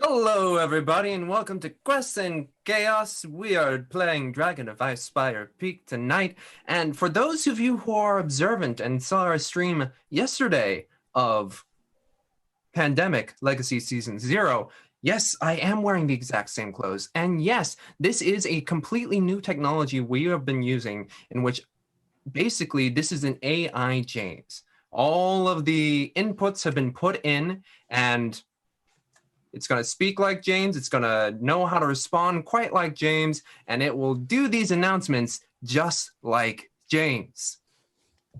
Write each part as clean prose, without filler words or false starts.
Hello, everybody, and welcome to Quests and Chaos. We are playing Dragon of Icespire Peak tonight. And for those of you who are observant and saw our stream yesterday of Pandemic Legacy Season 0, yes, I am wearing the exact same clothes. And yes, this is a completely new technology we have been using in which basically this is an AI James. All of the inputs have been put in and it's going to speak like James. It's going to know how to respond quite like James. And it will do these announcements just like James.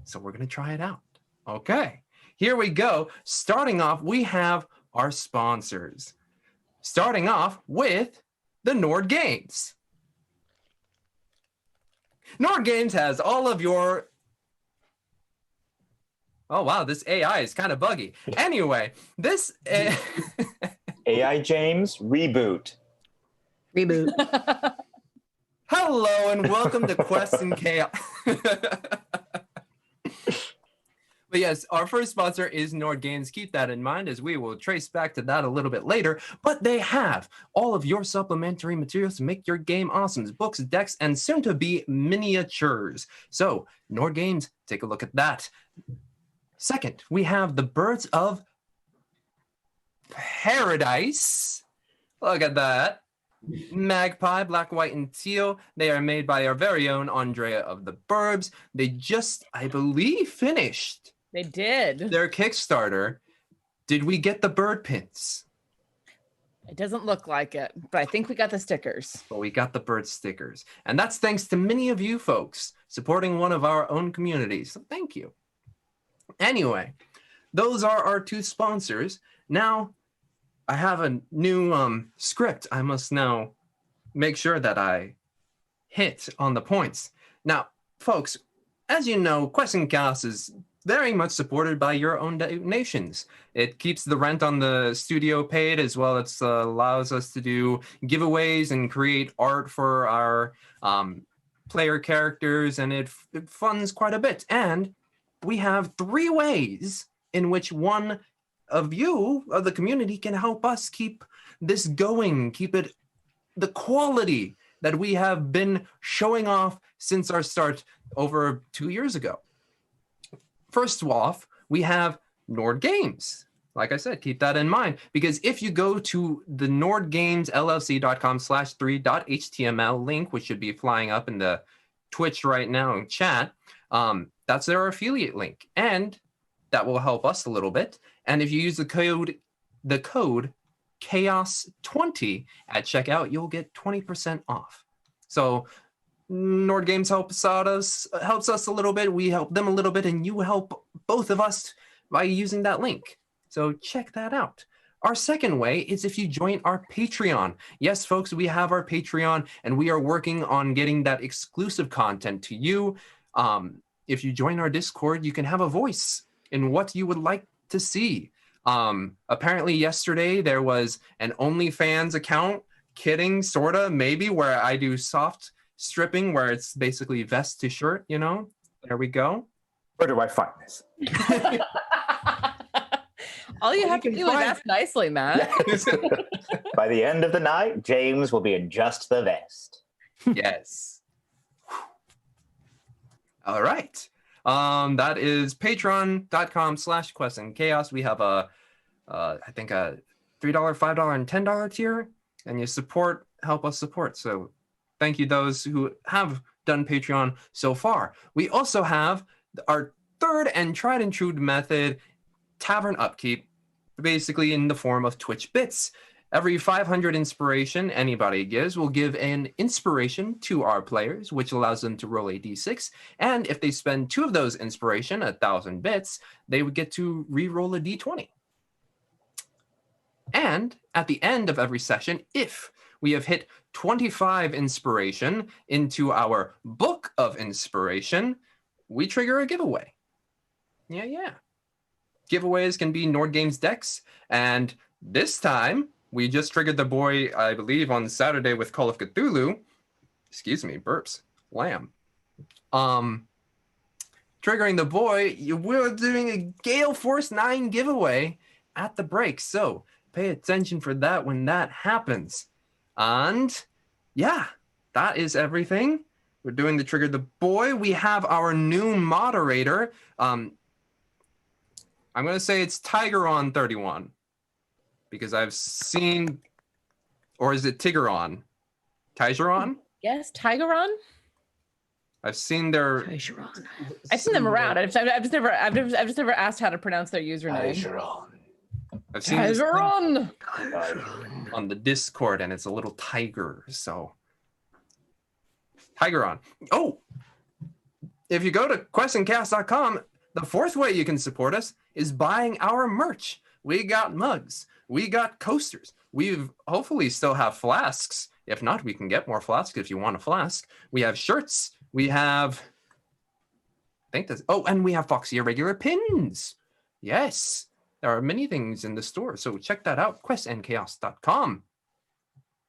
So we're going to try it out. Okay, here we go. Starting off, we have our sponsors. Starting off with the Nord Games. Nord Games has all of your... Oh, wow, this AI is kind of buggy. Anyway, this... AI James, reboot. Hello and welcome to Quests and Chaos. But yes, our first sponsor is Nord Games. Keep that in mind as we will trace back to that a little bit later. But they have all of your supplementary materials to make your game awesome. Books, decks, and soon to be miniatures. So Nord Games, take a look at that. Second, we have the Birds of Paradise. Look at that. Magpie, black, white, and teal. They are made by our very own Andrea of the Burbs. They just, I believe, finished. They did. Their Kickstarter. Did we get the bird pins? It doesn't look like it, but I think we got the stickers. But we got the bird stickers. And that's thanks to many of you folks supporting one of our own communities. So thank you. Anyway, those are our two sponsors. Now, I have a new script. I must now make sure that I hit on the points. Now, folks, as you know, Quest and Chaos is very much supported by your own donations. It keeps the rent on the studio paid, as well as allows us to do giveaways and create art for our player characters, and it funds quite a bit. And we have 3 ways in which one of you, of the community, can help us keep this going, keep it the quality that we have been showing off since our start over 2 years ago. First off, we have Nord Games. Like I said, keep that in mind, because if you go to the nordgamesllc.com/3.html link, which should be flying up in the Twitch right now in chat, that's their affiliate link, and that will help us a little bit. And if you use the code chaos20 at checkout, you'll get 20% off. So Nord Games helps us a little bit. We help them a little bit, and you help both of us by using that link. So check that out. Our second way is if you join our Patreon. Yes, folks, we have our Patreon, and we are working on getting that exclusive content to you. If you join our Discord, you can have a voice in what you would like to see. Apparently yesterday there was an OnlyFans account, kidding, sorta, maybe, where I do soft stripping, where it's basically vest to shirt, you know? There we go. Where do I find this? All you have to do is ask nicely, Matt. By the end of the night, James will be in just the vest. Yes. All right. That is patreon.com/questandchaos. We have I think a $3, $5, and $10 tier, and you help us support. So thank you those who have done Patreon so far. We also have our third and tried and true method, Tavern Upkeep, basically in the form of Twitch bits. Every 500 inspiration anybody gives will give an inspiration to our players, which allows them to roll a d6. And if they spend 2 of those inspiration, 1,000 bits, they would get to re-roll a d20. And at the end of every session, if we have hit 25 inspiration into our Book of Inspiration, we trigger a giveaway. Yeah. Giveaways can be Nord Games decks, and this time, we just triggered the boy, I believe, on Saturday with Call of Cthulhu. Excuse me, burps. Lamb. Triggering the boy, we're doing a Gale Force 9 giveaway at the break. So pay attention for that when that happens. And yeah, that is everything. We're doing the Trigger the Boy. We have our new moderator. I'm going to say it's Tigeron31 because I've seen, or is it Tigeron? Tigeron? Yes, Tigeron. I've seen their. Tigeron. I've seen them around. I've just never asked how to pronounce their username. Tigeron. I've seen this thing Tigeron. on the Discord, and it's a little tiger. So, Tigeron. Oh, if you go to questandcast.com, the fourth way you can support us is buying our merch. We got mugs. We got coasters. We've hopefully still have flasks. If not, we can get more flasks if you want a flask. We have shirts. We have, I think that's, oh, and we have Foxy Irregular pins. Yes, there are many things in the store. So check that out, questandchaos.com.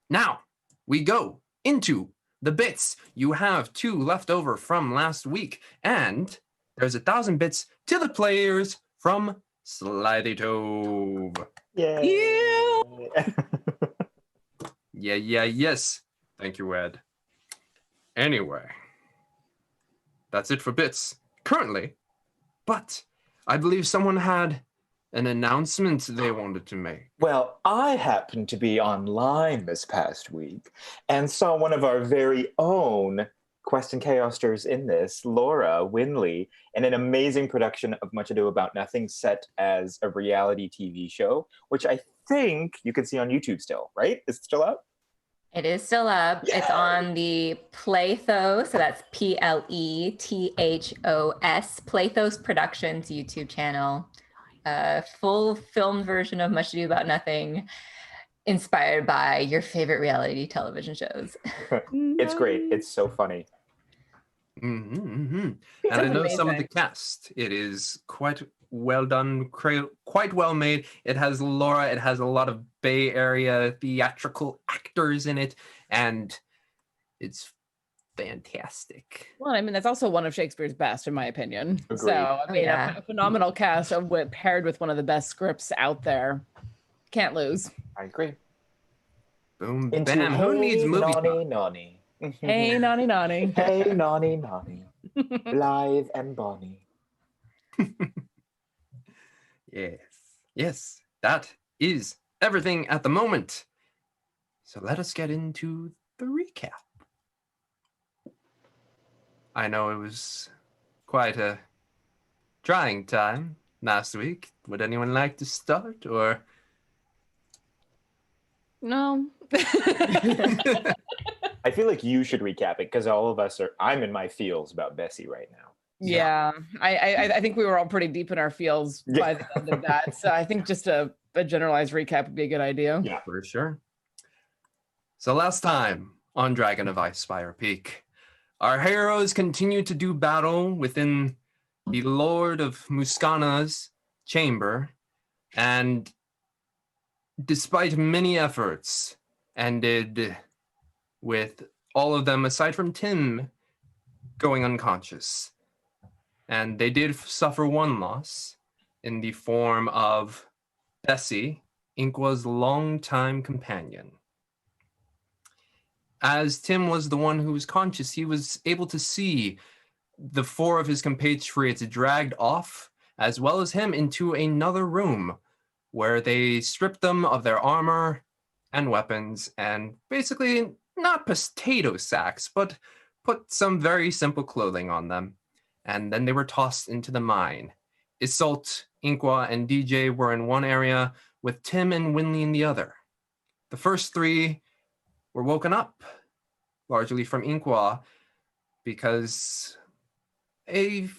Now, we go into the bits. You have 2 left over from last week, and there's 1,000 bits to the players from Slithy Tove. Yay. Yes. Thank you, Ed. Anyway, that's it for bits currently, but I believe someone had an announcement they wanted to make. Well, I happened to be online this past week and saw one of our very own Quest and Chaossters in this, Laura Winley, in an amazing production of Much Ado About Nothing set as a reality TV show, which I think you can see on YouTube still, right? Is it still up? It is still up. Yay! It's on the Playthos, so that's Plethos, Playthos Productions YouTube channel. Full filmed version of Much Ado About Nothing, inspired by your favorite reality television shows. It's great. It's so funny. And I know some of the cast. It is quite well done, quite well made. It has Laura. It has a lot of Bay Area theatrical actors in it, and it's fantastic. Well, I mean, that's also one of Shakespeare's best, in my opinion. Agreed. So, I mean, Yeah. a phenomenal cast paired with one of the best scripts out there. Can't lose. I agree. Boom, Into bam. Who needs movie? Nonny, nonny. Hey, Nonny Nonny. Hey, nonny, nonny. Blythe and Bonnie. Yes, that is everything at the moment. So let us get into the recap. I know it was quite a trying time last week. Would anyone like to start, or? No. I feel like you should recap it because all of us are. I'm in my feels about Bessie right now. Yeah, I think we were all pretty deep in our feels by the end of that. So I think just a generalized recap would be a good idea. Yeah, For sure. So last time on Dragon of Icespire Peak, our heroes continue to do battle within the Lord of Muscana's chamber, and despite many efforts, ended with all of them, aside from Tim, going unconscious. And they did suffer one loss in the form of Bessie, Inqua's longtime companion. As Tim was the one who was conscious, he was able to see the 4 of his compatriots dragged off, as well as him, into another room where they stripped them of their armor and weapons and basically not potato sacks, but put some very simple clothing on them. And then they were tossed into the mine. Isolt, Inqua, and DJ were in one area, with Tim and Winley in the other. The first 3 were woken up, largely from Inqua, because I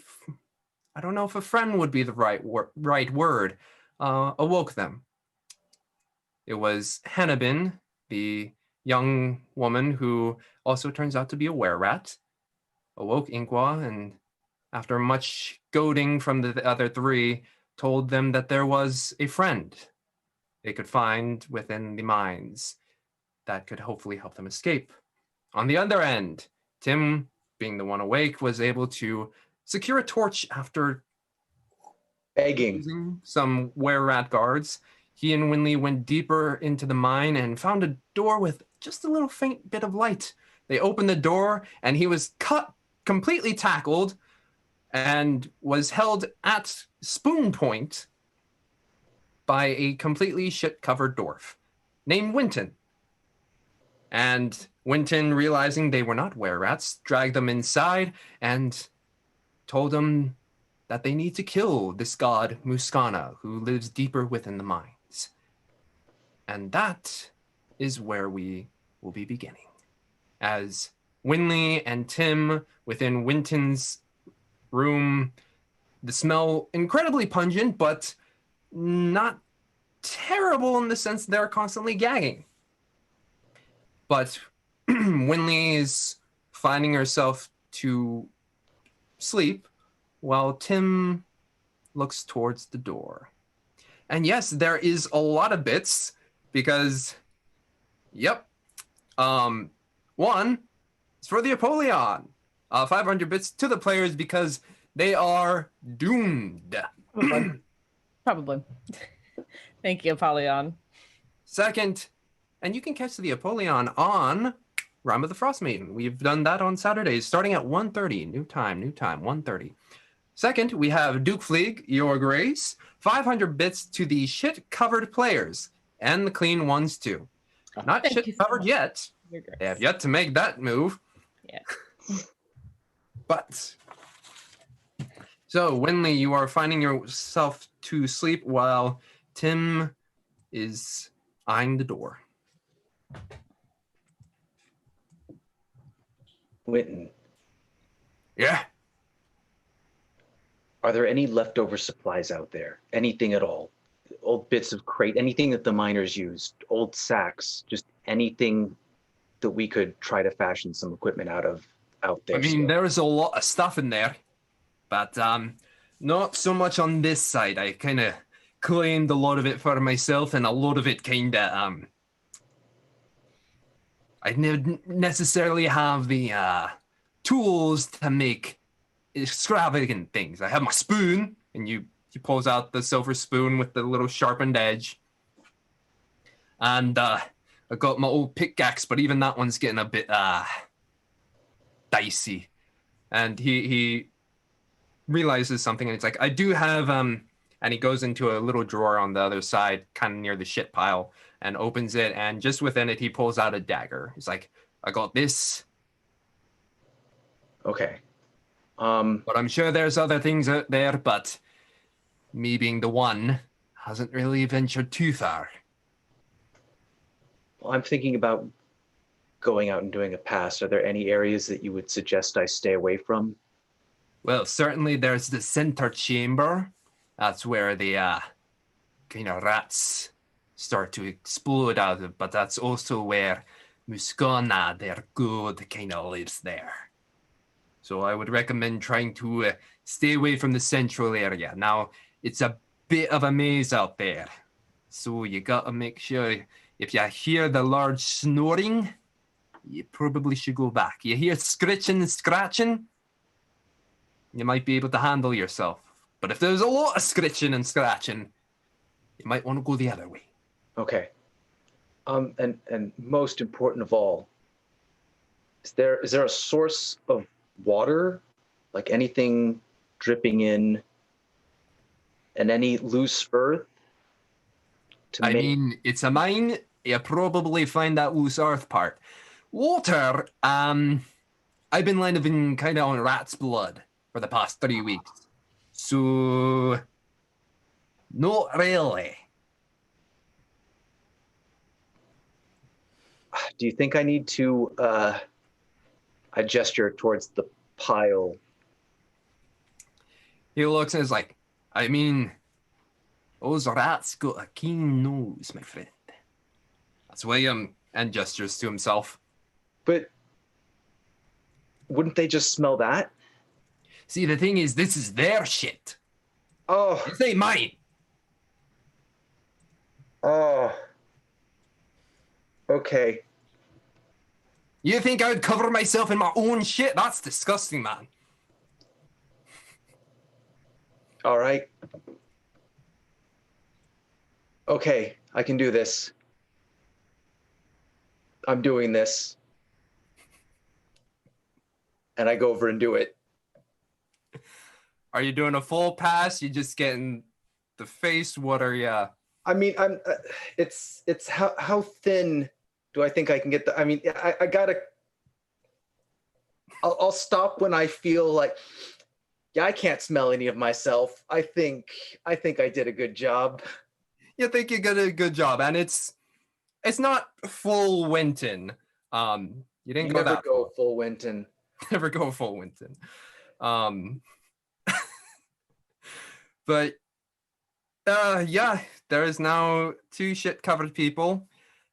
don't know if a friend would be the right word, awoke them. It was Hannibin, the young woman who also turns out to be a were-rat, awoke Inqua, and after much goading from the other 3, told them that there was a friend they could find within the mines that could hopefully help them escape. On the other end, Tim, being the one awake, was able to secure a torch after Begging. using some were-rat guards. he and Winley went deeper into the mine and found a door with just a little faint bit of light. They opened the door, and he was completely tackled and was held at spoon point by a completely shit-covered dwarf named Winton. And Winton, realizing they were not were-rats, dragged them inside and told them that they need to kill this god Muscana, who lives deeper within the mines. And that is where we will be beginning. As Winley and Tim within Winton's room, the smell incredibly pungent, but not terrible in the sense they're constantly gagging. But Winley is finding herself to sleep while Tim looks towards the door. And yes, there is a lot of bits because, yep. One is for the Apollyon. 500 bits to the players because they are doomed. Probably. Thank you, Apollyon. Second, and you can catch the Apollyon on Rime of the Frost Maiden. We've done that on Saturdays, starting at 1:30. New time, 1:30. Second, we have Duke Fleeg, Your Grace. 500 bits to the shit-covered players, and the clean ones too. Not shit-covered yet. They have yet to make that move. Yeah. But, so Winley, you are finding yourself to sleep while Tim is eyeing the door. Winton, Yeah. are there any leftover supplies out there? Anything at all? Old bits of crate, anything that the miners used, old sacks, just anything that we could try to fashion some equipment out there. I mean, there's a lot of stuff in there, but not so much on this side. I kind of claimed a lot of it for myself, and a lot of it kind of I didn't necessarily have the tools to make extravagant things. I have my spoon, and he pulls out the silver spoon with the little sharpened edge, and I got my old pickaxe, but even that one's getting a bit dicey. And he realizes something, and it's like, I do have and he goes into a little drawer on the other side, kind of near the shit pile, and opens it, and just within it he pulls out a dagger. He's like, I got this. Okay. But I'm sure there's other things out there, but me being the one hasn't really ventured too far. Well, I'm thinking about going out and doing a pass. Are there any areas that you would suggest I stay away from? Well, certainly there's the center chamber. That's where the kind of rats start to explode out of, but that's also where Muscana, their good, kind of lives there. So I would recommend trying to stay away from the central area. Now, it's a bit of a maze out there, so you gotta make sure if you hear the large snoring, you probably should go back. You hear scritching and scratching, you might be able to handle yourself. But if there's a lot of scritching and scratching, you might want to go the other way. Okay. And most important of all, is there a source of water, like anything dripping in, and any loose earth? I mean, it's a mine. You probably find that loose earth part. Water, I've been living kind of on rat's blood for the past 3 weeks. So, not really. Do you think I need to, I gesture towards the pile. He looks and is like, I mean, those rats got a keen nose, my friend. That's William, and gestures to himself. But wouldn't they just smell that? See, the thing is, this is their shit. Oh. This ain't mine. Oh. Okay. You think I would cover myself in my own shit? That's disgusting, man. All right. Okay, I can do this. I'm doing this. And I go over and do it. Are you doing a full pass? You just getting the face? What are you? I mean, it's how thin do I think I can get the? I mean, I gotta. I'll stop when I feel like, yeah, I can't smell any of myself. I think I did a good job. You think you did a good job, and it's not full Winton. You didn't You go that go far. full Winton. Never go full Winton. But yeah, there is now 2 shit-covered people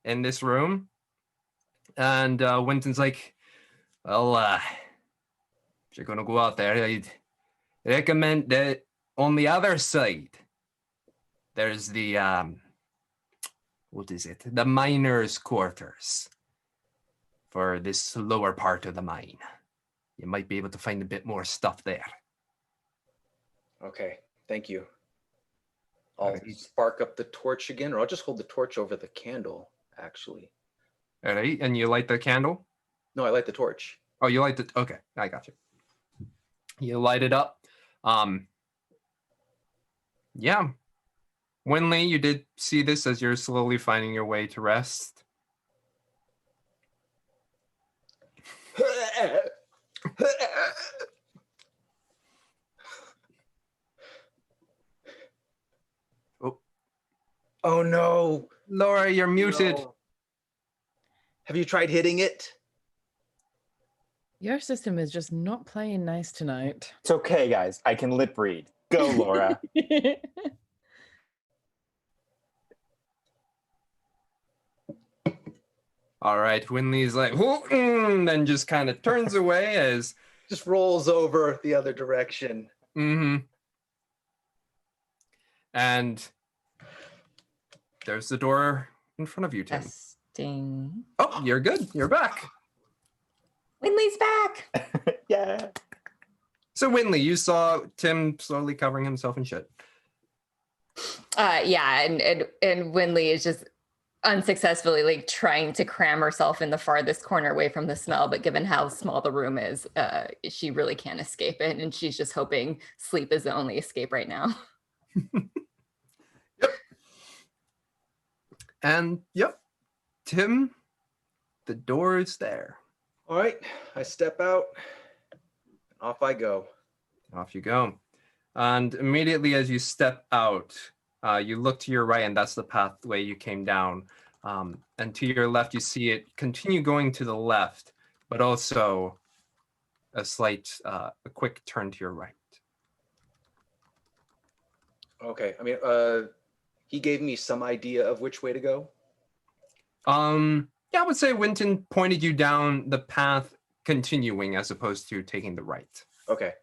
in this room, and Winton's like, well, if you're gonna go out there, I'd recommend that on the other side, there's the what is it? The miners' quarters for this lower part of the mine. You might be able to find a bit more stuff there. Okay, thank you. I'll spark up the torch again, or I'll just hold the torch over the candle, actually. All right, and you light the candle? No, I light the torch. Oh, you light it? Okay, I got you. You light it up. Yeah. Winley, you did see this as you're slowly finding your way to rest. Oh no. Laura, you're muted. No. Have you tried hitting it? Your system is just not playing nice tonight. It's okay, guys. I can lip read. Go, Laura. All right, Winley's like, then just kind of turns away as... Just rolls over the other direction. Mm-hmm. And there's the door in front of you, Tim. Testing. Oh, you're good. You're back. Winley's back. Yeah. So, Winley, you saw Tim slowly covering himself in shit. Yeah, and Winley is just unsuccessfully like trying to cram herself in the farthest corner away from the smell, but given how small the room is, she really can't escape it, and she's just hoping sleep is the only escape right now. Yep. And yep, Tim, the door is there. All right, I step out. Off I go. Off you go. And immediately as you step out, you look to your right, and that's the pathway you came down. And to your left, you see it continue going to the left, but also a quick turn to your right. Okay, I mean, he gave me some idea of which way to go. Yeah, I would say Winton pointed you down the path continuing as opposed to taking the right. Okay.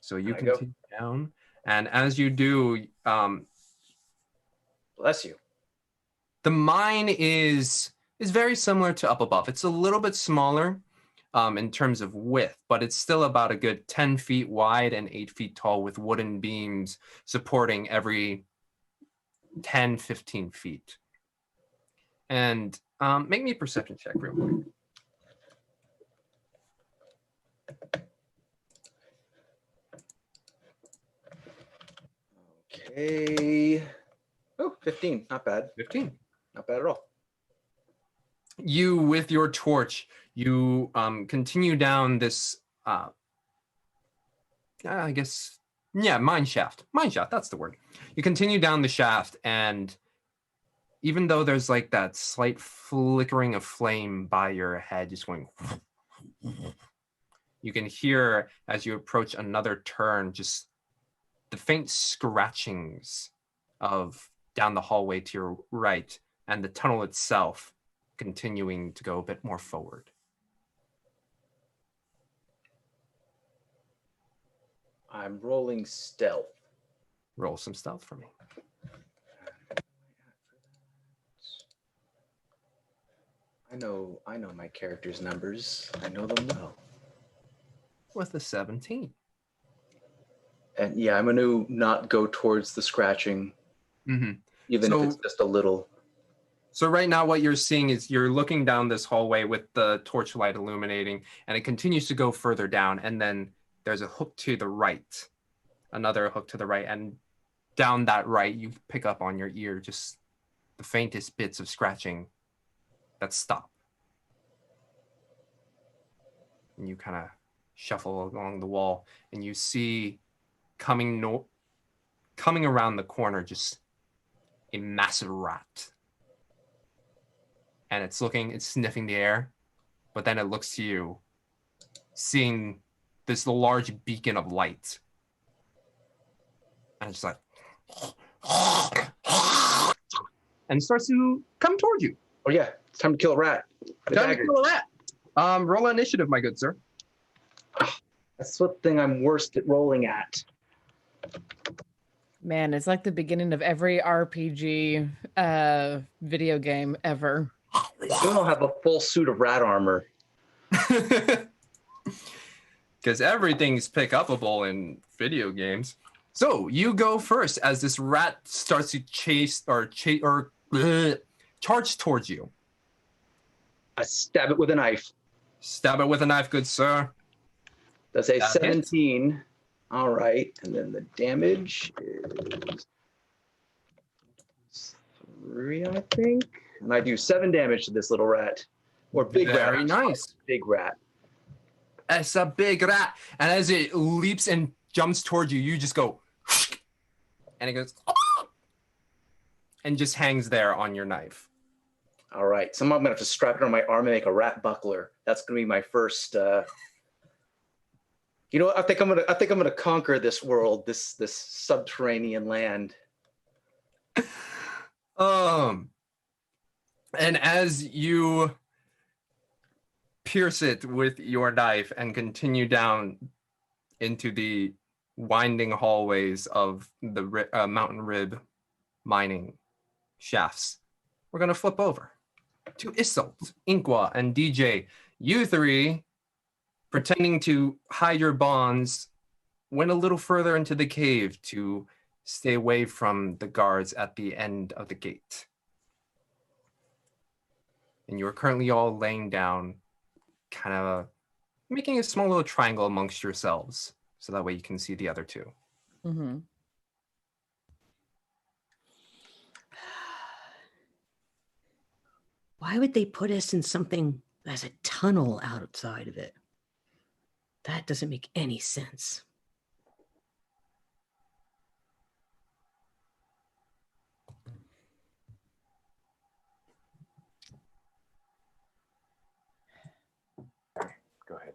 So you continue down, and as you do, bless you. The mine is very similar to up above. It's a little bit smaller in terms of width, but it's still about a good 10 feet wide and 8 feet tall with wooden beams supporting every 10, 15 feet. And make me a perception check real quick. Okay. Oh, 15. Not bad. 15. Not bad at all. You, with your torch, you continue down this, I guess, yeah, mine shaft. Mine shaft, that's the word. You continue down the shaft, and even though there's like that slight flickering of flame by your head, just going, you can hear as you approach another turn, just the faint scratchings of down the hallway to your right, and the tunnel itself continuing to go a bit more forward. I'm rolling stealth. Roll some stealth for me. I know my character's numbers. I know them well. With a 17. And yeah, I'm going to not go towards the scratching. Mm-hmm. even if it's just a little. So right now what you're seeing is you're looking down this hallway with the torchlight illuminating, and it continues to go further down, and then there's a hook to the right, another hook to the right, and down that right you pick up on your ear just the faintest bits of scratching that stop. And you kind of shuffle along the wall, and you see coming around the corner just a massive rat. And it's sniffing the air, but then it looks to you, seeing this large beacon of light. And it's like, and it starts to come toward you. Oh yeah, it's time to kill a rat. Time to kill a rat. Roll initiative, my good sir. That's the thing I'm worst at rolling at. Man, it's like the beginning of every RPG video game ever. You don't have a full suit of rat armor. Because everything's pick-upable in video games. So you go first as this rat starts to charge towards you. I stab it with a knife. Stab it with a knife, good sir. That's a That 17. Hits. All right, and then the damage is 3, I think. And I do 7 damage to this little rat. Or big rat. Very nice. Big rat. It's a big rat. And as it leaps and jumps towards you, you just go, and it goes, and just hangs there on your knife. All right, so I'm going to have to strap it on my arm and make a rat buckler. That's going to be my first... You know what? I think I'm gonna conquer this world, this subterranean land. And as you pierce it with your knife and continue down into the winding hallways of the mountain rib mining shafts, we're gonna flip over to Isolt, Inqua, and DJ. You three, pretending to hide your bonds, went a little further into the cave to stay away from the guards at the end of the gate. And you are currently all laying down, kind of making a small little triangle amongst yourselves, so that way you can see the other two. Mm-hmm. Why would they put us in something as a tunnel outside of it? That doesn't make any sense. Go ahead.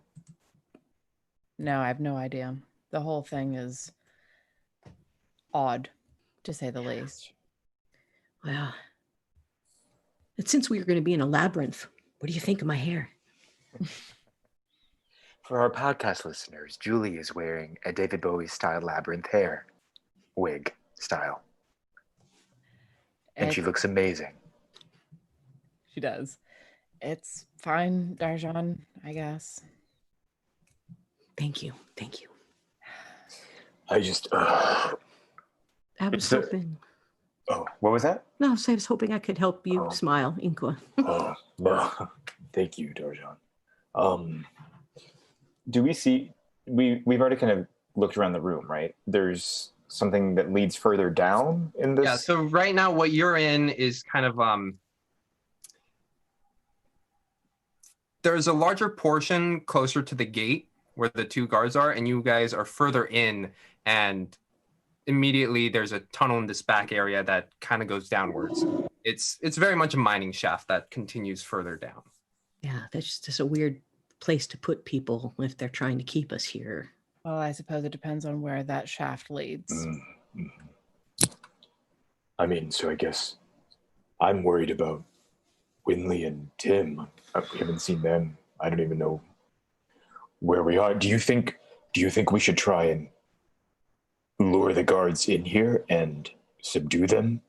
No, I have no idea. The whole thing is odd, to say the least. Well, but since we were going to be in a labyrinth, what do you think of my hair? For our podcast listeners, Julie is wearing a David Bowie style labyrinth hair wig style. And she looks amazing. She does. It's fine, Darjan, I guess. Thank you. Thank you. I just... I was hoping... Oh, what was that? No, so I was hoping I could help you smile, Inqua. Oh, no. Thank you, Darjan. Do we see... We've already kind of looked around the room, right? There's something that leads further down in this? Yeah, so right now what you're in is kind of... there's a larger portion closer to the gate where the two guards are, and you guys are further in, and immediately there's a tunnel in this back area that kind of goes downwards. It's very much a mining shaft that continues further down. Yeah, that's just a weird place to put people if they're trying to keep us here. Well, I suppose it depends on where that shaft leads. Mm-hmm. I mean, so I guess I'm worried about Winley and Tim. We haven't seen them. I don't even know where we are. Do you think we should try and lure the guards in here and subdue them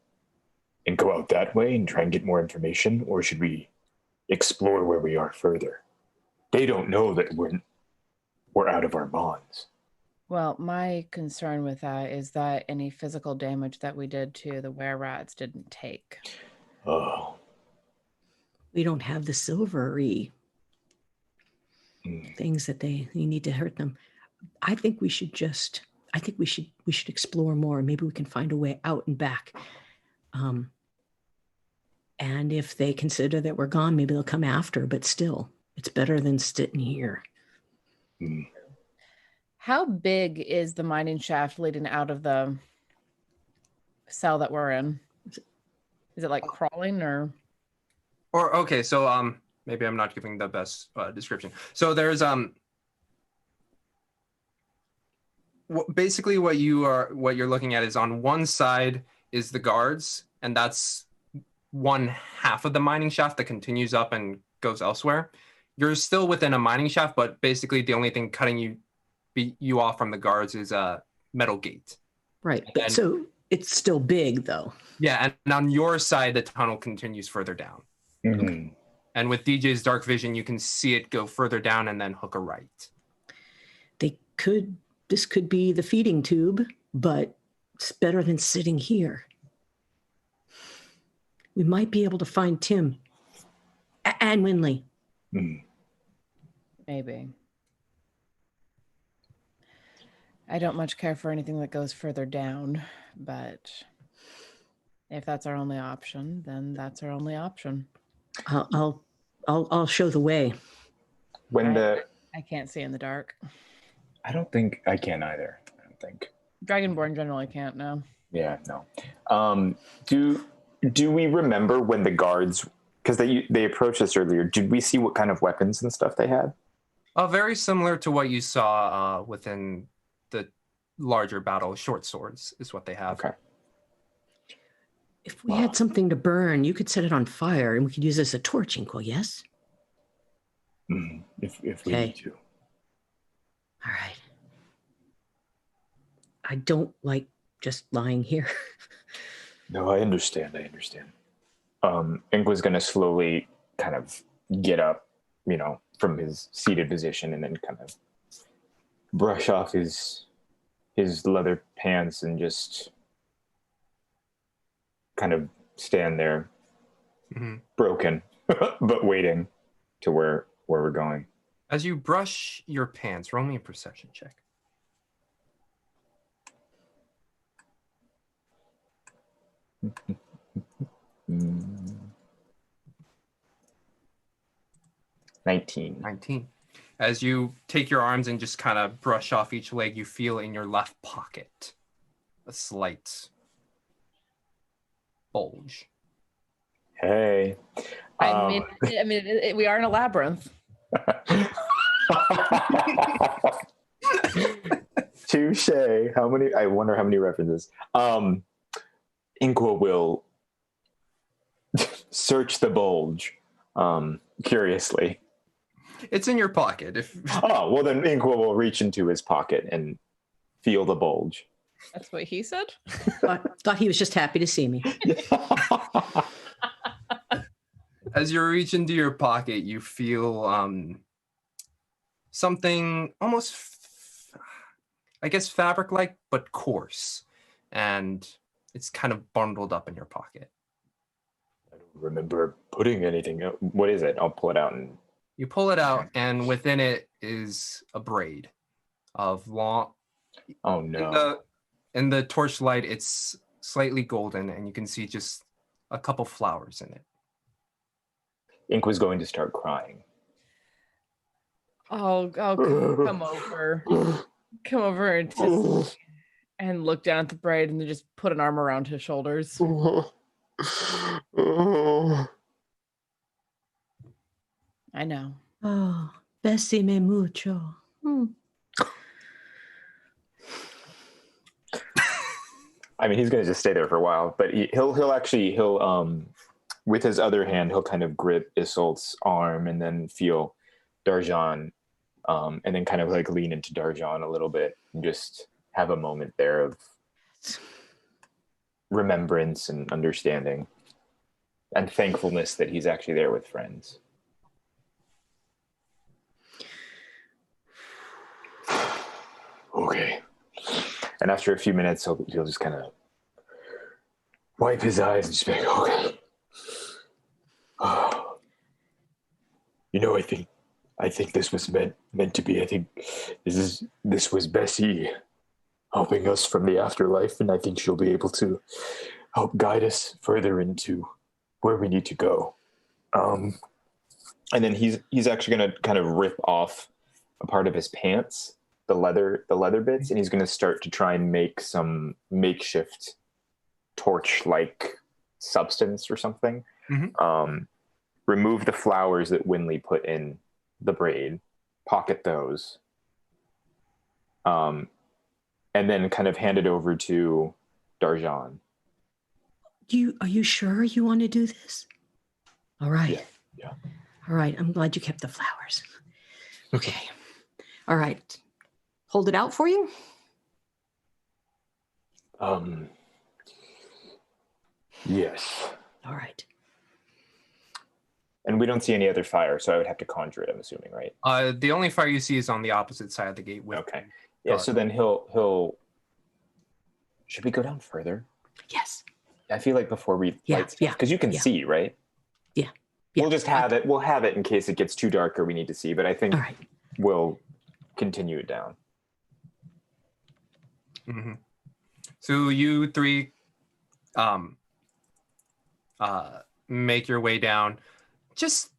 and go out that way and try and get more information? Or should we explore where we are further? They don't know that we're out of our bonds. Well, my concern with that is that any physical damage that we did to the were-rats didn't take. Oh. We don't have the silvery things that they need to hurt them. I think we should explore more. Maybe we can find a way out and back. And if they consider that we're gone, maybe they'll come after, but still, it's better than sitting here. How big is the mining shaft leading out of the cell that we're in? Is it like crawling or okay, so maybe I'm not giving the best description. So there's basically what you're looking at is on one side is the guards, and that's one half of the mining shaft that continues up and goes elsewhere. You're still within a mining shaft, but basically the only thing cutting you off from the guards is a metal gate. Right, but so it's still big though. Yeah, and on your side, the tunnel continues further down. Mm-hmm. And with DJ's dark vision, you can see it go further down and then hook a right. This could be the feeding tube, but it's better than sitting here. We might be able to find Tim and Winley. maybe? I don't much care for anything that goes further down, but if that's our only option, then that's our only option. I'll show the way. I can't see in the dark. I don't think I can either. I don't think. Dragonborn generally can't, no. Yeah, no. Do we remember when the guards, because they approached us earlier, did we see what kind of weapons and stuff they had? Very similar to what you saw within the larger battle. Short swords is what they have. Okay. If we had something to burn, you could set it on fire and we could use it as a torch, Inkwell, yes? If we need to. All right. I don't like just lying here. No, I understand. Ink was going to slowly kind of get up, from his seated position and then kind of brush off his leather pants and just kind of stand there, broken, but waiting to where we're going. As you brush your pants, roll me a perception check. Mm. 19. As you take your arms and just kind of brush off each leg, you feel in your left pocket a slight bulge. Hey. I mean, we are in a labyrinth. Touche. I wonder how many references. Inqua will search the bulge curiously. It's in your pocket. Oh, well then Inqua will reach into his pocket and feel the bulge. That's what he said? Thought he was just happy to see me. As you reach into your pocket, you feel something almost, I guess, fabric-like, but coarse. And it's kind of bundled up in your pocket. I don't remember putting anything out. What is it? I'll pull it out. And you pull it out, and within it is a braid of long... Oh, no. In the torchlight, it's slightly golden, and you can see just a couple flowers in it. Ink was going to start crying. Oh, come over. Come over and look down at the braid and then just put an arm around his shoulders. I know. Oh, besame mucho. I mean, he's going to just stay there for a while, but he'll with his other hand, he'll kind of grip Isolt's arm and then feel Darjan, and then kind of like lean into Darjan a little bit and just have a moment there of remembrance and understanding and thankfulness that he's actually there with friends. Okay. And after a few minutes, he'll just kind of wipe his eyes and just be like, okay. I think this was meant to be. I think this was Bessie helping us from the afterlife, and I think she'll be able to help guide us further into where we need to go. And then he's actually going to kind of rip off a part of his pants, the leather bits, and he's going to start to try and make some makeshift torch-like substance or something. Mm-hmm. Remove the flowers that Winley put in the braid, pocket those, and then kind of hand it over to Darjan. Are you sure you want to do this? All right. Yeah. All right. I'm glad you kept the flowers. Okay. All right. Hold it out for you? Yes. All right. And we don't see any other fire, so I would have to conjure it, I'm assuming, right? The only fire you see is on the opposite side of the gate. Okay. Yeah, so then he'll... Should we go down further? Yes. I feel like before we light stuff, because you can see, right? Yeah. We'll just have it. We'll have it in case it gets too dark or we need to see, but I think we'll continue it down. Mm-hmm. So you three make your way down. Just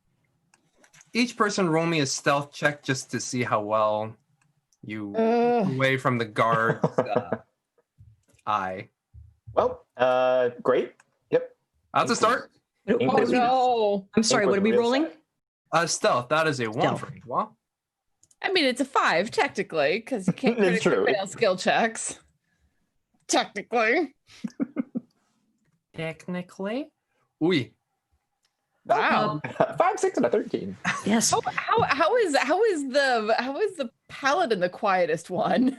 each person roll me a stealth check just to see how well you away from the guard's eye. Well, great. Yep. That's a start. Oh no! I'm sorry. What are we rolling? Stealth. That is a 1 for me. Well, I mean, it's a 5 technically because you can't That's true. fail skill checks. Technically. Oui. Wow. 5, 6, and a 13. Yes. How is the paladin the quietest one?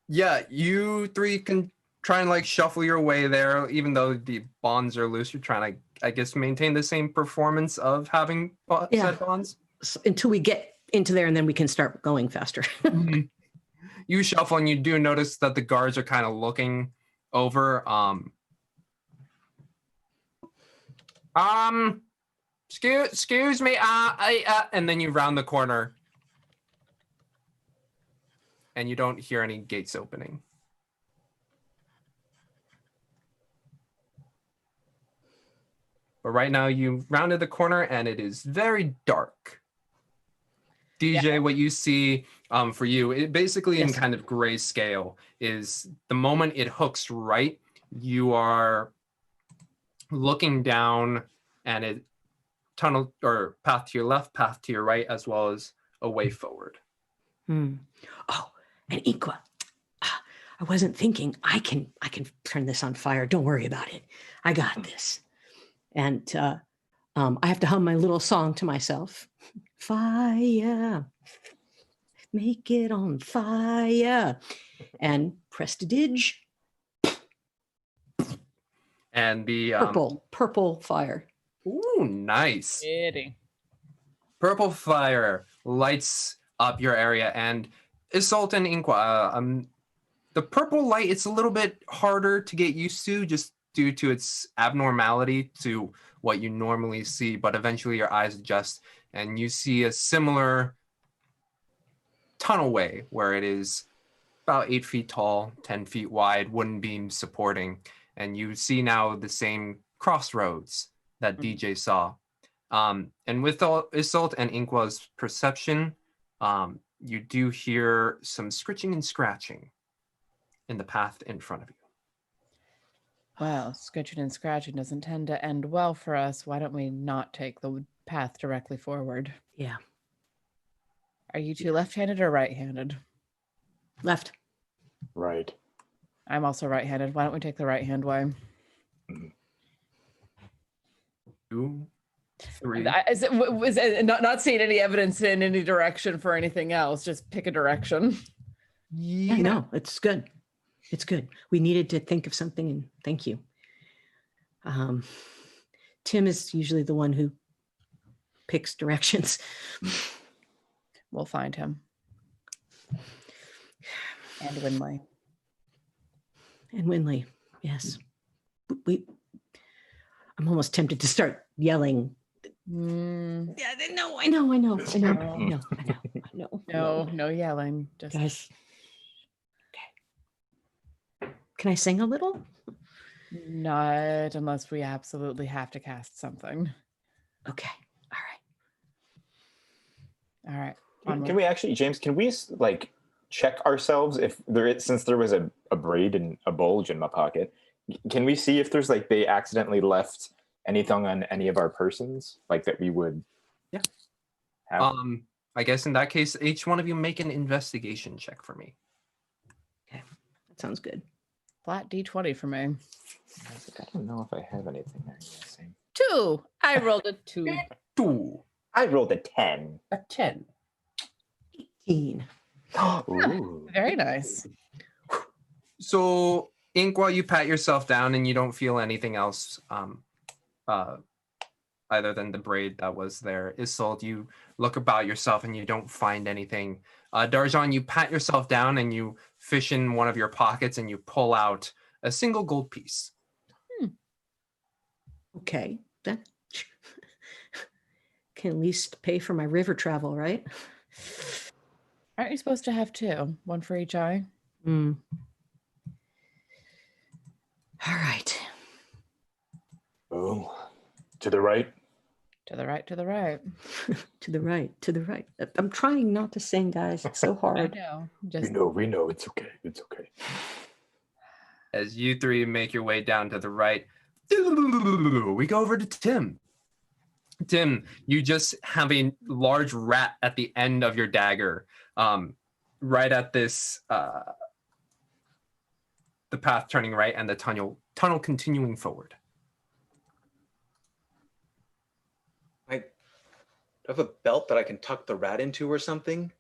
Yeah, you three can try and like shuffle your way there, even though the bonds are loose. You're trying to, I guess, maintain the same performance of having set bonds. Until we get into there, and then we can start going faster. Mm-hmm. You shuffle, and you do notice that the guards are kind of looking over. Excuse me. And then you round the corner, and you don't hear any gates opening. But right now, you rounded the corner, and it is very dark. DJ, what you see for you, it basically in kind of grayscale, is the moment it hooks right, you are looking down, and it tunnel or path to your left, path to your right, as well as a way forward. Oh, and Iqua, I wasn't thinking. I can turn this on fire. Don't worry about it. I got this. And I have to hum my little song to myself. Fire, make it on fire, and prestidige. And the purple fire. Ooh, nice. Kidding. Purple fire lights up your area, and Isolt and Inqua, the purple light, it's a little bit harder to get used to just due to its abnormality to what you normally see, but eventually your eyes adjust and you see a similar tunnelway where it is about 8 feet tall, 10 feet wide, wooden beams supporting, and you see now the same crossroads that DJ saw. And with Isolt and Inqua's perception, you do hear some scritching and scratching in the path in front of you. Well, scratching and scratching doesn't tend to end well for us. Why don't we not take the path directly forward? Yeah. Are you two left-handed or right-handed? Left. Right. I'm also right-handed. Why don't we take the right-hand way? 2, 3. Was not seeing any evidence in any direction for anything else. Just pick a direction. Yeah, no, it's good. It's good. We needed to think of something, and thank you. Tim is usually the one who picks directions. we'll find him. And Winley. And Winley, yes. I'm almost tempted to start yelling. Yeah, I know. No yelling. Just Guys. Okay. Can I sing a little? not unless we absolutely have to cast something. Okay. All All right. Can we actually, James, can we like check ourselves if there is, since there was a braid and a bulge in my pocket, can we see if there's like they accidentally left anything on any of our persons like that we would have? I guess in that case, each one of you make an investigation check for me. Okay. That sounds good. Flat D20 for me. I don't know if I have anything there. 2. I rolled a 2. 2. I rolled a 10. A 10. 18. Ooh. Very nice. So, Inqua, you pat yourself down and you don't feel anything else other than the braid that was there. Isolde, you look about yourself and you don't find anything. Darjan, you pat yourself down and you fish in one of your pockets and you pull out a single gold piece. Okay. That can at least pay for my river travel, right? Aren't you supposed to have 2? 1 for each eye? All right. Oh, to the right. To the right, to the right. To the right. I'm trying not to sing, guys. It's so I hard. know. Just We know. It's okay. It's okay. As you three make your way down to the right, we go over to Tim. Tim, you just have a large rat at the end of your dagger, right at this, the path turning right and the tunnel continuing forward. I have a belt that I can tuck the rat into or something.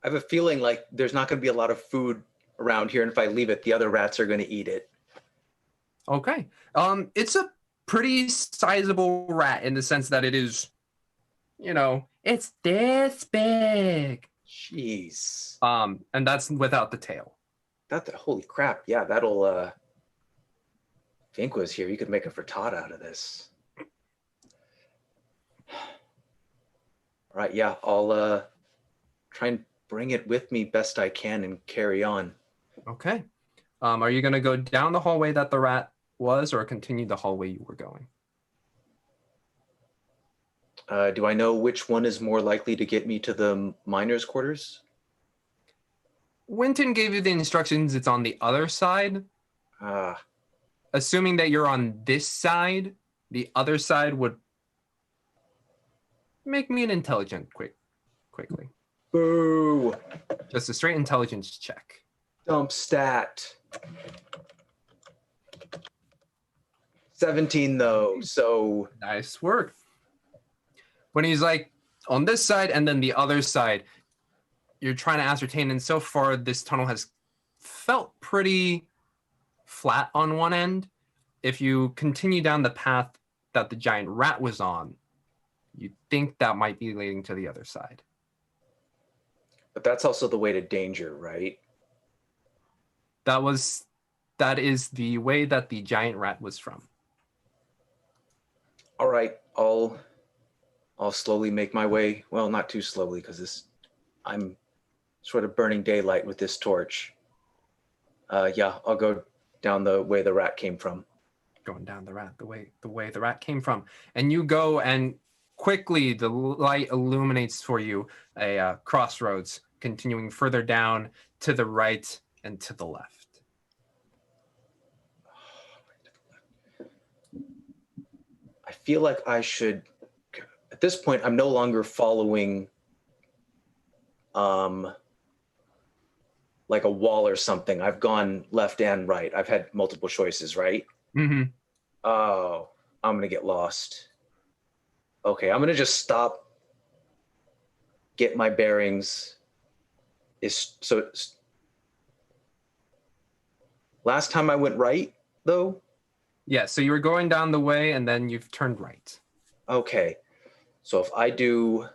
I have a feeling like there's not going to be a lot of food around here, and if I leave it, the other rats are going to eat it. Okay. It's a pretty sizable rat in the sense that it is, it's this big. Jeez. And that's without the tail. Holy crap. Yeah, that'll, if Ink was here, you could make a frittata out of this. All right, yeah, I'll try and bring it with me best I can and carry on. Okay. Are you going to go down the hallway that the rat was or continue the hallway you were going? Do I know which one is more likely to get me to the miners' quarters? Winton gave you the instructions. It's on the other side. Assuming that you're on this side, the other side would make me an intelligence quickly. Boo. Just a straight intelligence check. Dump stat. 17 though, so Nice work. When he's like on this side and then the other side, you're trying to ascertain, and so far this tunnel has felt pretty flat on one end. If you continue down the path that the giant rat was on, you'd think that might be leading to the other side. but that's also the way to danger, right? That is the way that the giant rat was from. All right, I'll slowly make my way. Well, not too slowly, because I'm sort of burning daylight with this torch. Yeah, I'll go down the way the rat came from. Going down the way the rat came from, and you go, and quickly the light illuminates for you a crossroads, continuing further down to the right and to the left. I feel like I should, at this point, I'm no longer following like a wall or something. I've gone left and right. I've had multiple choices, right? Mm-hmm. Oh, I'm going to get lost. Okay, I'm going to just stop, get my bearings. Last time I went right, though? Yeah, so you were going down the way and then you've turned right. Okay, so if I do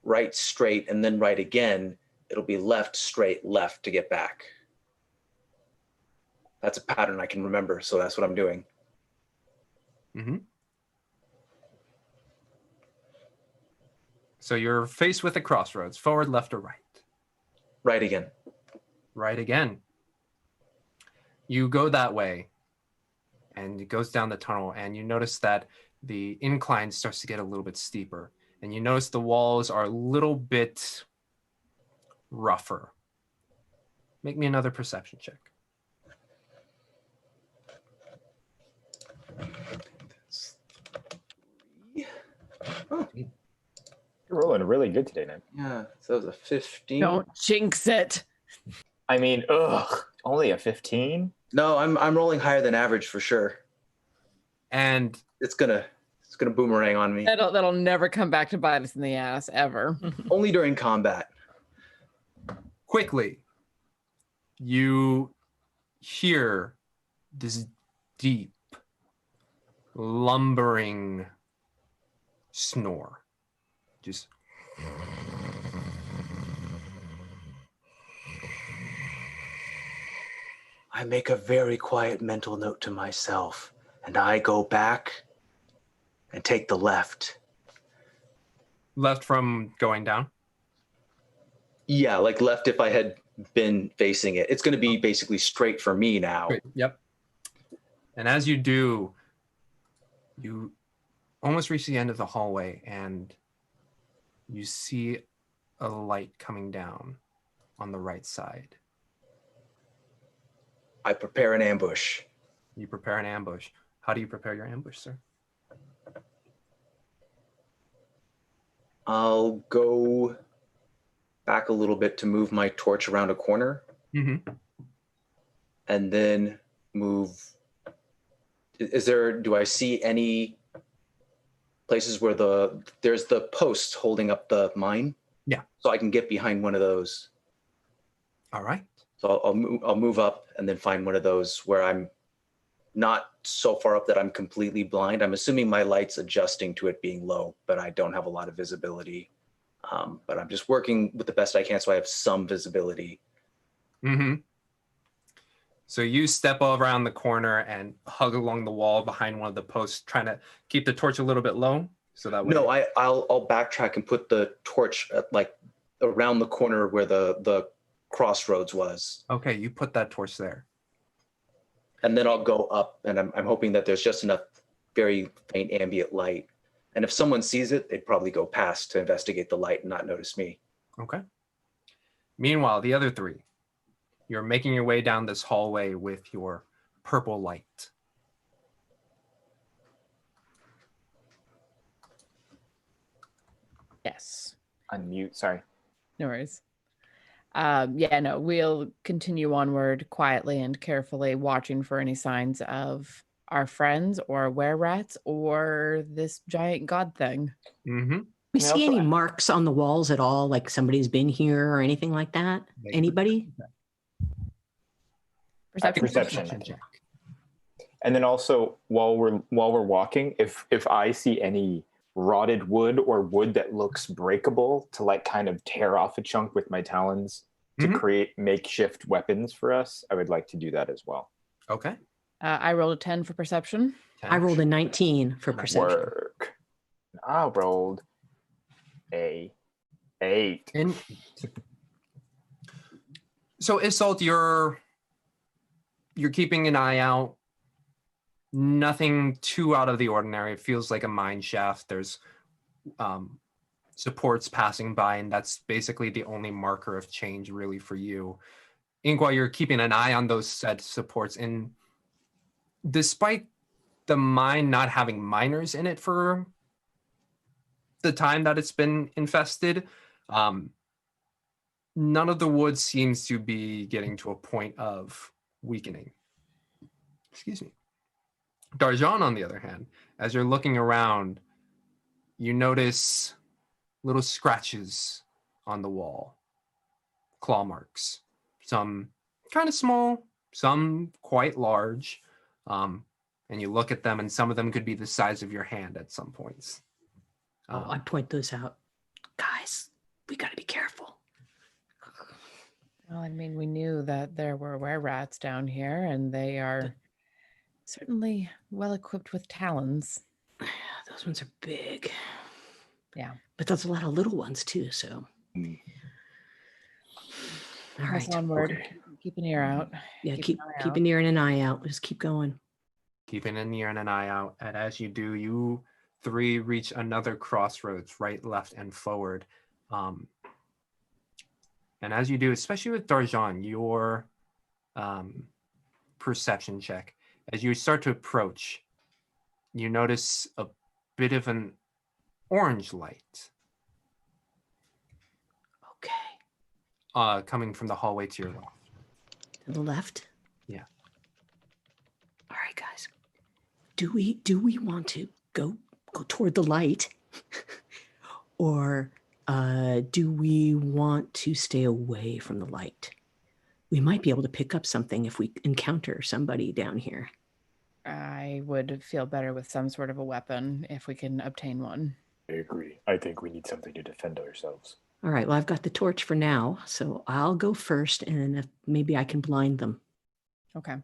right, straight, and then right again, it'll be left, straight, left to get back. That's a pattern I can remember, so that's what I'm doing. Mm-hmm. So you're faced with a crossroads, forward, left, or right. Right again. Right again. You go that way, and it goes down the tunnel, and you notice that the incline starts to get a little bit steeper, and you notice the walls are a little bit rougher. Make me another perception check. Oh, You're rolling really good today, Ned. yeah, so that was a 15. Don't jinx it. I mean, only a 15? No, I'm rolling higher than average for sure. And It's gonna boomerang on me. That'll never come back to bite us in the ass ever. Only during combat. quickly, you hear this deep, lumbering snore. Just I make a very quiet mental note to myself, and I go back and take the left. left from going down. Yeah, like left if I had been facing it. It's going to be basically straight for me now. Great. Yep. And as you do, you almost reach the end of the hallway and you see a light coming down on the right side. I prepare an ambush. You prepare an ambush. How do you prepare your ambush, sir? I'll go back a little bit to move my torch around a corner. Mm-hmm. And then move. Do I see any places where there's the posts holding up the mine? Yeah. So I can get behind one of those. All right. So I'll move up and then find one of those where I'm not so far up that I'm completely blind. I'm assuming my light's adjusting to it being low, but I don't have a lot of visibility. But I'm just working with the best I can so I have some visibility. Mm-hmm. So you step around the corner and hug along the wall behind one of the posts, trying to keep the torch a little bit low, so that way. No, I'll backtrack and put the torch like around the corner where the crossroads was. Okay, you put that torch there. And then I'll go up, and I'm hoping that there's just enough very faint ambient light. And if someone sees it, they'd probably go past to investigate the light and not notice me. Okay. Meanwhile, the other three, you're making your way down this hallway with your purple light. Yes. Unmute, sorry. No worries. We'll continue onward quietly and carefully, watching for any signs of our friends or were-rats or this giant god thing. Mm-hmm. We Yeah, see also- any marks on the walls at all, like somebody's been here or anything like that? Anybody? Perception. check. And then also, while we're walking, if I see any rotted wood or wood that looks breakable, to like kind of tear off a chunk with my talons to Mhm. create makeshift weapons for us, I would like to do that as well. Okay. I rolled a 10 for perception. I rolled a 19 for perception. Work. I rolled a 8. And so Isolt, you're keeping an eye out. Nothing too out of the ordinary. It feels like a mine shaft. There's supports passing by, and that's basically the only marker of change really for you. Ingwa, you're keeping an eye on those said supports, and despite the mine not having miners in it for the time that it's been infested, none of the wood seems to be getting to a point of weakening. Excuse me. Darjan, on the other hand, as you're looking around, you notice little scratches on the wall, claw marks, some kind of small, some quite large, and you look at them and some of them could be the size of your hand at some points. I point those out. Guys, we got to be careful. Well, I mean, we knew that there were were-rats down here, and they are certainly well equipped with talons. Those ones are big. Yeah. But there's a lot of little ones too, so. All Press right. onward. Okay. Keep an ear out. Yeah, Keep keep an eye an ear and an eye out. Just keep going. Keeping an ear and an eye out. And as you do, you three reach another crossroads, right, left, and forward. And as you do, especially with Darjan, your perception check, as you start to approach, you notice a bit of an orange light coming from the hallway to your left. To the left? Yeah. All right, guys. Do we want to go toward the light? Or do we want to stay away from the light? We might be able to pick up something if we encounter somebody down here. I would feel better with some sort of a weapon if we can obtain one. I agree. I think we need something to defend ourselves. All right, well, I've got the torch for now, so I'll go first, and if maybe I can blind them. Okay.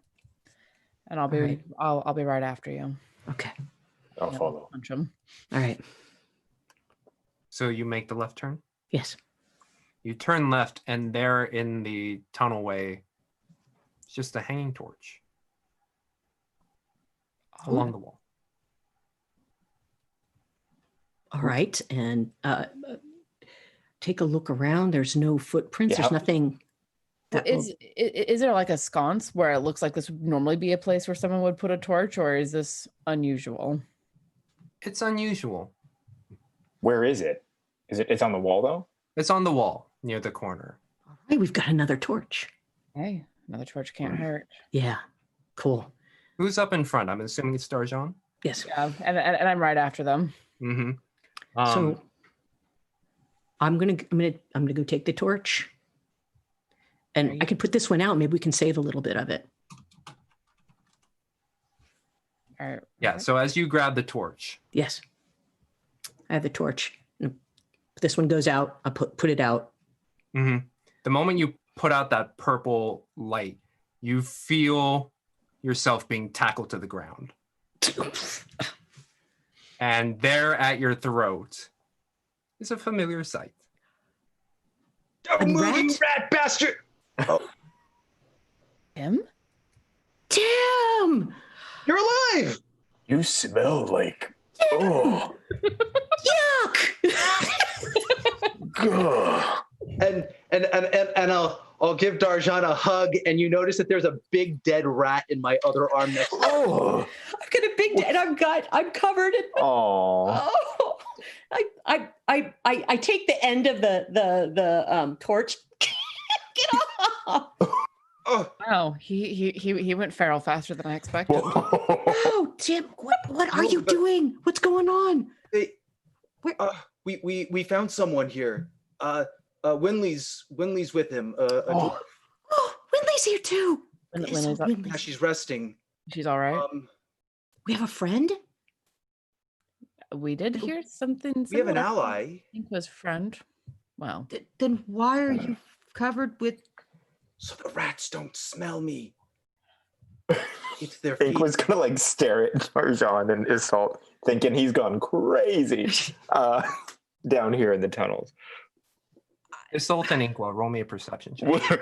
And I'll be All right. I'll be right after you. Okay. I'll Yeah, follow. punch 'em. All right. So you make the left turn? Yes. You turn left, and there in the tunnelway, it's just a hanging torch along the wall. All right, and take a look around. There's no footprints. Yeah. There's nothing. Well, is there like a sconce where it looks like this would normally be a place where someone would put a torch, or is this unusual? It's unusual. Where is it? It's on the wall though? It's on the wall near the corner. All right, we've got another torch. Hey, another torch can't hurt. Yeah, cool. Who's up in front? I'm assuming it's Darjan. Yes. Yeah, and I'm right after them. Mm-hmm. So I'm gonna go take the torch, and I can put this one out. Maybe we can save a little bit of it. All right. Yeah, so as you grab the torch, Yes, I have the torch. This one goes out. I put it out. the moment you put out that purple light, you feel yourself being tackled to the ground. And there at your throat is a familiar sight. A rat? rat bastard! Him? Tim! You're alive! You smell like oh Yuck! ugh. And I'll give Darjan a hug, and you notice that there's a big dead rat in my other arm next to me. Oh. I've got a big and I'm covered in Oh. oh I take the end of the torch. Get off! Oh, Oh, he went feral faster than I expected. Oh, Tim, what are you doing? What's going on? we found someone here. Winley's with him. Oh, Winley's here too. Winley's up. Winley. Yeah, she's resting. She's all right. We have a friend? We did hear something. We have an similar. ally. I think it was friend. Well, Then why are you covered with... So the rats don't smell me. It's their Fink feet. was gonna like stare at Darjan and Isolt, thinking he's gone crazy down here in the tunnels. Isolt and Inqua, roll me a perception check.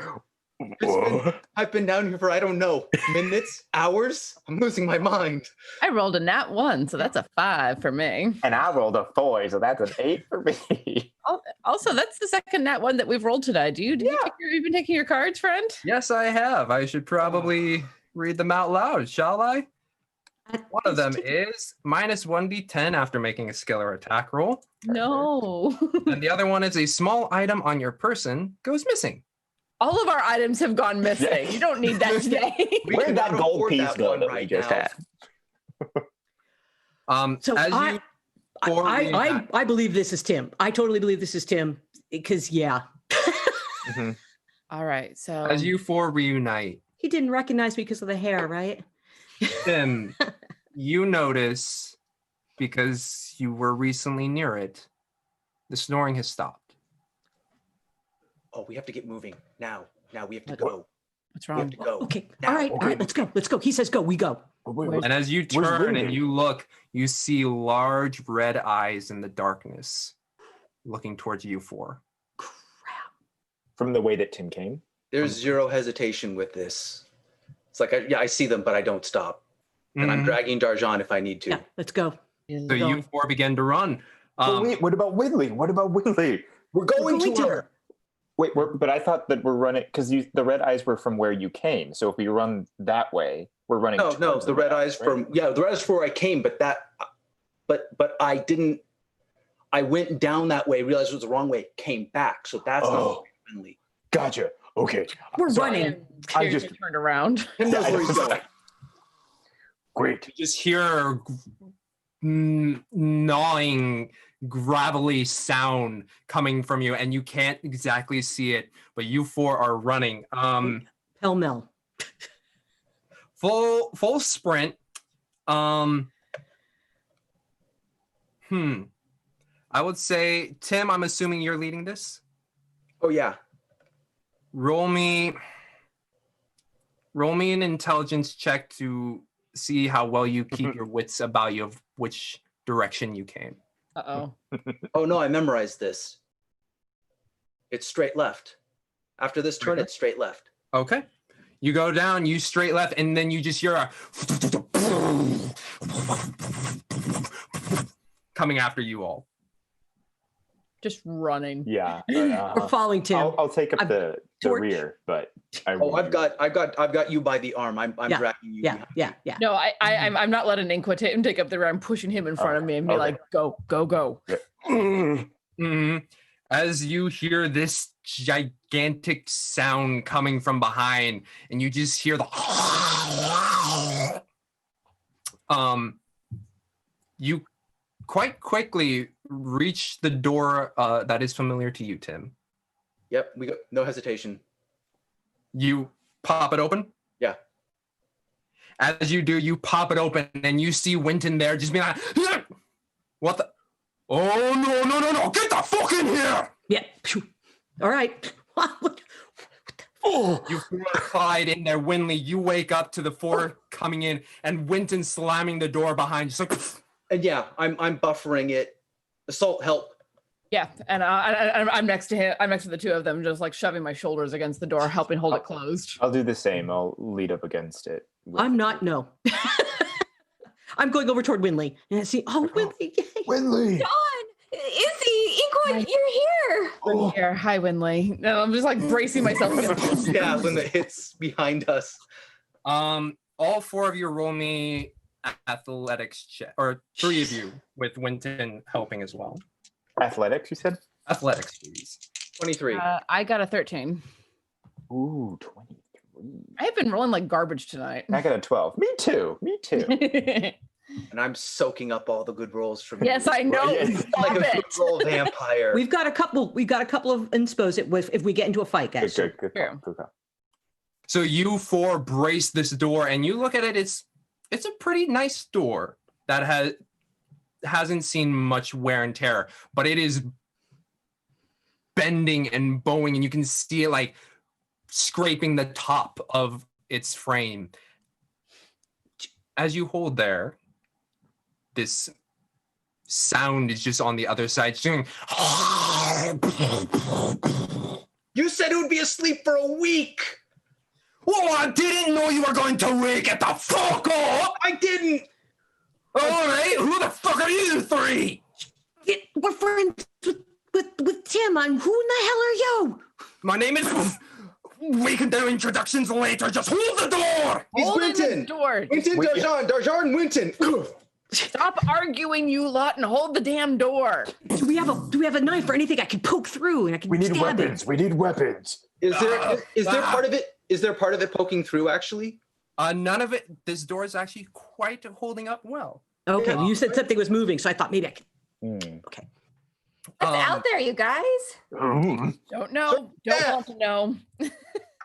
I've been down here for, I don't know, minutes, hours. I'm losing my mind. I rolled a nat 1, so that's a 5 for me. And I rolled a 4, so that's an 8 for me. Also, that's the second nat 1 that we've rolled today. Have you been taking your cards, friend? Yes, I have. I should probably read them out loud, shall I? One of them is minus 1d10 after making a skill or attack roll. No. And the other one is a small item on your person goes missing. All of our items have gone missing. Yeah. You don't need that today. We Where'd that cannot gold afford piece that go one that we right just now. had? So As you I believe this is Tim. I totally believe this is Tim because, yeah. Mhm. All right. So as you four reunite, He didn't recognize me because of the hair, right? Tim, you notice, because you were recently near it, the snoring has stopped. Oh, we have to get moving now. Now we have to What? go. What's We have wrong? to go. Okay. Now. All right. All right. Let's go. Let's go. He says go. We go. Wait, And as you where's turn and Winley? you look, you see large red eyes in the darkness looking towards you four. Crap. From the way that Tim came. There's zero hesitation with this. It's like, I see them, but I don't stop. And I'm Mhm. dragging Darjan if I need to. Yeah. Let's go. So you four begin to run. But wait, what about Winley? What about Winley? We're going to her. Wait, but I thought that we're running because the red eyes were from where you came. So if we run that way, we're running. No, towards the red eyes right? the red eyes from where I came, but I didn't. I went down that way, realized it was the wrong way, came back. So that's not friendly. Gotcha. Okay. We're Sorry. running. I I just- just turned around. Tim knows where he's going. Great. You just hear gnawing, gravelly sound coming from you, and you can't exactly see it, but you four are running. Pell mell. Full sprint. I would say, Tim, I'm assuming you're leading this. Oh yeah. Roll me an intelligence check to see how well you keep your wits about you of which direction you came. Uh-oh. Oh no, I memorized this. It's straight left. After this turn, it's straight left. Okay. You go down, you straight left, and then you just hear a coming after you all. Just running. Yeah. We're following Tim. I'll take up the torch. rear, but I've got you by the arm. I'm Yeah, dragging you. Yeah. behind. Yeah. Yeah. No, I'm not letting Inqua take up the rear. I'm pushing him in front of me and be Okay. like, go, go, go. Mhm. As you hear this gigantic sound coming from behind, and you just hear the you quite quickly reach the door that is familiar to you, Tim. Yep. We go. No hesitation. You pop it open. Yeah. As you do, you pop it open, and you see Winton there, just being like, "What the? Oh no! Get the fuck in here!" Yeah. Phew. All right. You four hide in there, Winley. You wake up to the four coming in, and Winton slamming the door behind you. Just like, And yeah, I'm buffering it. Assault, help. Yeah, and I'm next to him. I'm next to the two of them, just like shoving my shoulders against the door, helping hold it closed. I'll do the same. I'll lead up against it. I'm not. No. I'm going over toward Winley and I see. Oh, Winley! Yay. Winley. Dawn, Izzy, Inqua, you're here. I'm here. Hi, Winley. No, I'm just like bracing myself against the Yeah, when the hits behind us. all four of you roll me athletics check, or three of you with Winton helping as well. Athletics, you said? Athletics, please. 23. I got a 13. Ooh, 23. I've been rolling like garbage tonight. I got a 12. Me too. And I'm soaking up all the good rolls from Yes, you. I know. Right, yeah. Stop Like a it. good roll vampire. We've got a couple. We've got a couple of inspos if we get into a fight, guys. Good call, True. good call. So you four brace this door, and you look at it. It's a pretty nice door that hasn't seen much wear and tear, but it is bending and bowing, and you can see it like scraping the top of its frame. As you hold there, this sound is just on the other side. Doing You said it would be asleep for a week. oh, I didn't know you were going to wake it the fuck up. I didn't. All right, who the fuck are you three? We're friends with Tim. Who in the hell are you? My name is. We can do introductions later. Just hold the door. He's Hold in the Winton. door. Winton, Darjan, Winton. Stop arguing, you lot, and hold the damn door. Do we have a knife or anything I can poke through and I can We need stab weapons. We need weapons. Is there part of it? Is there part of it poking through actually? None of it. This door is actually quite holding up well. it? Okay, you said something was moving, so I thought maybe I could. Okay. What's out there, you guys? Don't know. Don't want to know.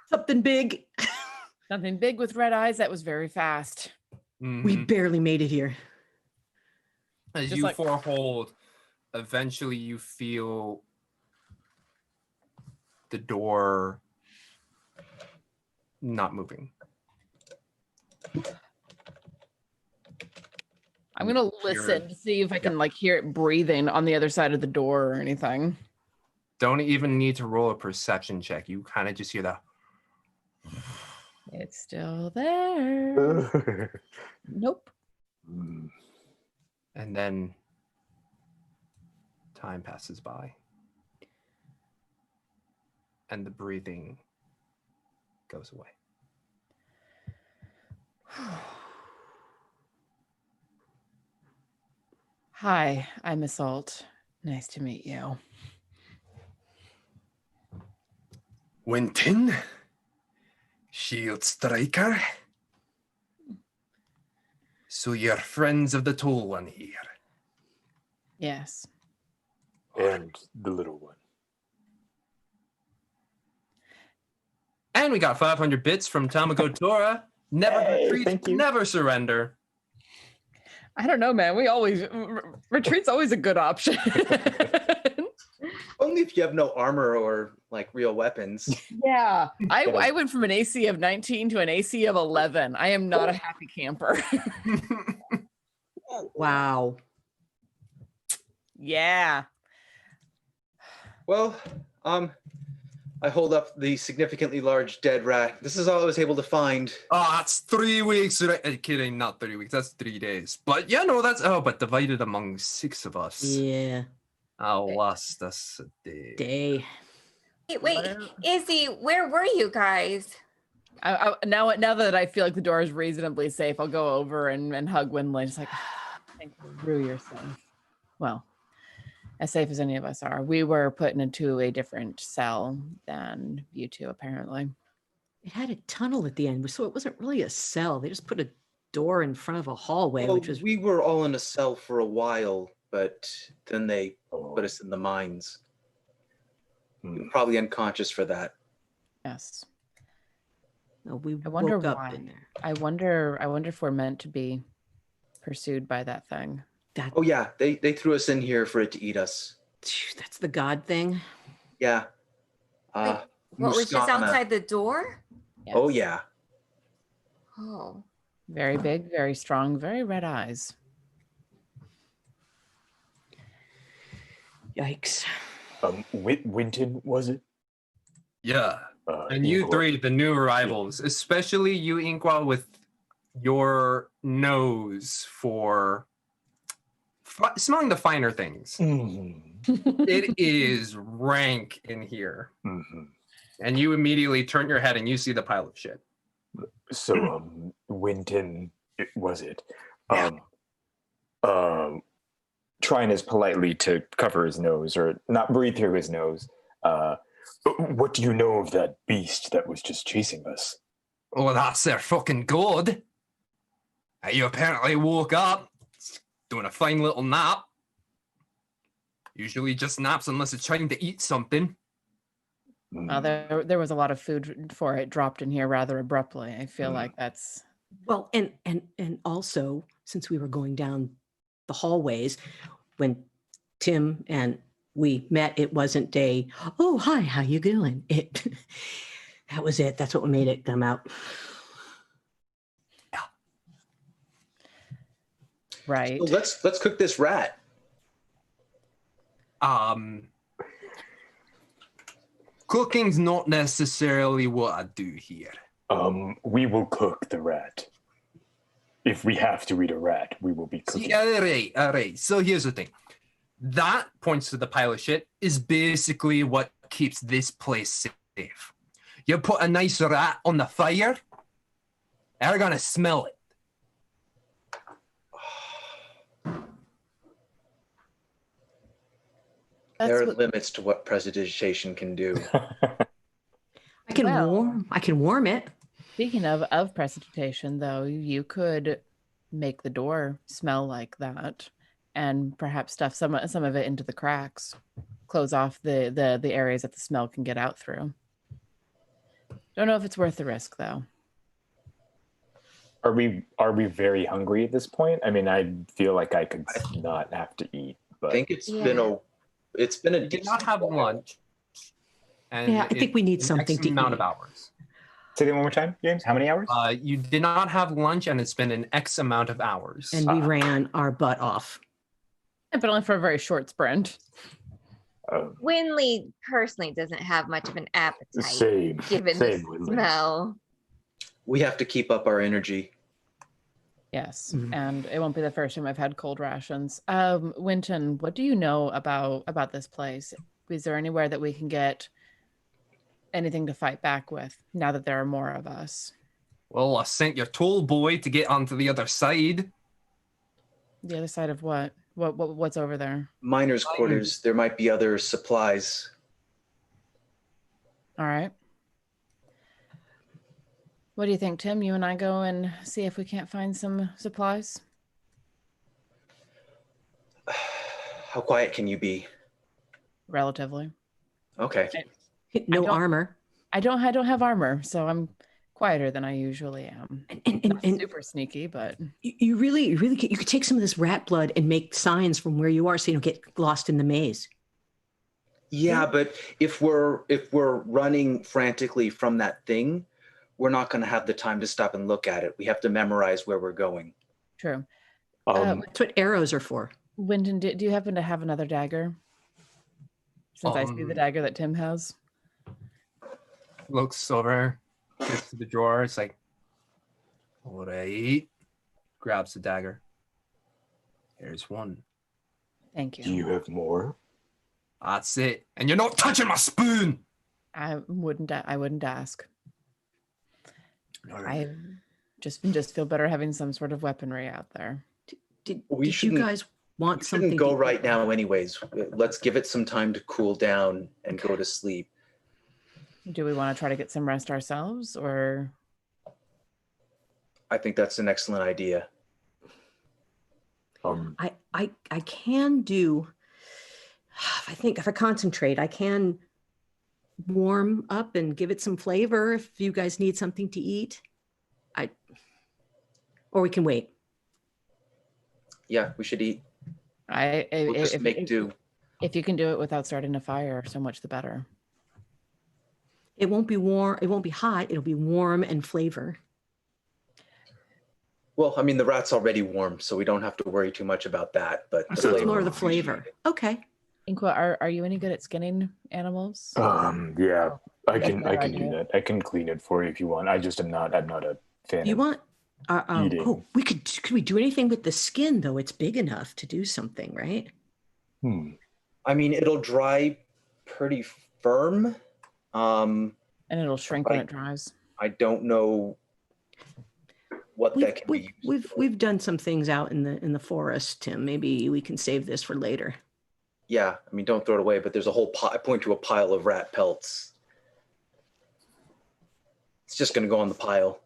Something big. Something big with red eyes. That was very fast. We barely made it here. As Just you like- four hold, eventually you feel the door not moving. I'm gonna listen to see if I can like hear it breathing on the other side of the door or anything. Don't even need to roll a perception check. You kind of just hear that. It's still there. Nope. And then time passes by. And the breathing goes away. Hi, I'm Assault. Nice to meet you. Winton? Shield Striker? So you're friends of the tall one here? Yes. And the little one. And we got 500 bits from Tamako Tora. Never retreat, thank you. never surrender. I don't know, man. We always retreat's always a good option. Only if you have no armor or like real weapons. Yeah. I went from an AC of 19 to an AC of 11. I am not a happy camper. Wow. Yeah. Well, I hold up the significantly large dead rat. This is all I was able to find. Oh, that's 3 weeks. Kidding, not 3 weeks. That's 3 days. But yeah, no, but divided among 6 of us. Yeah. Alas, that's a day. Day. Wait, Izzy, where were you guys? Now that I feel like the door is reasonably safe, I'll go over and hug Winley. Just like, thank you, Rue, you're safe. Well, as safe as any of us are. We were put into a different cell than you two, apparently. It had a tunnel at the end, so it wasn't really a cell. They just put a door in front of a hallway, Well, which was... we were all in a cell for a while, but then they put us in the mines. We were probably unconscious for that. Yes. No, we I wonder woke up why. in there. I wonder if we're meant to be pursued by that thing. Oh yeah, they threw us in here for it to eat us. That's the god thing. Yeah. What was just Muscana. outside the door? Yes. Oh yeah. Oh. Very big, very strong, very red eyes. Yikes. Winton, was it? Yeah. And you Inqua. three, the new arrivals, especially you, Inqua, with your nose for smelling the finer things. It is rank in here. And you immediately turn your head and you see the pile of shit. So, Winton, was it? Trying as politely to cover his nose or not breathe through his nose. What do you know of that beast that was just chasing us? Oh, that's their fucking god. You apparently woke up doing a fine little nap. Usually just naps unless it's trying to eat something. Well, there was a lot of food for it dropped in here rather abruptly. I feel like that's... Well, and also, since we were going down the hallways, when Tim and we met, it wasn't a, oh, hi, how you doing? That was it. That's what made it come out. Yeah. Right. So let's cook this rat. Cooking's not necessarily what I do here. We will cook the rat. If we have to eat a rat, we will be cooking. See, all right. So here's the thing. That, points to the pile of shit, is basically what keeps this place safe. You put a nice rat on the fire, they're gonna smell it. There are limits to what prestidigitation can do. I can warm it. Speaking of precipitation, though, you could make the door smell like that, and perhaps stuff some of it into the cracks, close off the areas that the smell can get out through. Don't know if it's worth the risk, though. Are we very hungry at this point? I mean, I feel like I could not have to eat. But I think it's been a You did not have lunch, And Yeah, I think we need an something X to amount eat. of hours. Say that one more time, James. How many hours? You did not have lunch, and it's been an X amount of hours. And we ran our butt off. But only for a very short sprint. Winley personally doesn't have much of an appetite, Same. given Same, the Winley. smell. We have to keep up our energy. Yes, Mhm. and it won't be the first time I've had cold rations. Winton, what do you know about this place? Is there anywhere that we can get anything to fight back with now that there are more of us? Well, I sent your toll boy to get onto the other side. The other side of what? What's over there? Miners' quarters, there might be other supplies. All right. What do you think, Tim? You and I go and see if we can't find some supplies? How quiet can you be? Relatively. Okay. No armor. I don't have armor, so I'm quieter than I usually am. Not super sneaky, but you really you could take some of this rat blood and make signs from where you are so you don't get lost in the maze. Yeah, but if we're running frantically from that thing, we're not going to have the time to stop and look at it. We have to memorize where we're going. true. That's what arrows are for. Wyndon, do you happen to have another dagger? Since I see the dagger that Tim has. Looks over, gets to the drawer. It's like, all right. Grabs the dagger. Here's one. Thank you. Do you have more? That's it. And you're not touching my spoon. I wouldn't ask. No. I just feel better having some sort of weaponry out there. Did We you shouldn't- guys want We something? shouldn't go to right eat? now anyways. Let's give it some time to cool down and go to sleep. Do we want to try to get some rest ourselves, or I think that's an excellent idea. I can do. I think if I concentrate, I can warm up and give it some flavor. If you guys need something to eat, or we can wait. Yeah, we should eat. We'll just make do. If you can do it without starting a fire, so much the better. It won't be warm. It won't be hot. It'll be warm and flavor. Well, I mean, the rat's already warm, so we don't have to worry too much about that. But the So it's flavor more of the we flavor. appreciate. Okay. Inqua, are you any good at skinning animals? Yeah, I That's can a good do idea. that. I can clean it for you if you want. I'm not a fan. You of want? eating. Oh, could we do anything with the skin though? It's big enough to do something, right? I mean, it'll dry pretty firm. And it'll shrink when it dries. I don't know what that can be used for. We've done some things out in the forest, Tim. Maybe we can save this for later. Yeah, I mean, don't throw it away, but there's a whole I point to a pile of rat pelts. It's just going to go on the pile.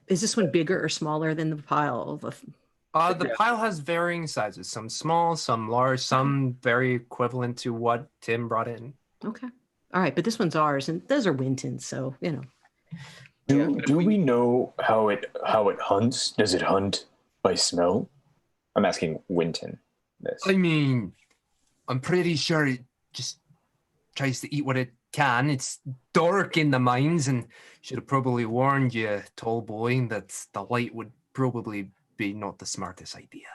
Is this one bigger or smaller than the pile? The pile has varying sizes. Some small, some large, some very equivalent to what Tim brought in. Okay. All right, but this one's ours, and those are Winton's, so you know. Do we know how it hunts? Does it hunt by smell? I'm asking Winton this. I mean, I'm pretty sure it just tries to eat what it can. It's dark in the mines, and should have probably warned you, tall boy, that the light would probably be not the smartest idea.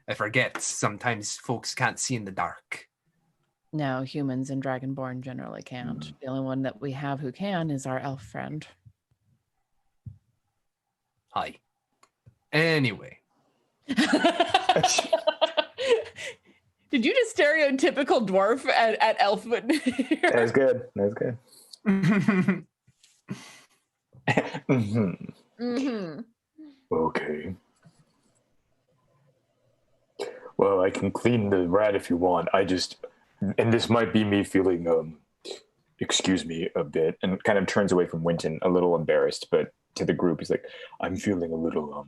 I forget, sometimes folks can't see in the dark. No, humans and Dragonborn generally can't. The only one that we have who can is our elf friend. Hi. Anyway. Did you just stereotypical dwarf at Elfwood? That was good. That was good. Mhm. Mm-hmm. Okay. Well, I can clean the rat if you want. And this might be me feeling, excuse me, a bit, And kind of turns away from Winton, a little embarrassed, but to the group, he's like, I'm feeling a little,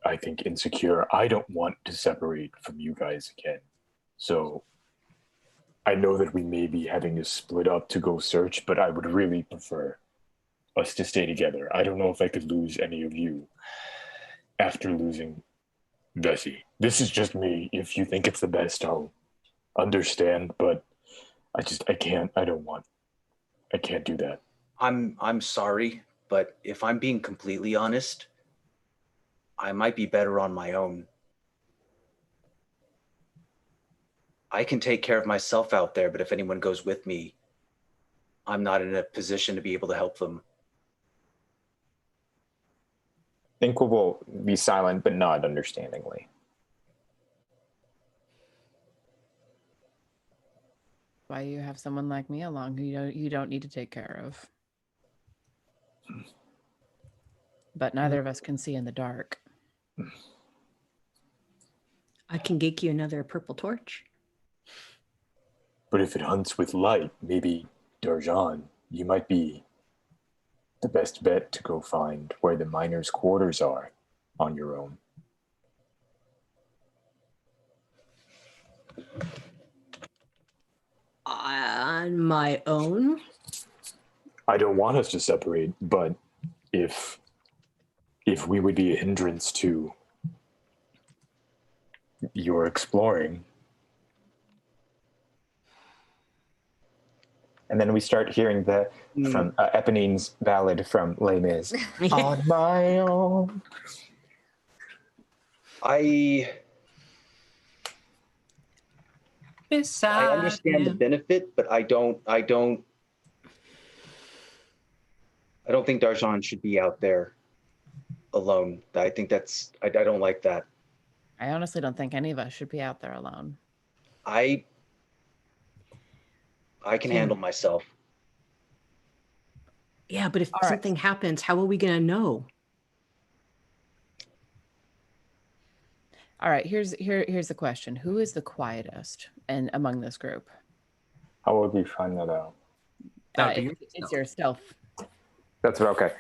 I think, insecure. I don't want to separate from you guys again. So I know that we may be having to split up to go search, but I would really prefer us to stay together. I don't know if I could lose any of you after losing Bessie. This is just me. If you think it's the best, I'll understand, but I can't. I can't do that. I'm sorry, but if I'm being completely honest, I might be better on my own. I can take care of myself out there, but if anyone goes with me, I'm not in a position to be able to help them. Inqua will be silent but nod understandingly. Why you have someone like me along who you don't need to take care of. But neither of us can see in the dark. I can get you another purple torch. But if it hunts with light, maybe, Darjan, you might be the best bet to go find where the miners' quarters are on your own. On my own? I don't want us to separate, but if we would be a hindrance to your exploring. And then we start hearing from Eponine's ballad from Les Mis. On my own. I Beside understand the him. benefit, but I don't think Darjan should be out there alone. I think I don't like that. I honestly don't think any of us should be out there alone. I can handle myself. Yeah, but if All right. something happens, how are we going to know? All right, here's the question. Who is the quietest among this group? How would we find that out? It's your stealth. That's what, okay.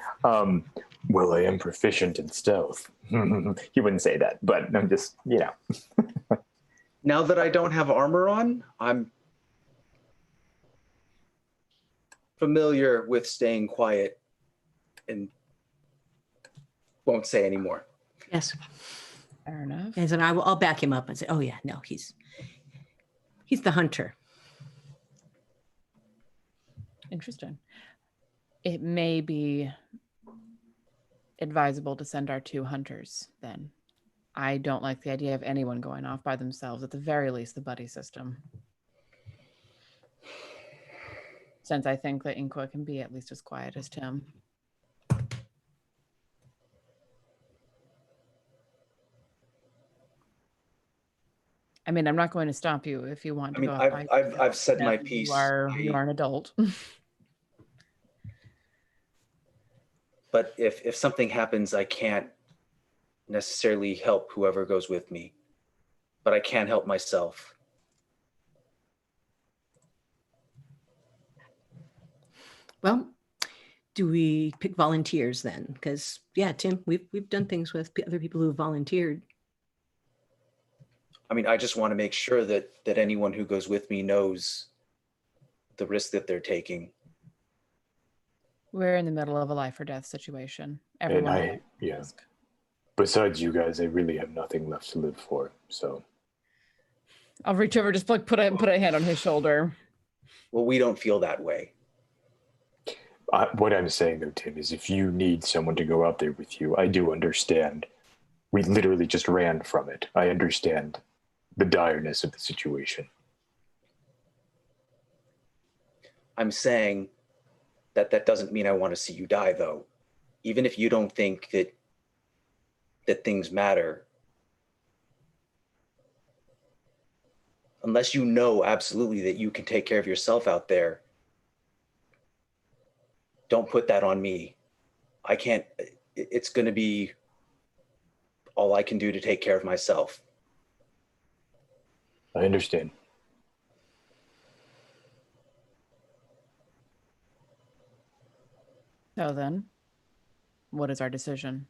Well, I am proficient in stealth. He wouldn't say that, but I'm just, Now that I don't have armor on, I'm familiar with staying quiet and won't say anymore. Yes. Fair enough. And then I'll back him up and say, oh yeah, no, he's the hunter. Interesting. It may be advisable to send our 2 hunters then. I don't like the idea of anyone going off by themselves, at the very least the buddy system. Since I think that Inqua can be at least as quiet as Tim. I mean, I'm not going to stop you if you want to go off by yourself. I've said my piece. You are an adult. But if something happens, I can't necessarily help whoever goes with me, but I can help myself. Well, do we pick volunteers then? Because yeah, Tim, we've done things with other people who have volunteered. I mean, I just want to make sure that anyone who goes with me knows the risk that they're taking. We're in the middle of a life or death situation. Besides you guys, I really have nothing left to live for. So I'll reach over, just like put a hand on his shoulder. Well, we don't feel that way. What I'm saying though, Tim, is if you need someone to go out there with you, I do understand. We literally just ran from it. I understand the direness of the situation. I'm saying that doesn't mean I want to see you die, though. Even if you don't think that things matter, unless you know absolutely that you can take care of yourself out there, don't put that on me. I can't. It's going to be all I can do to take care of myself. I understand. So then, what is our decision?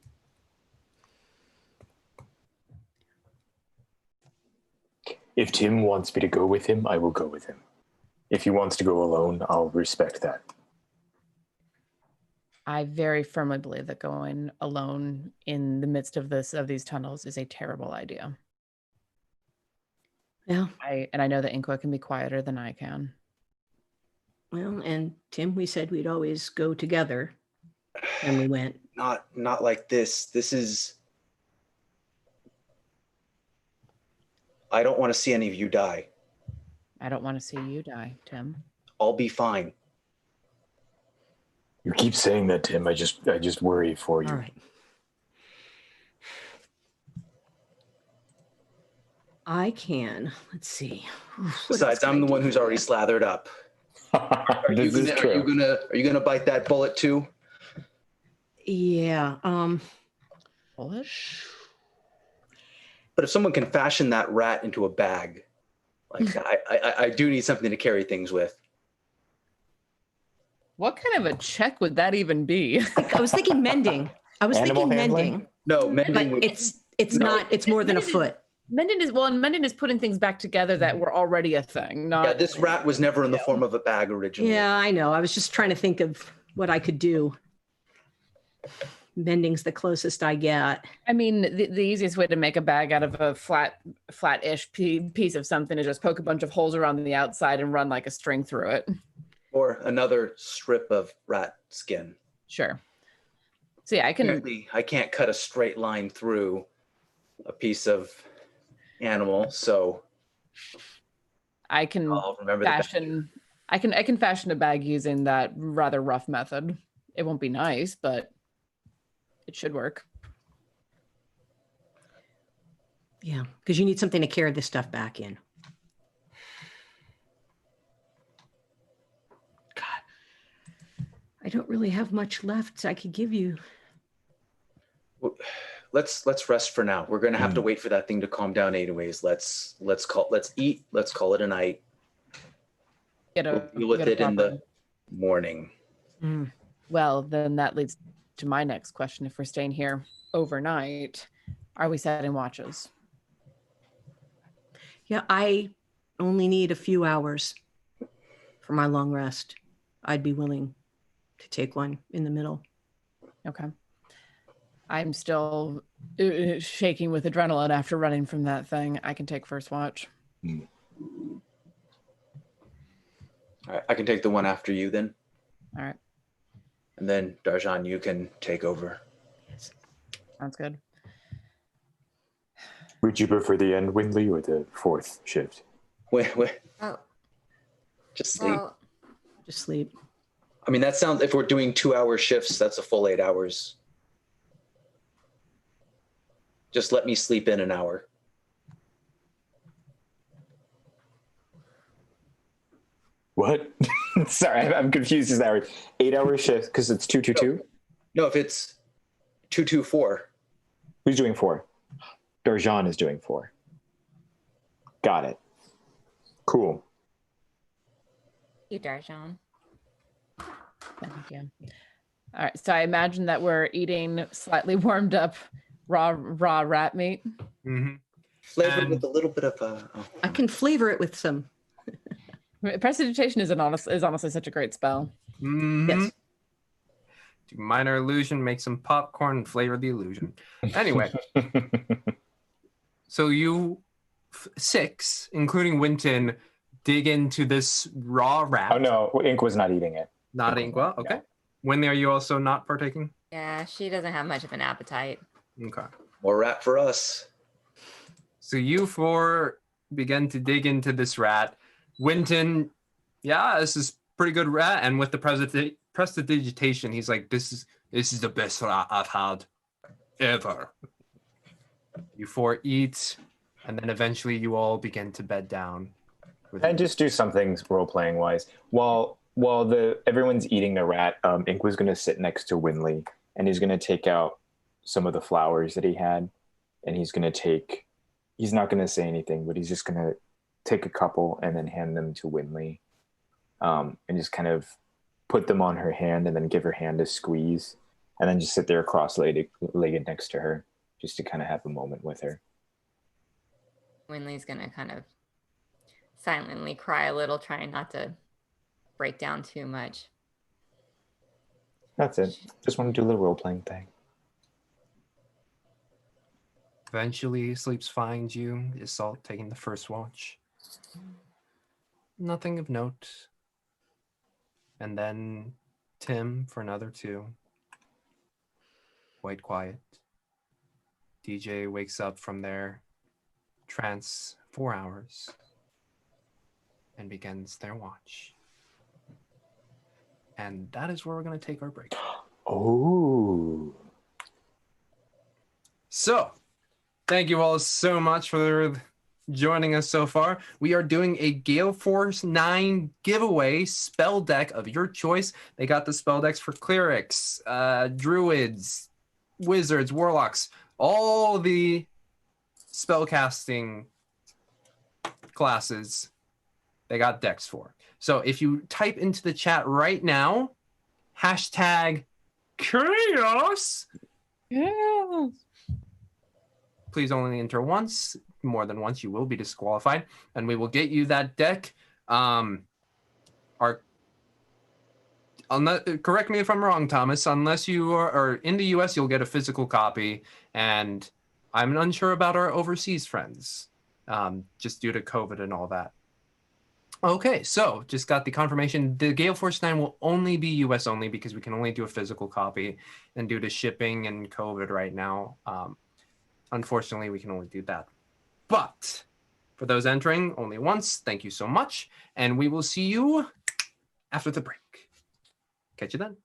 If Tim wants me to go with him, I will go with him. If he wants to go alone, I'll respect that. I very firmly believe that going alone in the midst of these tunnels is a terrible idea. Yeah. I know that Inqua can be quieter than I can. Well, and Tim, we said we'd always go together, and we went. Not like this. This is. I don't want to see any of you die. I don't want to see you die, Tim. I'll be fine. You keep saying that, Tim. I just worry for you. All right. I can. Let's see. What Besides, else can I'm I the do one who's for already you? slathered up. Are you This is gonna, true. Are you gonna bite that bullet too? Yeah. Bullish? But if someone can fashion that rat into a bag, like I do need something to carry things with. What kind of a check would that even be? I was thinking mending. I was Animal thinking handling? mending, No, mending. but it's No. not. It's more than a foot. Mending is putting things back together that were already a thing. Not Yeah, this rat was never in the form of a bag originally. Yeah, I know. I was just trying to think of what I could do. Mending's the closest I get. I mean, the easiest way to make a bag out of a flat-ish piece of something is just poke a bunch of holes around the outside and run like a string through it. Or another strip of rat skin. Sure. So yeah, Apparently, I can't cut a straight line through a piece of animal, so I can I'll remember the fashion. I can fashion a bag using that rather rough method. It won't be nice, but it should work. Yeah, because you need something to carry this stuff back in. God, I don't really have much left I could give you. Let's rest for now. We're gonna have to wait for that thing to calm down anyways. Let's eat. Let's call it a night. We'll deal with it in the morning. Well, then that leads to my next question. If we're staying here overnight, are we setting watches? Yeah, I only need a few hours for my long rest. I'd be willing to take one in the middle. Okay. I'm still shaking with adrenaline after running from that thing. I can take first watch. All right, I can take the one after you then. All right. And then Darjan, you can take over. Yes. Sounds good. Would you prefer the end, Windley, or the fourth shift? Wait. Oh, Just sleep. well, Just sleep. I mean, that sounds, if we're doing 2-hour shifts, that's a full 8 hours. Just let me sleep in an hour. What? Sorry, I'm confused. Is that 8-hour shift because it's 2-2-2? No, if it's 2-2-4. Who's doing 4? Darjan is doing 4. Got it. Cool. you, Darjan. Thank you. All right. So I imagine that we're eating slightly warmed up raw rat meat. Mm-hmm. Flavored with a little bit of I can flavor it with some. Prestidigitation is honestly such a great spell. Mm-hmm. Yes. Do minor illusion, make some popcorn, and flavor the illusion. Anyway, so you 6, including Winton, dig into this raw rat. Oh no, Ink was not eating it. Not Inqua. Okay. Winley, are you also not partaking? Yeah, she doesn't have much of an appetite. Okay. more rat for us. So you 4 begin to dig into this rat. Winton, yeah, this is pretty good rat. And with the prestidigitation, he's like, this is the best rat I've had ever. You 4 eat, and then eventually you all begin to bed down. And just do some things role-playing wise. While everyone's eating the rat, Ink was going to sit next to Winley, and he's going to take out some of the flowers that he had, and he's not going to say anything, but he's just going to take a couple and then hand them to Winley, and just kind of put them on her hand and then give her hand a squeeze, and then just sit there cross-legged next to her, just to kind of have a moment with her. Winley's gonna kind of silently cry a little, trying not to break down too much. That's it. Just want to do a little role-playing thing. Eventually, Sleeps finds you. Assault taking the first watch. Nothing of note. And then Tim for another 2. Quite quiet. DJ wakes up from their trance 4 hours and begins their watch. And that is where we're going to take our break. Oh. So, thank you all so much for joining us so far. We are doing a Gale Force 9 giveaway spell deck of your choice. They got the spell decks for clerics, druids, wizards, warlocks, all the spellcasting classes they got decks for. So if you type into the chat right now, hashtag chaos, please only enter once. More than once, you will be disqualified, and we will get you that deck. Correct me if I'm wrong, Thomas. Unless you are in the US, you'll get a physical copy, and I'm unsure about our overseas friends, just due to COVID and all that. Okay, so just got the confirmation. The Gale Force 9 will only be US only because we can only do a physical copy, and due to shipping and COVID right now, unfortunately, we can only do that. But for those entering only once, thank you so much, and we will see you after the break. Catch you then.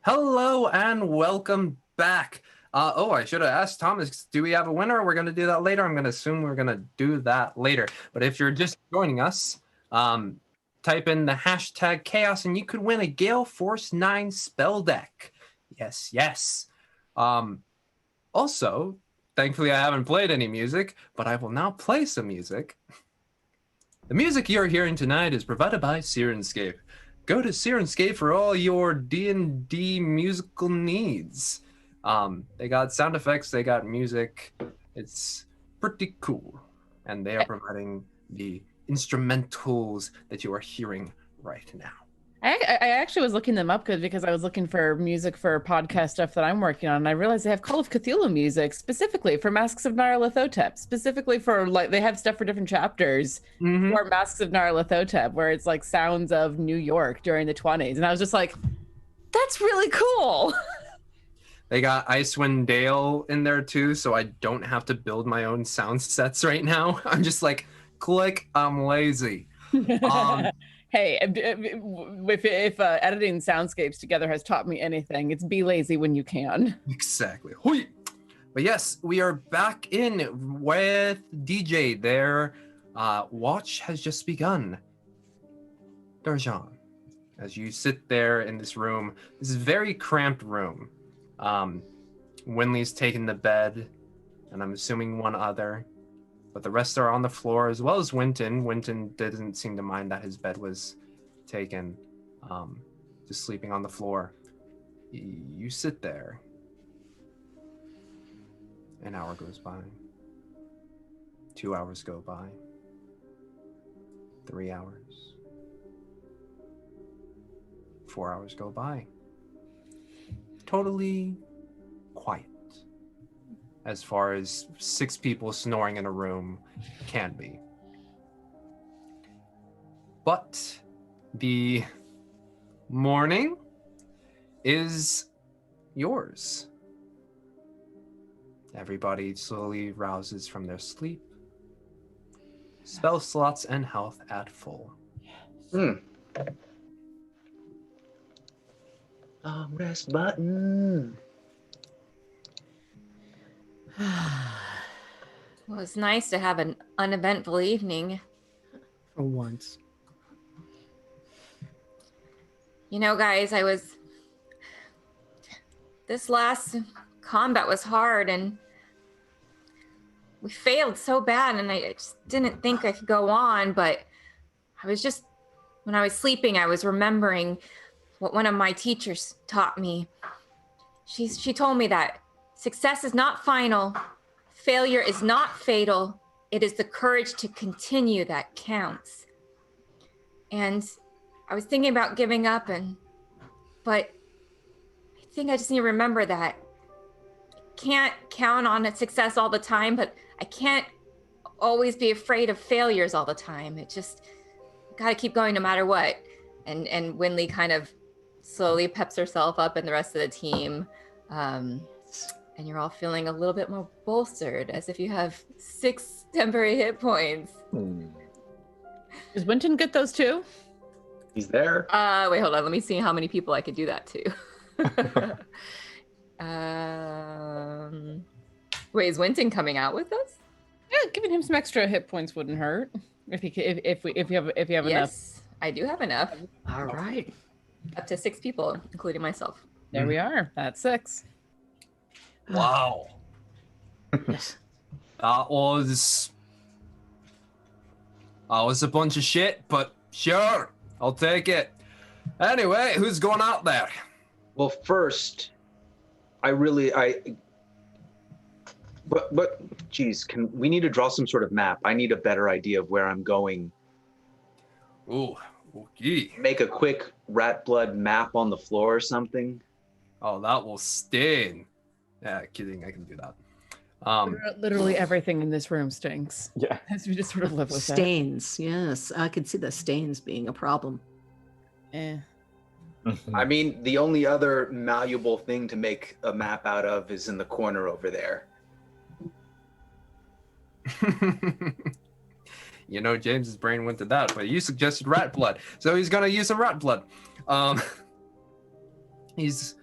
Hello and welcome back. I should have asked Thomas, do we have a winner? We're going to do that later. I'm going to assume we're going to do that later. But if you're just joining us, type in the hashtag chaos and you could win a Gale Force 9 spell deck. Yes, yes. Also, thankfully I haven't played any music, but I will now play some music. The music you're hearing tonight is provided by Sirenscape. Go to Sirenscape for all your D&D musical needs. They got sound effects, they got music. It's pretty cool. And they are providing the instrumentals that you are hearing right now. I actually was looking them up because I was looking for music for podcast stuff that I'm working on, and I realized they have Call of Cthulhu music specifically for Masks of Nyarlathotep, specifically for like they have stuff for different chapters for Masks of Nyarlathotep, where it's like sounds of New York during the 20s, and I was just like, that's really cool. They got Icewind Dale in there too, so I don't have to build my own sound sets right now. I'm just like, click, I'm lazy. Hey, if editing soundscapes together has taught me anything, it's be lazy when you can. Exactly. Hui. But yes, we are back in with DJ. Their watch has just begun. Darjan, as you sit there in this room, this is a very cramped room. Winley's taken the bed, and I'm assuming one other. But the rest are on the floor, as well as Winton. Winton didn't seem to mind that his bed was taken, just sleeping on the floor. You sit there. An hour goes by. 2 hours go by. 3 hours. 4 hours go by. Totally quiet. As far as 6 people snoring in a room can be. But the morning is yours. Everybody slowly rouses from their sleep. Spell slots and health at full. Rest button. Well, it's nice to have an uneventful evening. For once. You know, guys, this last combat was hard and we failed so bad and I just didn't think I could go on, but when I was sleeping, I was remembering what one of my teachers taught me. She told me that success is not final. Failure is not fatal. It is the courage to continue that counts. And I was thinking about giving up, but I think I just need to remember that I can't count on a success all the time, but I can't always be afraid of failures all the time. It just got to keep going no matter what. And Winley kind of slowly peps herself up and the rest of the team. And you're all feeling a little bit more bolstered, as if you have 6 temporary hit points. Does Winton get those too? He's there. Wait, hold on. Let me see how many people I could do that to. Wait, is Winton coming out with us? Yeah, giving him some extra hit points wouldn't hurt. If you have enough. Yes, I do have enough. All right. Up to 6 people, including myself. There we are. That's 6. Wow. Yes. That was a bunch of shit, but sure, I'll take it. Anyway, who's going out there? Well, first, geez, we need to draw some sort of map. I need a better idea of where I'm going. Ooh, okay. Make a quick rat blood map on the floor or something. Oh, that will stain. Yeah, kidding. I can do that. Literally everything in this room stinks. Yeah. As we just sort of live with Stains. Yes. I could see the stains being a problem. that. I mean, the only other malleable thing to make a map out of is in the corner over there. You know, James's brain went to that, but you suggested rat blood, so he's gonna use some rat blood. He's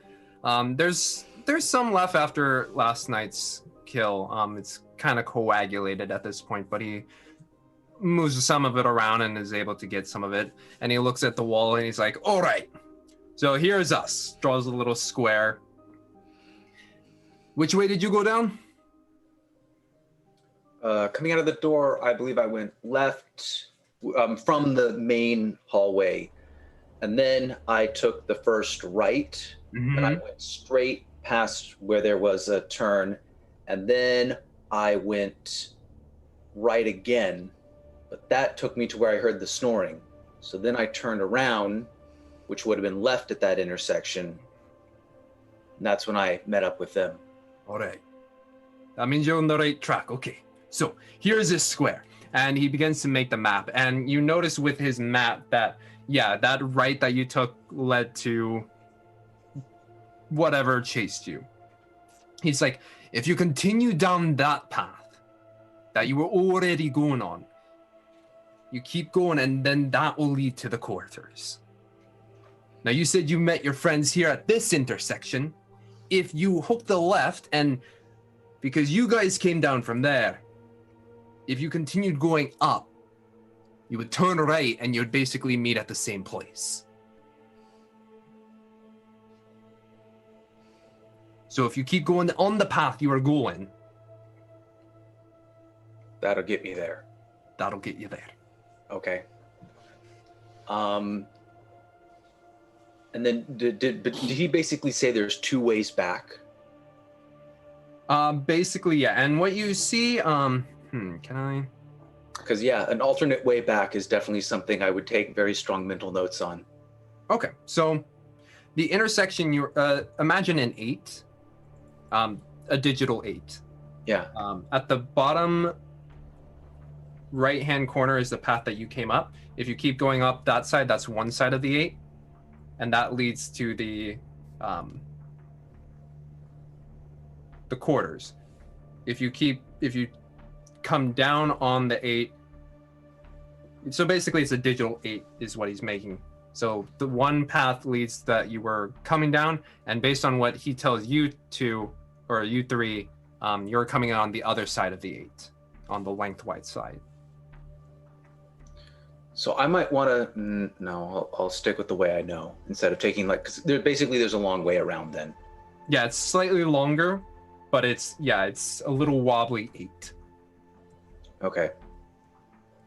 There's some left after last night's kill. It's kind of coagulated at this point, but he moves some of it around and is able to get some of it. And he looks at the wall and he's like, all right, so here's us. Draws a little square. Which way did you go down? Coming out of the door, I believe I went left from the main hallway. And then I took the first right, and I went straight past where there was a turn. And then I went right again, but that took me to where I heard the snoring. So then I turned around, which would have been left at that intersection. And that's when I met up with them. All right. That means you're on the right track. Okay. So here's this square. And he begins to make the map. And you notice with his map that, yeah, that right that you took led to whatever chased you. He's like, if you continue down that path that you were already going on, you keep going and then that will lead to the quarters. Now you said you met your friends here at this intersection. If you hook the left, and because you guys came down from there, if you continued going up, you would turn right and you'd basically meet at the same place. So if you keep going on the path you are going, that'll get me there. That'll get you there. Okay. And then did he basically say there's two ways back? Basically, yeah. And what you see, can I? Because yeah, an alternate way back is definitely something I would take very strong mental notes on. Okay, so the intersection, you imagine an 8, a digital 8. Yeah. At the bottom right-hand corner is the path that you came up. If you keep going up that side, that's one side of the 8. And that leads to the quarters. If you come down on the 8, so basically it's a digital 8 is what he's making. So the one path leads that you were coming down, and based on what he tells you to, or you 3, you're coming on the other side of the 8, on the lengthwise side. So I might want to, I'll stick with the way I know instead of taking because there's a long way around then. Yeah, it's slightly longer, but it's a little wobbly 8. Okay.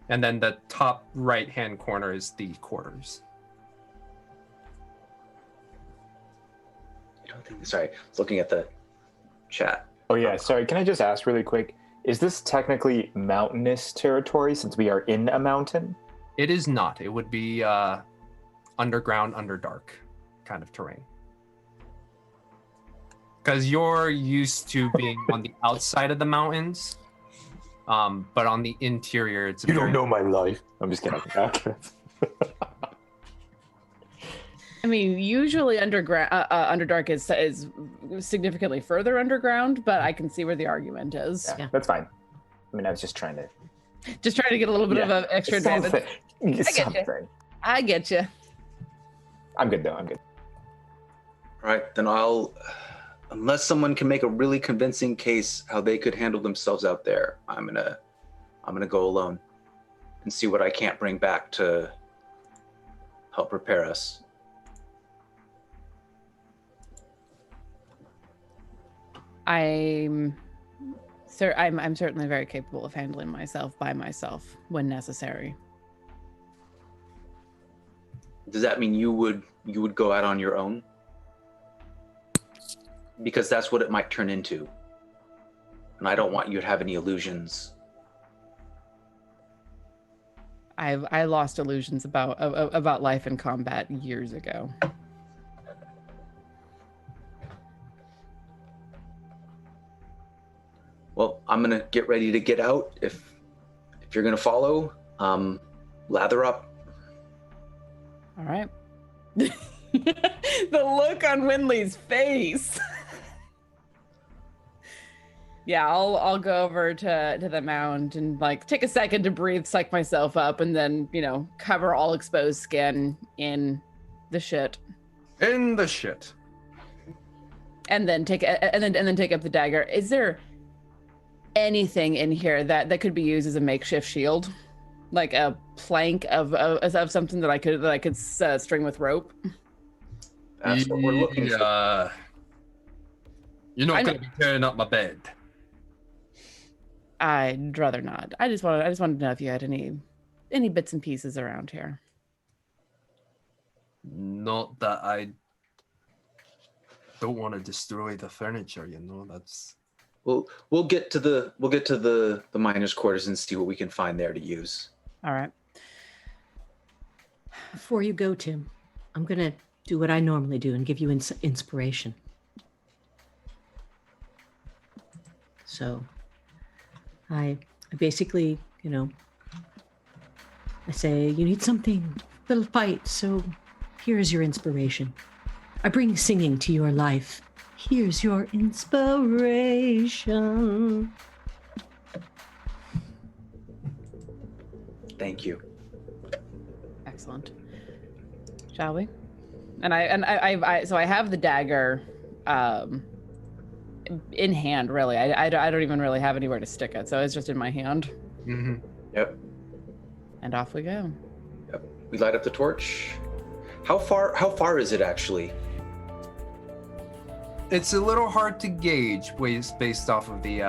And then the top right-hand corner is the quarters. Sorry, I was looking at the chat. Oh yeah, sorry, can I just ask really quick, is this technically mountainous territory since we are in a mountain? It is not. It would be underground, underdark kind of terrain. Because you're used to being on the outside of the mountains, but on the interior, it's... You don't know my life. I'm just kidding. I mean, usually Underdark is significantly further underground, but I can see where the argument is. Yeah, that's fine. I mean, I was just trying to get a little bit of an extra advantage. I get you. I'm good though. I'm good. All right, then unless someone can make a really convincing case how they could handle themselves out there, I'm gonna go alone and see what I can't bring back to help prepare us. I'm certainly very capable of handling myself by myself when necessary. Does that mean you would go out on your own? Because that's what it might turn into. And I don't want you to have any illusions. I lost illusions about life in combat years ago. Well, I'm gonna get ready to get out. If you're gonna follow, lather up. All right. The look on Winley's face. Yeah, I'll go over to the mound and take a second to breathe, psych myself up, and then cover all exposed skin in the shit. In the shit. and then take up the dagger. Is there anything in here that could be used as a makeshift shield, like a plank of something that I could string with rope? That's what we're looking for. You're not going to be tearing up my bed. I'd rather not. I just wanted to know if you had any bits and pieces around here. Not that I don't want to destroy the furniture, that's... We'll get to the miners' quarters and see what we can find there to use. All right. Before you go, Tim, I'm going to do what I normally do and give you inspiration. So I basically, I say, you need something, little fight, so here's your inspiration. I bring singing to your life. Here's your inspiration. Thank you. Excellent. Shall we? And so I have the dagger in hand, really. I don't even really have anywhere to stick it, so it's just in my hand. Mm-hmm. Yep. And off we go. Yep. We light up the torch. How far is it actually? It's a little hard to gauge based off of the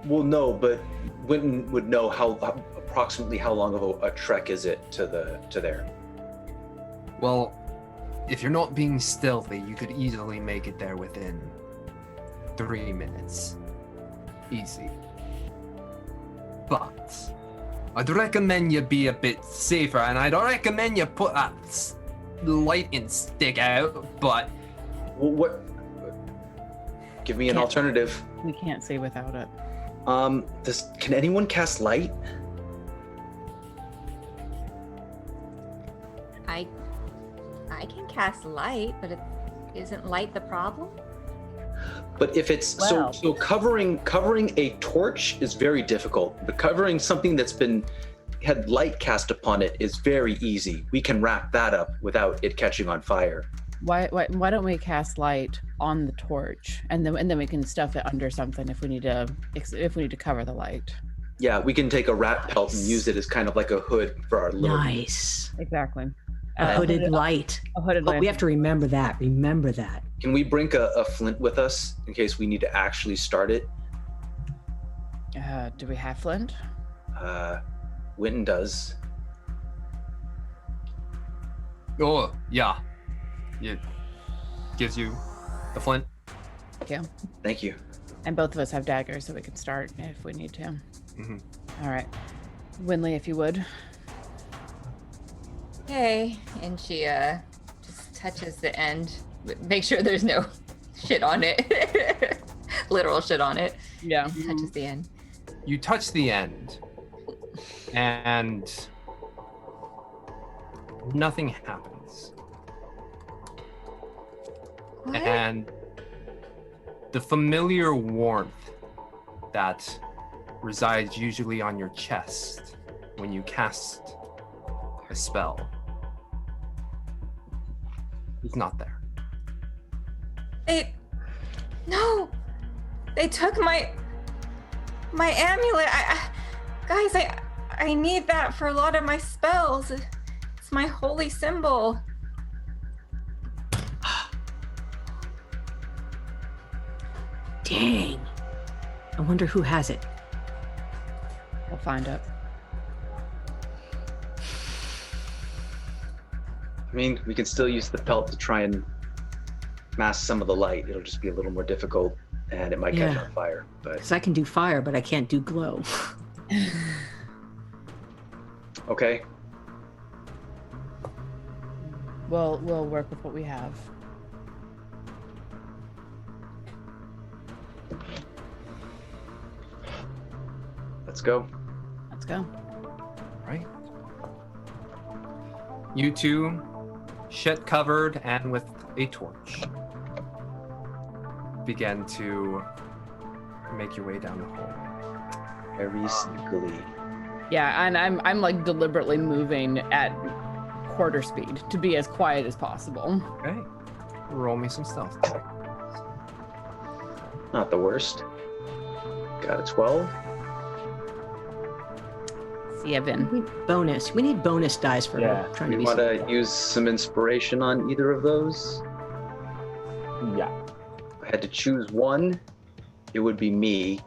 Well, no, but Winton would know approximately how long of a trek is it to there. Well, if you're not being stealthy, you could easily make it there within 3 minutes. Easy. But I'd recommend you be a bit safer, and I'd recommend you put that lighting stick out, but... Well, what? Give me an alternative. We can't see without it. Can anyone cast light? I can cast light, but isn't light the problem? But if it's so covering a torch is very difficult, but covering something that's had light cast upon it is very easy. We can wrap that up without it catching on fire. Why don't we cast light on the torch, and then we can stuff it under something if we need to cover the light. Yeah, we can take a rat pelt and use it as kind of like a hood for our little... Nice. Exactly. A hooded light. A hooded light. We have to remember that. Remember that. Can we bring a flint with us in case we need to actually start it? Do we have flint? Winton does. Oh, yeah. It gives you the flint. Yeah. Thank you. And both of us have daggers, so we can start if we need to. Mm-hmm. All right. Winley, if you would. Okay. And she just touches the end. Make sure there's no shit on it. Literal shit on it. Yeah. Touches the end. You touch the end, and nothing happens. What? And the familiar warmth that resides usually on your chest when you cast a spell is not there. No, they took my amulet. I need that for a lot of my spells. It's my holy symbol. Dang. I wonder who has it. We'll find out. I mean, we can still use the pelt to try and mask some of the light. It'll just be a little more difficult, and it might catch on fire. But Because I can do fire, but I can't do glow. okay. We'll work with what we have. Let's go. Let's go. Right? You two, shit covered and with a torch, begin to make your way down the hallway. Very sneakily. Yeah, and I'm like deliberately moving at quarter speed to be as quiet as possible. Okay. Roll me some stealth check. Not the worst. Got a 12. 7. We need bonus dice for trying to You be. want to use some inspiration on either of those? Yeah. If I had to choose one, it would be me,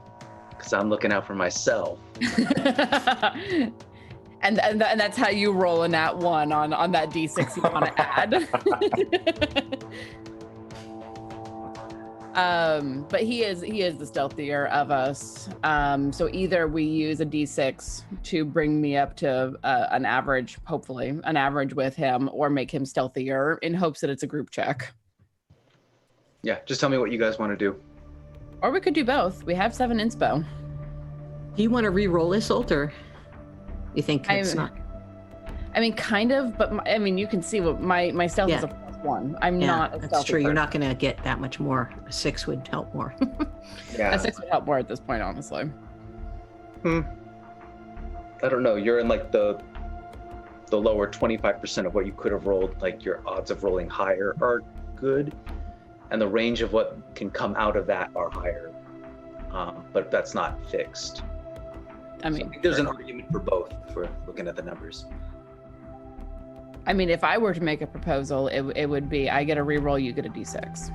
because I'm looking out for myself. and that's how you roll a nat 1 on that d6 you want to add. But he is the stealthier of us. So either we use a d6 to bring me up to an average, hopefully an average with him, or make him stealthier in hopes that it's a group check. Yeah, just tell me what you guys want to do. Or we could do both. We have 7 inspo. Do you want to re-roll this, or you think it's not? I mean, kind of, but you can see what my stealth is a +1. I'm not a stealthy That's true. You're person. not going to get that much more. A 6 would help more. Yeah. A 6 would help more at this point, honestly. I don't know. You're in like the lower 25% of what you could have rolled. Like your odds of rolling higher are good, and the range of what can come out of that are higher. But that's not fixed. I So mean, I think there's an argument for both if we're looking at the numbers. I mean, if I were to make a proposal, it would be I get a reroll, you get a d6.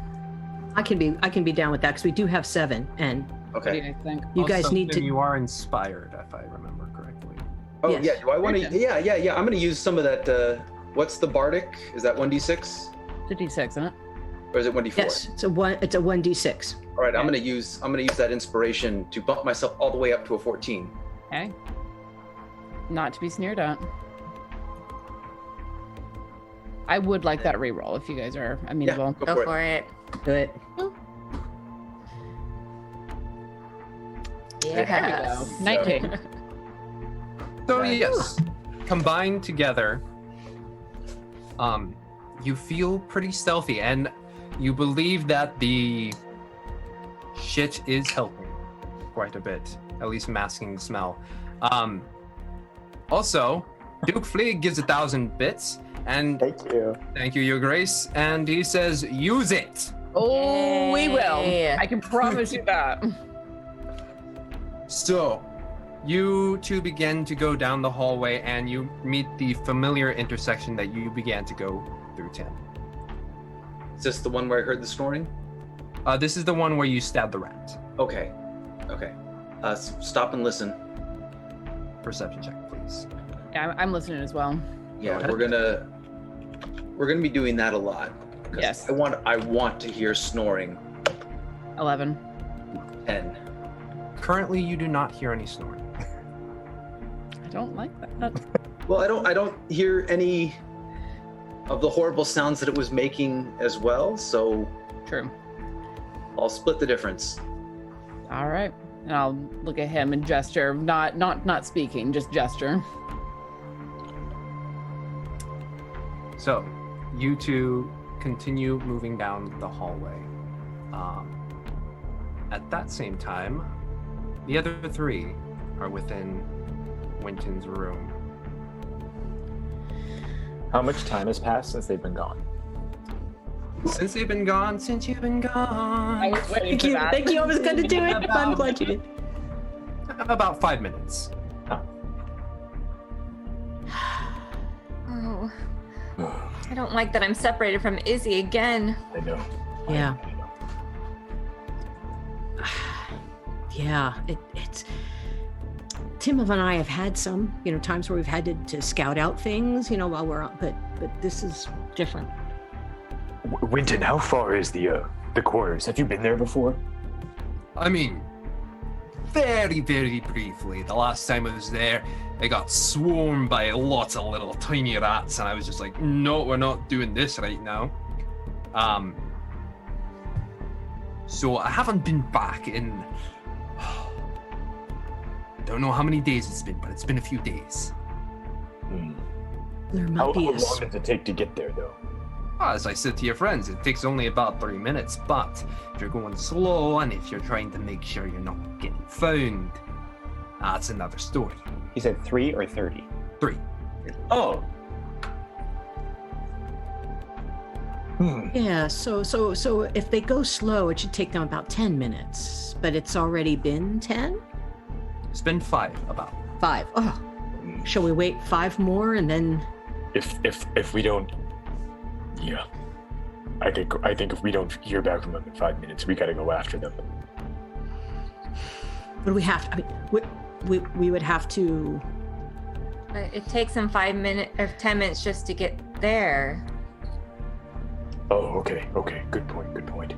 I can be down with that because we do have 7, and What do Okay. you guys think? you guys Also, need to. You are inspired, if I remember correctly. Oh Yes. yeah. Do I want to? Okay. Yeah. I'm going to use some of that. What's the bardic? Is that 1d6 It's a d6, isn't it? or is it 1d4? Yes, it's a 1d6. All right. I'm Okay. going to use that inspiration to bump myself all the way up to a 14. Okay. Not to be sneered at. I would like that reroll if you guys are amenable. Go Go for it. for it. Do it. There we go. 19. So Nice. yes, combined together, you feel pretty stealthy, and you believe that the shit is helping quite a bit, at least masking the smell. Also, Duke Fleeg gives 1,000 bits, and Thank you. thank you, Your Grace, and he says, use it. Oh, we will. Yay. I can promise you that. So, you two begin to go down the hallway, and you meet the familiar intersection that you began to go through, Tim. Is this the one where I heard the snoring? This is the one where you stabbed the rat. Okay. Stop and listen. Perception check, please. Yeah, I'm listening as well. Yeah, ahead. we're gonna be doing that a lot. 'Cause Yes. I want to hear snoring. 11. 10. Currently, you do not hear any snoring. I don't like that. Well, I don't hear any of the horrible sounds that it was making as well, so True. I'll split the difference. All right. And I'll look at him and gesture, not speaking, just gesture. So, you two continue moving down the hallway. At that same time, the other 3 are within Winton's room. How much time has passed since they've been gone? Since you've been gone. I was waiting Thank you. Thank you. I was going to do it. I'm glad you did. About 5 minutes. Oh, I don't like that I'm separated from Izzy again. I know. Yeah. Yeah. It's. Tim and I have had some, times where we've had to scout out things, while we're on, but this is different. Winton, how far is the quarters? Have you been there before? I mean, very, very briefly. The last time I was there, I got swarmed by lots of little tiny rats, and I was just like, no, we're not doing this right now. So I haven't been back in... don't know how many days it's been, but it's been a few days. There How might be long a does it take to get there, though? As I said to your friends, it takes only about 3 minutes, but if you're going slow and if you're trying to make sure you're not getting found, that's another story. You said 3 or 30? 3. Oh. Yeah, so if they go slow, it should take them about 10 minutes. But it's already been 10? It's been 5 about. 5. Oh, shall we wait 5 more and then? If we don't, yeah, I think if we don't hear back from them in 5 minutes, we gotta go after them. What do we have to? I mean, we would have to. It takes them 5 minutes or 10 minutes just to get there. Oh, okay. Good point.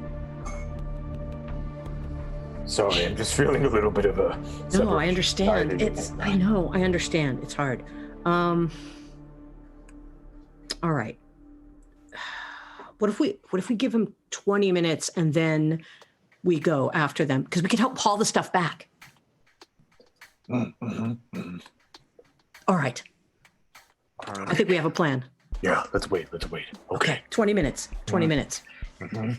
Sorry, I'm just feeling a little bit of a. No, I understand. I know. I understand. It's hard. All right. What if we give them 20 minutes and then we go after them? Because we can help haul the stuff back. Mm-hmm. All right. I think we have a plan. Yeah, let's wait. Okay. 20 minutes. 20 minutes. Mm-hmm.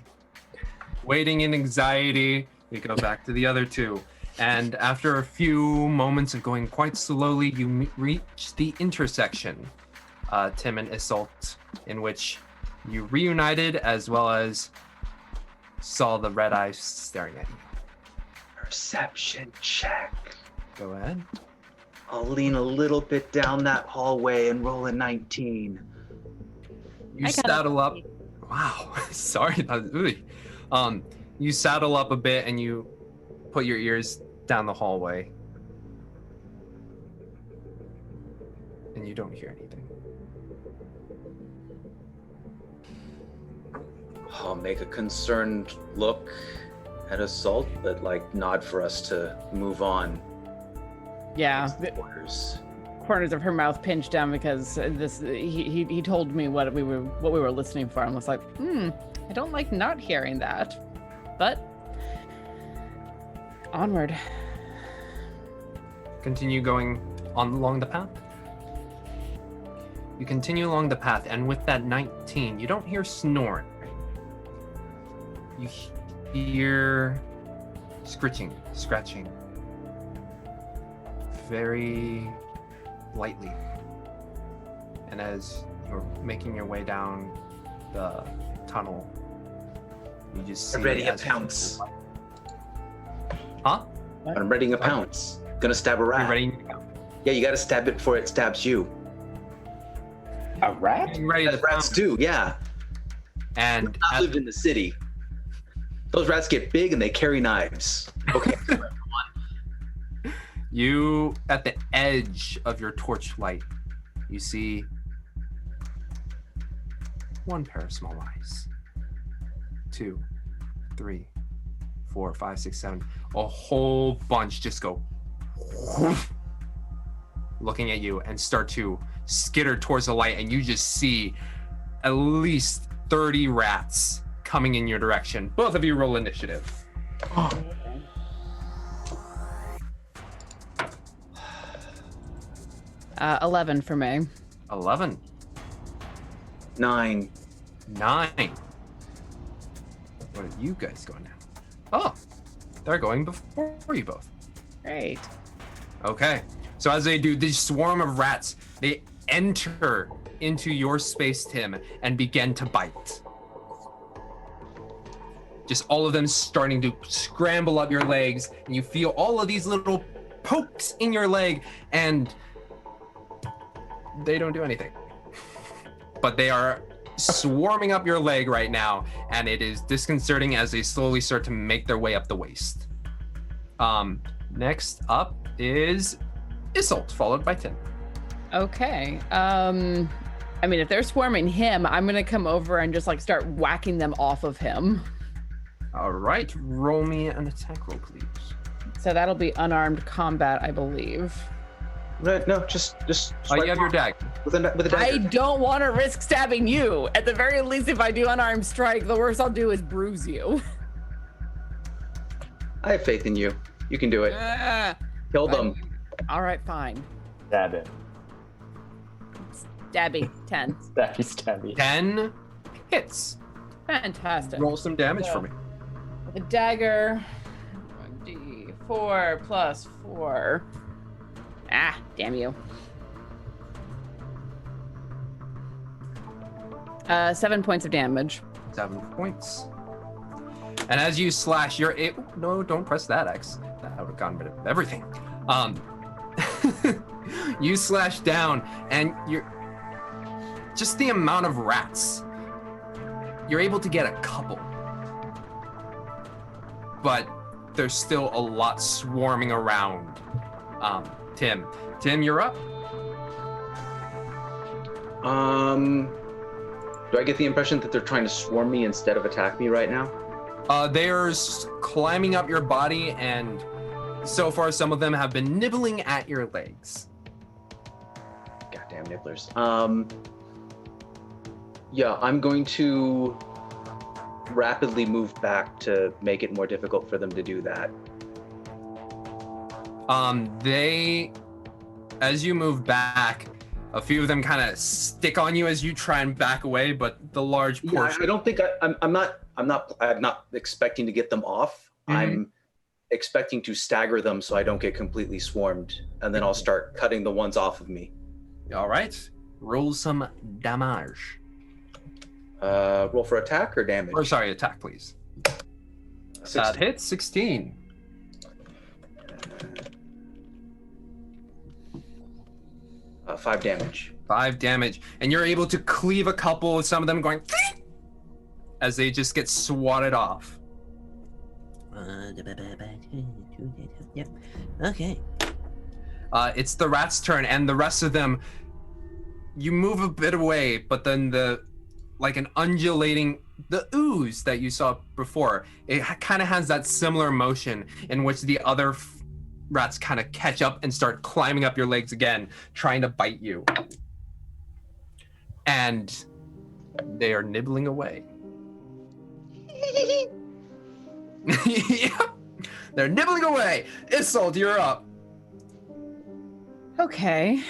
Waiting in anxiety, we go back to the other two. And after a few moments of going quite slowly, you reach the intersection, Tim and Isolt, in which you reunited as well as saw the red eyes staring at you. Perception check. Go ahead. I'll lean a little bit down that hallway and roll a 19. You saddle up. Wow, sorry. You saddle up a bit and you put your ears down the hallway. And you don't hear anything. I'll make a concerned look at Assault, but nod for us to move on. Yeah. Orders. Corners of her mouth pinched down because he told me what we were listening for, and was like, I don't like not hearing that. But onward. Continue going along the path. You continue along the path, and with that 19, you don't hear snoring. You hear scratching. Very lightly. And as you're making your way down the tunnel, you just see... I'm ready to pounce. Huh? I'm ready to pounce. Gonna stab a rat. You're ready to pounce. Yeah, you gotta stab it before it stabs you. A rat? You're ready to Rats pounce. do, yeah. And I lived in the city. Those rats get big and they carry knives. Okay. you, at the edge of your torchlight, you see one pair of small eyes. 2, 3, 4, 5, 6, 7. A whole bunch just go looking at you and start to skitter towards the light, and you just see at least 30 rats coming in your direction. Both of you roll initiative. 11 for me. 11. 9. 9. What are you guys going now? Oh, they're going before you both. Great. Okay. So as they do, this swarm of rats, they enter into your space, Tim, and begin to bite. Just all of them starting to scramble up your legs, and you feel all of these little pokes in your leg, and they don't do anything. But they are swarming up your leg right now, and it is disconcerting as they slowly start to make their way up the waist. Next up is Isolt, followed by Tim. Okay. I mean, if they're swarming him, I'm gonna come over and just start whacking them off of him. All right, roll me an attack roll, please. So that'll be unarmed combat, I believe. No, just. Oh, you have your dagger. With a dagger. I don't want to risk stabbing you. At the very least, if I do unarmed strike, the worst I'll do is bruise you. I have faith in you. You can do it. Kill them. All right, fine. Stab it. Stabby, 10. Stabby. 10 hits. Fantastic. Roll some damage for me. The dagger, 1d4 plus 4. Ah, damn you. 7 points of damage. 7 points. And as you slash, no, don't press that X. That would have gotten rid of everything. You slash down, and you're just the amount of rats. You're able to get a couple, but there's still a lot swarming around. Tim, you're up. Do I get the impression that they're trying to swarm me instead of attack me right now? They're climbing up your body, and so far some of them have been nibbling at your legs. Goddamn nibblers. Yeah, I'm going to rapidly move back to make it more difficult for them to do that. As you move back, a few of them kind of stick on you as you try and back away, but the large portion. I don't think I'm not expecting to get them off. Mm-hmm. I'm expecting to stagger them so I don't get completely swarmed, and then I'll start cutting the ones off of me. All right, roll some damage. Roll for attack or damage? Or sorry, attack, please. 16. That hits 16. 5 damage. 5 damage, and you're able to cleave a couple of some of them going as they just get swatted off. Yep. Okay. It's the rat's turn, and the rest of them, you move a bit away, but then the ooze that you saw before, it kind of has that similar motion in which the other rats kind of catch up and start climbing up your legs again, trying to bite you. And they are nibbling away. Yeah, they're nibbling away. Isolde, you're up. Okay.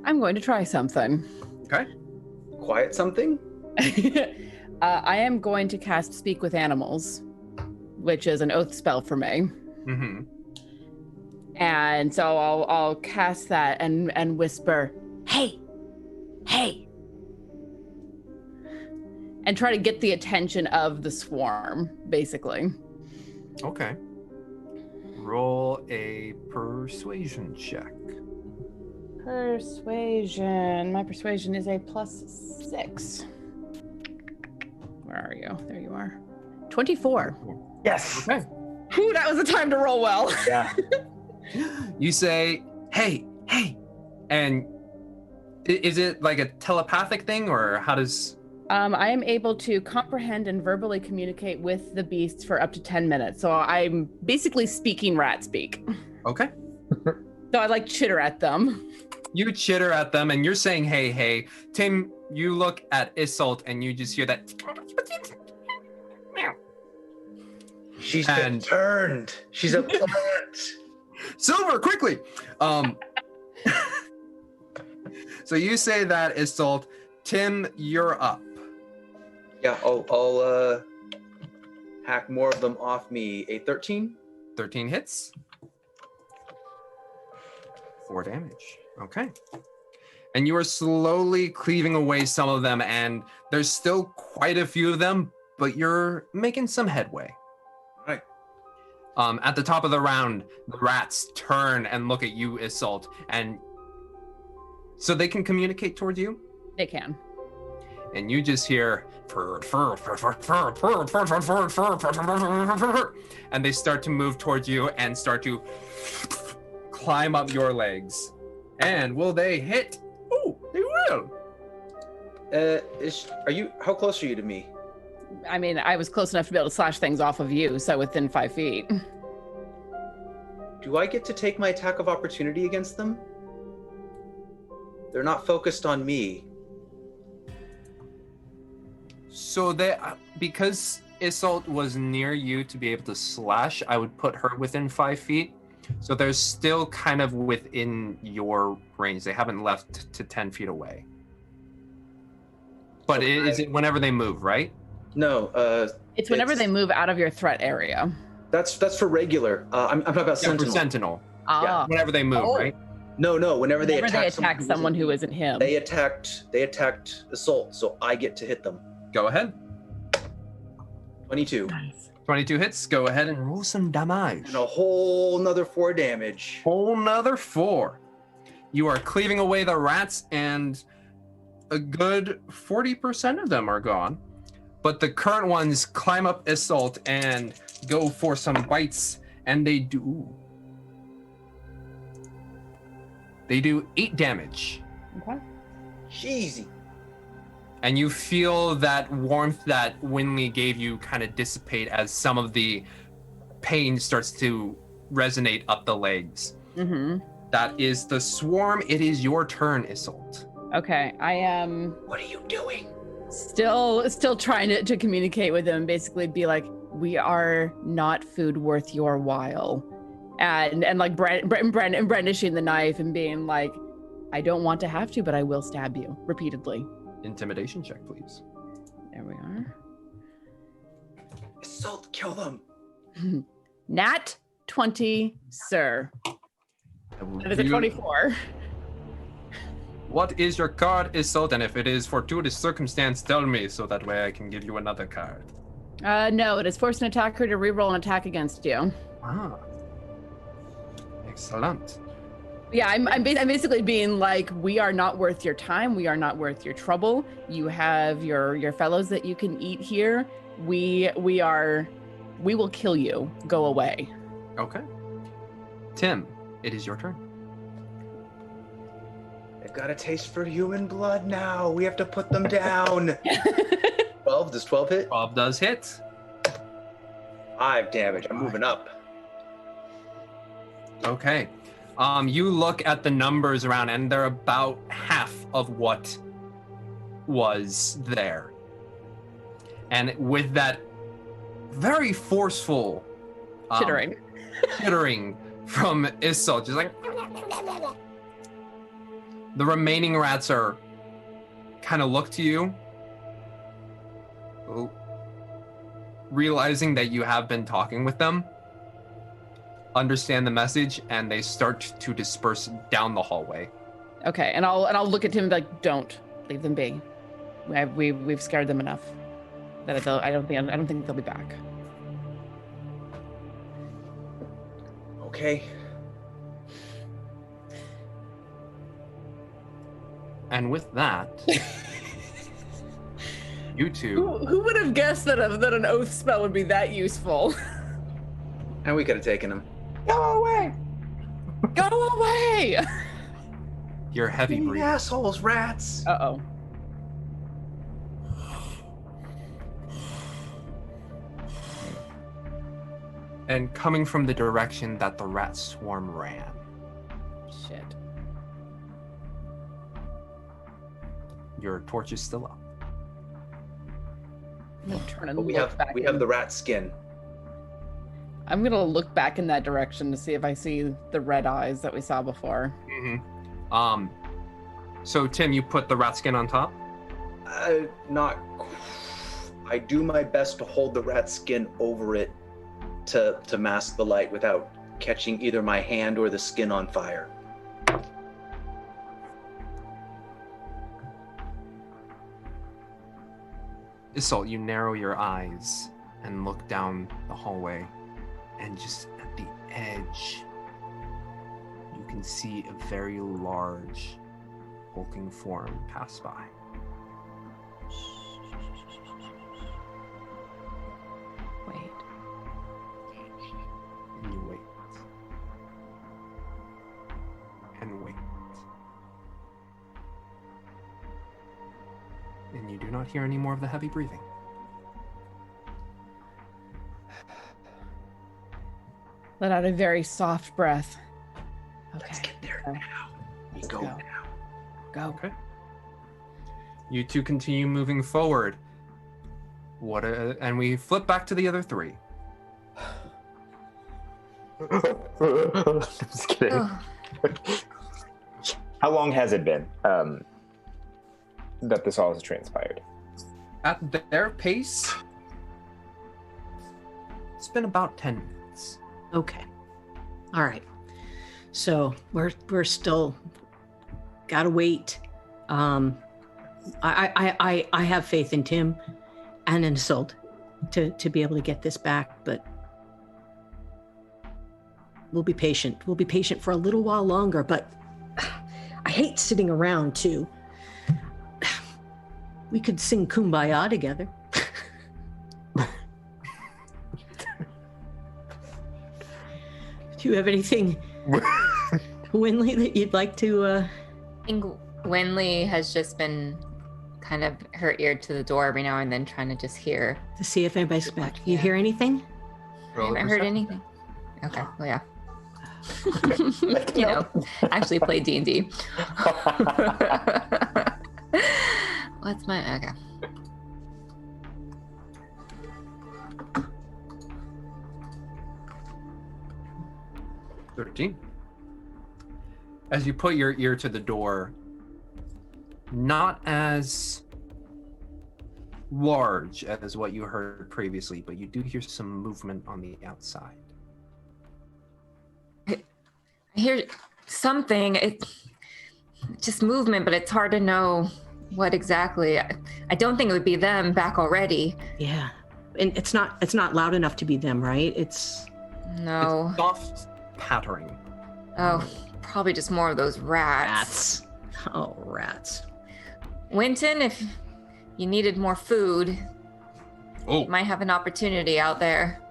I'm going to try something. Okay. Quiet something? I am going to cast Speak with Animals, which is an oath spell for me. Mm-hmm. And so I'll cast that and whisper, "Hey, hey," and try to get the attention of the swarm, basically. Okay. Roll a persuasion check. Persuasion. My persuasion is a +6. Where are you? There you are. 24. Yes. Okay. Ooh, that was the time to roll well. Yeah. You say, hey, and is it like a telepathic thing, or how does... I am able to comprehend and verbally communicate with the beasts for up to 10 minutes. So I'm basically speaking rat speak. Okay. So I chitter at them. You chitter at them, and you're saying, hey. Tim, you look at Isolde, and you just hear that... She's been turned. She's a plant. Silver, quickly! So you say that, Isolde. Tim, you're up. Yeah, I'll hack more of them off me. A 13? 13 hits. 4 damage. Okay. And you are slowly cleaving away some of them, and there's still quite a few of them, but you're making some headway. Right. At the top of the round, the rats turn and look at you, Isolde, and so they can communicate towards you? They can. And you just hear and they start to move towards you and start to climb up your legs. And will they hit? Oh, they will. How close are you to me? I mean, I was close enough to be able to slash things off of you, so within 5 feet. Do I get to take my attack of opportunity against them? They're not focused on me. So because Isolde was near you to be able to slash, I would put her within 5 feet. So they're still kind of within your range. They haven't left to 10 feet away. But is it whenever they move, right? No. It's whenever they move out of your threat area. That's for regular. I'm talking about Sentinel. For Sentinel. Ah. Whenever they move, right? No. Whenever they attack someone who isn't him. They attacked Assault, so I get to hit them. Go ahead. 22. 22 hits. Go ahead and roll some damage. And a whole nother 4 damage. Whole nother 4. You are cleaving away the rats, and a good 40% of them are gone. But the current ones climb up Assault and go for some bites, and they do 8 damage. Okay. Jeezy. And you feel that warmth that Winley gave you kind of dissipate as some of the pain starts to resonate up the legs. Mm-hmm. That is the swarm. It is your turn, Isolt. Okay, I am What are you doing? still trying to communicate with them, basically be like, we are not food worth your while. And like brandishing the knife and being like, I don't want to have to, but I will stab you repeatedly. Intimidation check, please. There we are. Assault, kill them. Nat 20, sir. That is a 24. What is your card, Isolt? And if it is fortuitous circumstance, tell me so that way I can give you another card. No, it is force an attacker to reroll an attack against you. Ah. Excellent. Yeah, I'm basically being like, we are not worth your time. We are not worth your trouble. You have your fellows that you can eat here. We will kill you. Go away. Okay. Tim, it is your turn. They've got a taste for human blood now. We have to put them down. 12, does 12 hit? 12 does hit. 5 damage, I'm moving up. Okay. You look at the numbers around, and they're about half of what was there. And with that very forceful chittering from Isolt, just like the remaining rats are kind of look to you, realizing that you have been talking with them, understand the message, and they start to disperse down the hallway. Okay, and I'll look at him and be like, don't leave them be. We've scared them enough that I don't think they'll be back. Okay. And with that, you two. Who would have guessed that an oath spell would be that useful? And we could have taken him. Go away! Go away! You're heavy You breathing. assholes, rats. Uh-oh. And coming from the direction that the rat swarm ran. Shit. Your torch is still up. I'm gonna turn and But we look back. have in- the rat skin. I'm gonna look back in that direction to see if I see the red eyes that we saw before. Mm-hmm. So Tim, you put the rat skin on top? Not. I do my best to hold the rat skin over it to mask the light without catching either my hand or the skin on fire. Isolt, you narrow your eyes and look down the hallway, and just at the edge, you can see a very large, hulking form pass by. Wait. And you wait. And wait. And you do not hear any more of the heavy breathing. Let out a very soft breath. Okay. Let's get there Go. now. We Let's go go. now. Go. Okay. You two continue moving forward. And we flip back to the other three. I'm just kidding. Ugh. How long has it been that this all has transpired? At their pace, it's been about 10 minutes. Okay. All right. So we're still gotta wait. I have faith in Tim. an insult to be able to get this back, but we'll be patient. We'll be patient for a little while longer, but I hate sitting around too. We could sing Kumbaya together. Do you have anything, Winley, that you'd like to... I think Winley has just been kind of her ear to the door every now and then, trying to just hear. To see if anybody's back. You hear anything? I haven't heard anything. Okay, well, yeah. You know, actually play D&D. What's my... Okay. As you put your ear to the door, not as large as what you heard previously, but you do hear some movement on the outside. I hear something. It's just movement, but it's hard to know what exactly. I don't think it would be them back already. Yeah, and it's not loud enough to be them, right? No. It's soft pattering. Oh, probably just more of those rats. Oh, rats. Winton, if you needed more food, you might have an opportunity out there.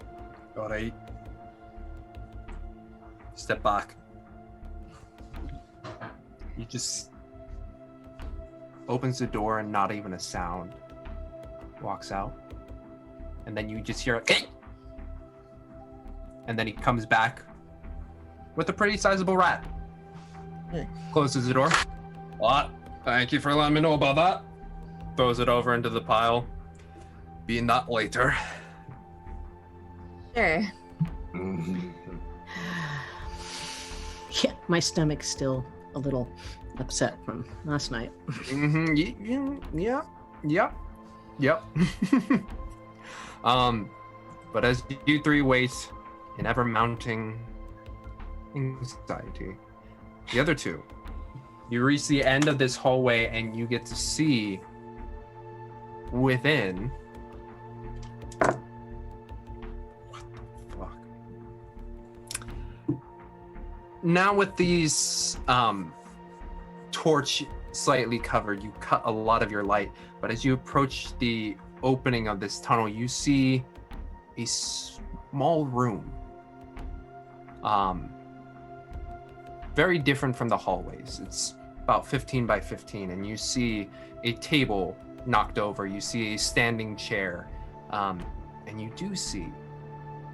All right. Step back. He just opens the door and not even a sound. Walks out. And then you just hear a and then he comes back with a pretty sizable rat. Closes the door. What? Thank you for letting me know about that. Throws it over into the pile. Be that later. Sure. Yeah, my stomach's still a little upset from last night. Yep. But as you three wait in ever mounting anxiety, the other two, you reach the end of this hallway and you get to see within. What the fuck? Now with these torch slightly covered, you cut a lot of your light, but as you approach the opening of this tunnel, you see a small room. Very different from the hallways. It's about 15 by 15, and you see a table knocked over. You see a standing chair, and you do see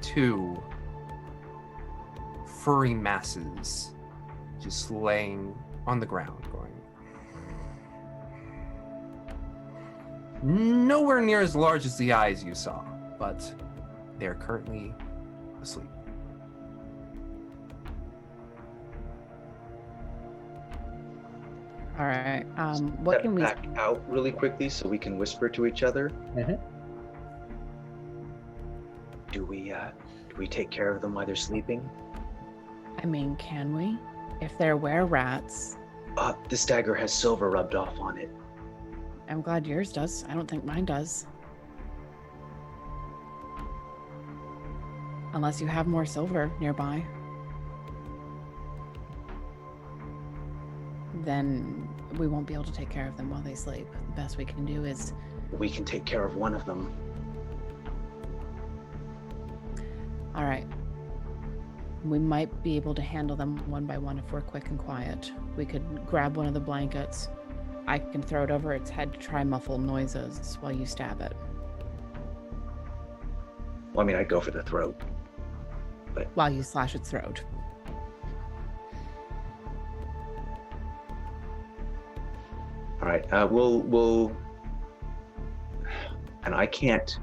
two furry masses just laying on the ground, going nowhere near as large as the eyes you saw, but they're currently asleep. All right. What Step can we? back out really quickly so we can whisper to each other. Mm-hmm. Do we take care of them while they're sleeping? I mean, can we? If they're were-rats. This dagger has silver rubbed off on it. I'm glad yours does. I don't think mine does. Unless you have more silver nearby. Then we won't be able to take care of them while they sleep. The best we can do is... We can take care of one of them. All right. We might be able to handle them one by one if we're quick and quiet. We could grab one of the blankets. I can throw it over its head to try muffle noises while you stab it. Well, I mean, I'd go for the throat. But while you slash its throat. all right, we'll and I can't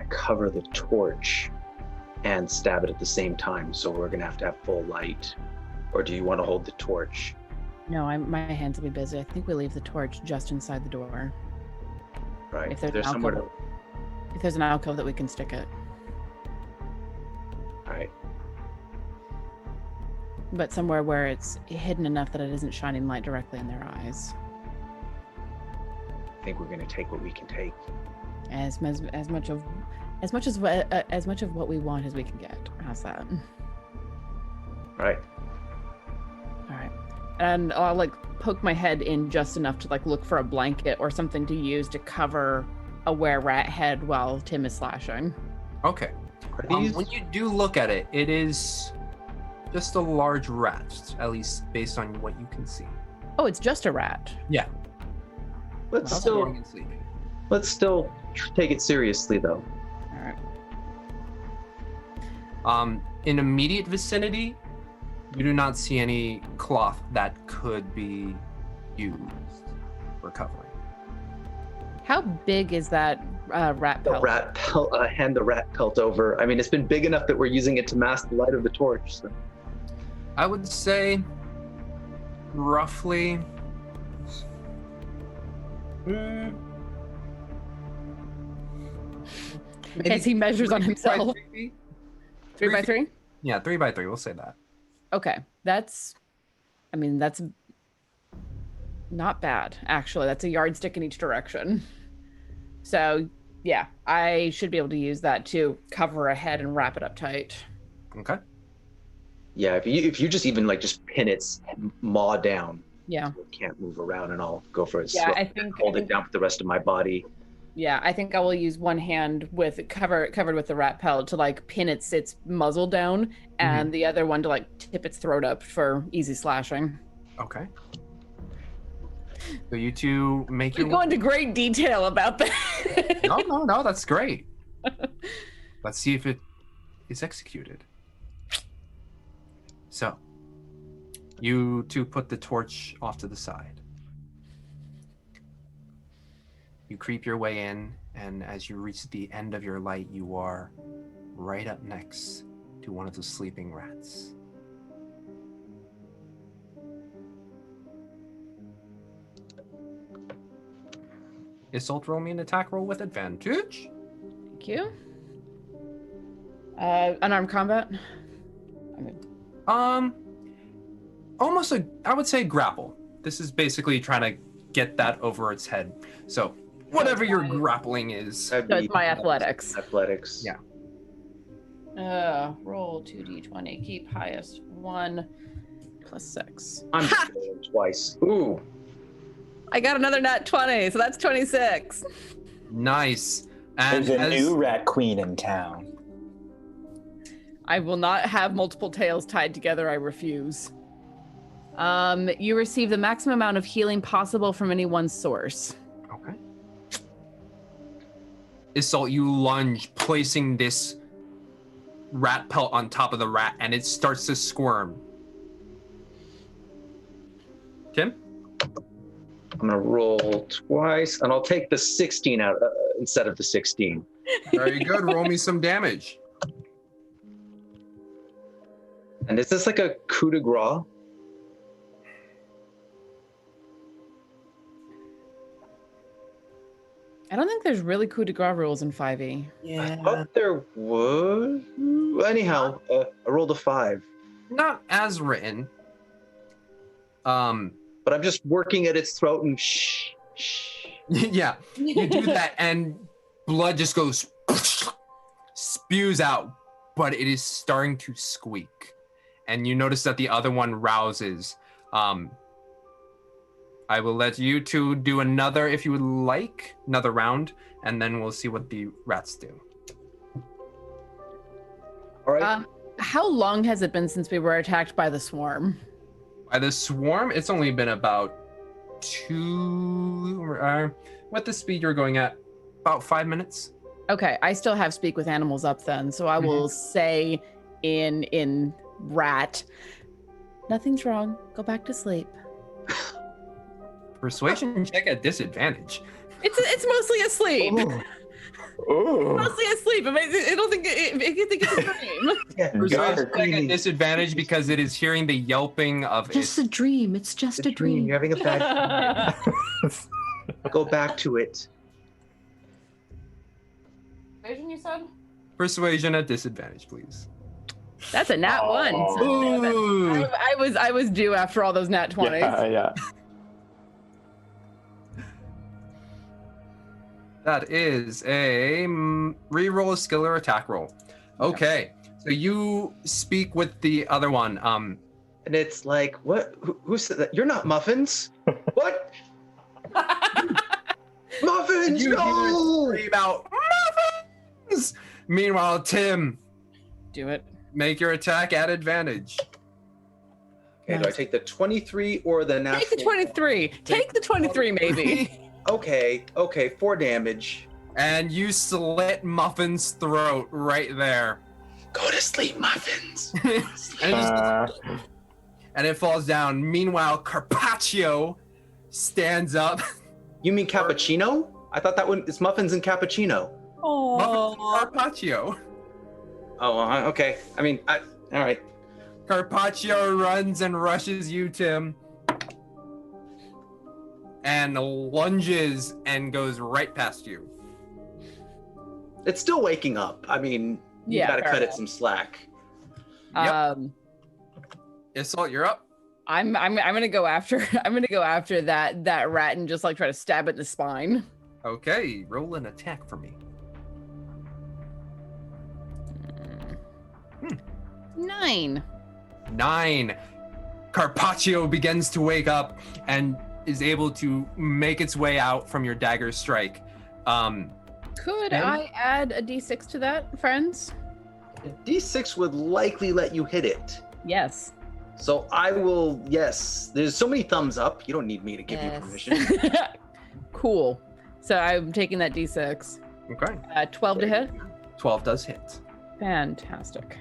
cover the torch and stab it at the same time, so we're gonna have to have full light. Or do you want to hold the torch? No, my hands will be busy. I think we leave the torch just inside the door. Right. If there's an alcove that we can stick it. All right. But somewhere where it's hidden enough that it isn't shining light directly in their eyes. I think we're gonna take what we can take. As much of what we want as we can get. How's that? Right. All right. And I'll like poke my head in just enough to like look for a blanket or something to use to cover a were-rat head while Tim is slashing. Okay. When you do look at it, it is just a large rat, at least based on what you can see. Oh, it's just a rat. Yeah. Let's Well, still Snoring and sleeping. let's still take it seriously though. All right. In immediate vicinity, you do not see any cloth that could be used for covering. How big is that rat The pelt? rat pelt. Hand the rat pelt over. I mean, it's been big enough that we're using it to mask the light of the torch. So. I would say roughly As he measures on himself. 3 feet? 3 by 3? Yeah, 3 by 3. We'll say that. Okay. That's not bad, actually. That's a yardstick in each direction. So, yeah, I should be able to use that to cover a head and wrap it up tight. Okay. Yeah, if you just even like just pin its maw down, Yeah. so it can't move around, and I'll go for its Yeah, throat, I think hold it down with the rest of my body. Yeah, I think I will use one hand with covered with the rat pelt to like pin its muzzle down, and the other one to like tip its throat up for easy slashing. Okay. So you two make We your go into great detail about that. No, that's great. Let's see if it is executed. So, you two put the torch off to the side. You creep your way in, and as you reach the end of your light, you are right up next to one of the sleeping rats. Isolt, roll me an attack roll with advantage. Thank you. Unarmed combat. Almost I would say grapple. This is basically trying to get that over its head. So whatever your grappling is. That'd So it's be my athletics. Athletics. Yeah. Roll 2d20. Keep highest 1 plus 6. I'm rolling twice. Ooh. I got another nat 20, so that's 26. Nice. And There's a as, new rat queen in town. I will not have multiple tails tied together. I refuse. You receive the maximum amount of healing possible from any one source. Okay. Isolt, you lunge, placing this rat pelt on top of the rat, and it starts to squirm. Tim? I'm gonna roll twice, and I'll take the 16 out instead of the 16. Very good. Roll me some damage. And is this like a coup de grace? I don't think there's really coup de grace rules in 5e. I thought there was. Anyhow, I rolled a 5. Not as written. But I'm just working at its throat and shh. Yeah, you do that, and blood just goes spews out, but it is starting to squeak, and you notice that the other one rouses. I will let you two do another, if you would like, another round, and then we'll see what the rats do. All right. How long has it been since we were attacked by the swarm? By the swarm, it's only been about 2, what the speed you're going at, about 5 minutes. Okay, I still have speak with animals up then, so I will say in rat, nothing's wrong. Go back to sleep. Persuasion check at disadvantage. It's mostly asleep. Ooh. Mostly asleep. I don't think it's a dream. Persuasion check at disadvantage because it is hearing the yelping of Just its... a dream. It's just a dream. You're having a bad dream. Go back to it. Vision, you said? Persuasion at disadvantage, please. That's a nat 1. So Ooh. I was due after all those nat 20s. Yeah. That is a reroll a skill or attack roll. Okay, so you speak with the other one. And it's like, what? Who said that? You're not Muffins. What? Muffins, You no! scream out, Muffins! Meanwhile, Tim, Do it. make your attack at advantage. Okay, do I take the 23 or the natural? Take the 23. Take the 23, maybe. Okay, 4 damage. And you slit Muffin's throat right there. Go to sleep, Muffins. And it falls down. Meanwhile, Carpaccio stands up. You mean cappuccino? I thought that one is Muffins and cappuccino. Muffins Oh. and Carpaccio. Oh, okay. I mean, all right. Carpaccio runs and rushes you, Tim. And lunges and goes right past you. It's still waking up. I mean, you Yeah, gotta fair cut it enough. some slack. Yep. Assault, you're up. I'm gonna go after that rat and just like try to stab it in the spine. Okay, roll an attack for me. 9. 9. Carpaccio begins to wake up and is able to make its way out from your dagger strike. Could Tim? I add a d6 to that, friends? D6 would likely let you hit it. Yes. So I will, yes. There's so many thumbs up. You don't need me to give you Yes. permission. Cool. So I'm taking that d6. Okay. 12 to hit. 12 does hit. Fantastic.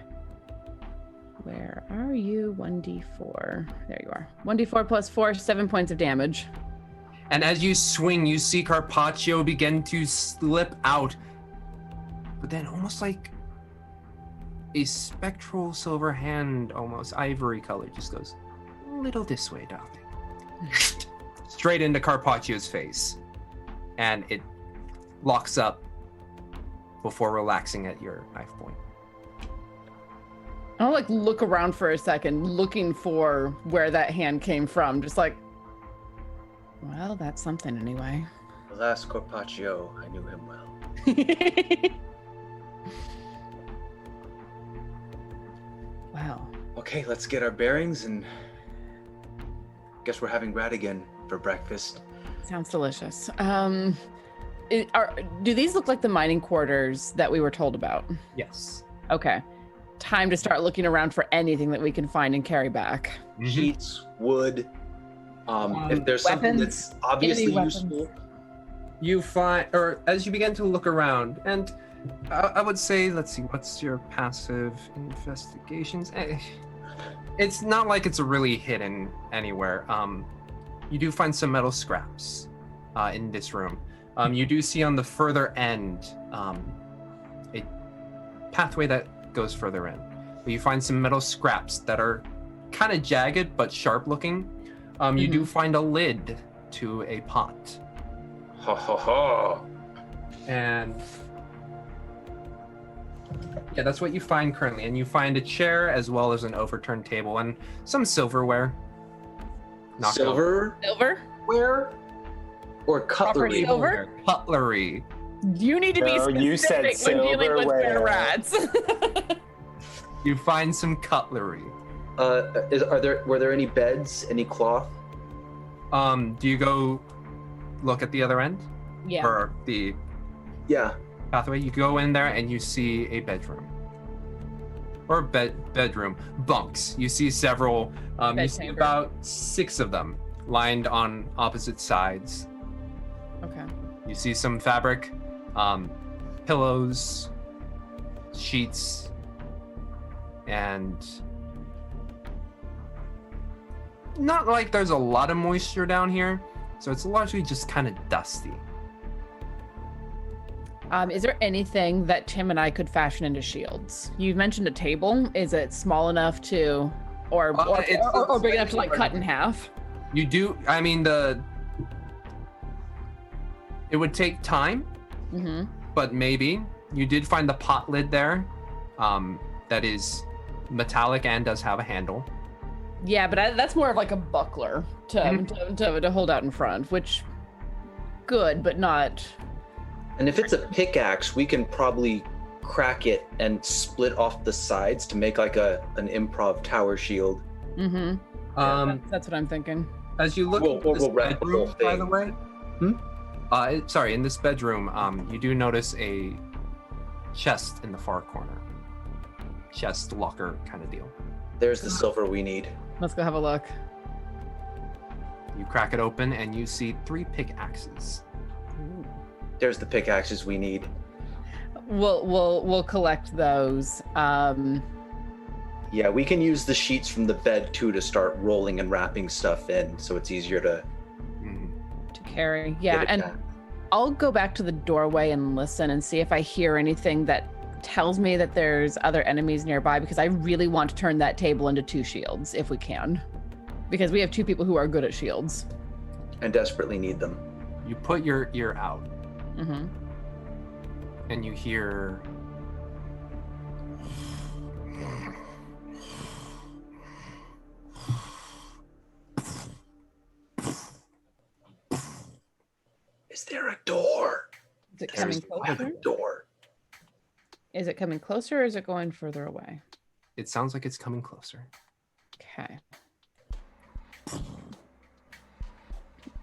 Where are you? 1d4. There you are. 1d4 plus 4, 7 points of damage. And as you swing, you see Carpaccio begin to slip out. But then almost like a spectral silver hand, almost ivory color, just goes a little this way, darling. Straight into Carpaccio's face. And it locks up before relaxing at your knife point. I'll like look around for a second, looking for where that hand came from. Just like, well, that's something anyway. The last Carpaccio, I knew him well. Wow. Okay, let's get our bearings and guess we're having rat again for breakfast. Sounds delicious. Do these look like the mining quarters that we were told about? Yes. Okay. Time to start looking around for anything that we can find and carry back. Sheets, wood. If there's something weapons. that's obviously Any weapons. useful. You find, or as you begin to look around, and I would say, let's see, what's your passive investigations? It's not like it's really hidden anywhere. You do find some metal scraps in this room. You do see on the further end a pathway that goes further in. But you find some metal scraps that are kind of jagged but sharp looking. You do find a lid to a pot. Ha ha ha. And yeah, that's what you find currently. And you find a chair as well as an overturned table and some silverware. knocked over. Silver? Silverware or cutlery? silver? Cutlery. You need to be No, you said specific when dealing with bear silverware. rats. You find some cutlery. Were there any beds, any cloth? Do you go look at the other end? Yeah. Or the Yeah. pathway? You go in there and you see a bedroom. Or bedroom. Bunks. You see several, you see chamber. about 6 of them lined on opposite sides. Okay. You see some fabric, pillows, sheets, and not like there's a lot of moisture down here, so it's largely just kind of dusty. Is there anything that Tim and I could fashion into shields? You mentioned a table. Is it small enough to, or big enough to like cut in half? You do, I mean, it would take time, Mm-hmm. but maybe. You did find the pot lid there, that is metallic and does have a handle. Yeah, but that's more of like a buckler to hold out in front, which good, but not And if it's a pickaxe, we can probably crack it and split off the sides to make like an improv tower shield. Mm-hmm. That's what I'm thinking. As you look We'll into this wrap the whole bedroom, by the thing. way, sorry, in this bedroom, you do notice a chest in the far corner. Chest locker kind of deal. There's the silver we need. Let's go have a look. You crack it open and you see 3 pickaxes. There's the pickaxes we need. We'll collect those. Yeah, we can use the sheets from the bed too to start rolling and wrapping stuff in, so it's easier to carry. Yeah, get it and back. I'll go back to the doorway and listen and see if I hear anything that tells me that there's other enemies nearby, because I really want to turn that table into 2 shields if we can, because we have 2 people who are good at shields and desperately need them. You put your ear out Mm-hmm. and you hear Is there a door? Is it coming I have closer? a door. Is it coming closer or is it going further away? it sounds like it's coming closer. Okay.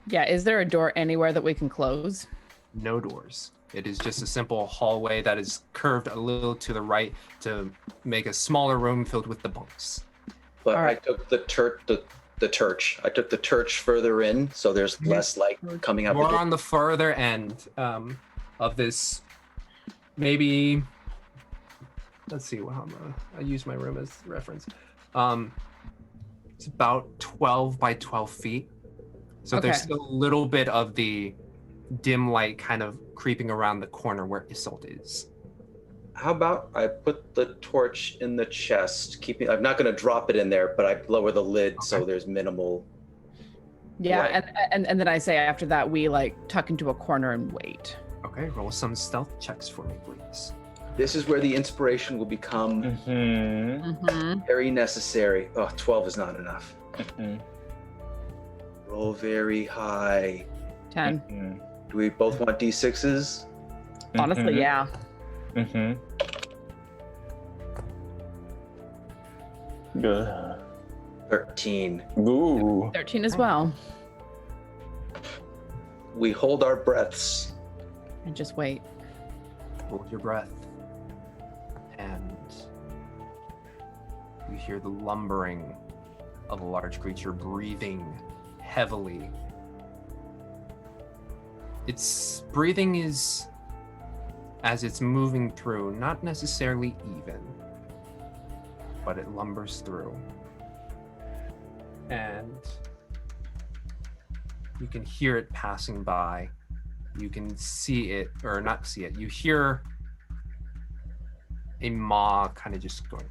Yeah, is there a door anywhere that we can close? No doors. It is just a simple hallway that is curved a little to the right to make a smaller room filled with the bunks. But All right. I took the torch. I took the torch further in, so there's less light coming out. We're the door. on the further end of this. Maybe. Let's see. I use my room as reference. It's about 12 by 12 feet. So there's Okay. still a little bit of the dim light kind of creeping around the corner where Isolde is. How about I put the torch in the chest? I'm not going to drop it in there, but I lower the lid so there's minimal. Yeah, Right. and then I say after that we like tuck into a corner and wait. Okay, roll some stealth checks for me, please. This is where the inspiration will become Mm-hmm. very necessary. Oh, 12 is not enough. Mm-hmm. Roll very high. 10. Do we both want D6s? Honestly, yeah. Mm-hmm. 13. Ooh. 13 as well. We hold our breaths. And just wait. Hold your breath. And you hear the lumbering of a large creature breathing heavily. Its breathing is, as it's moving through, not necessarily even, but it lumbers through. And you can hear it passing by. You can see it, or not see it. You hear a maw kind of just going.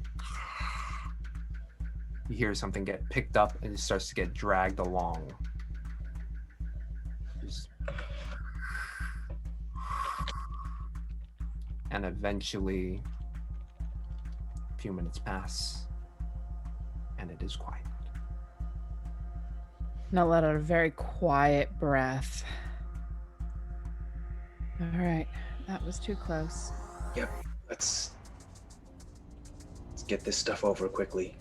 You hear something get picked up and it starts to get dragged along. Just... And eventually, a few minutes pass, and it is quiet. Now let out a very quiet breath. All right, that was too close. Yep. Let's get this stuff over quickly.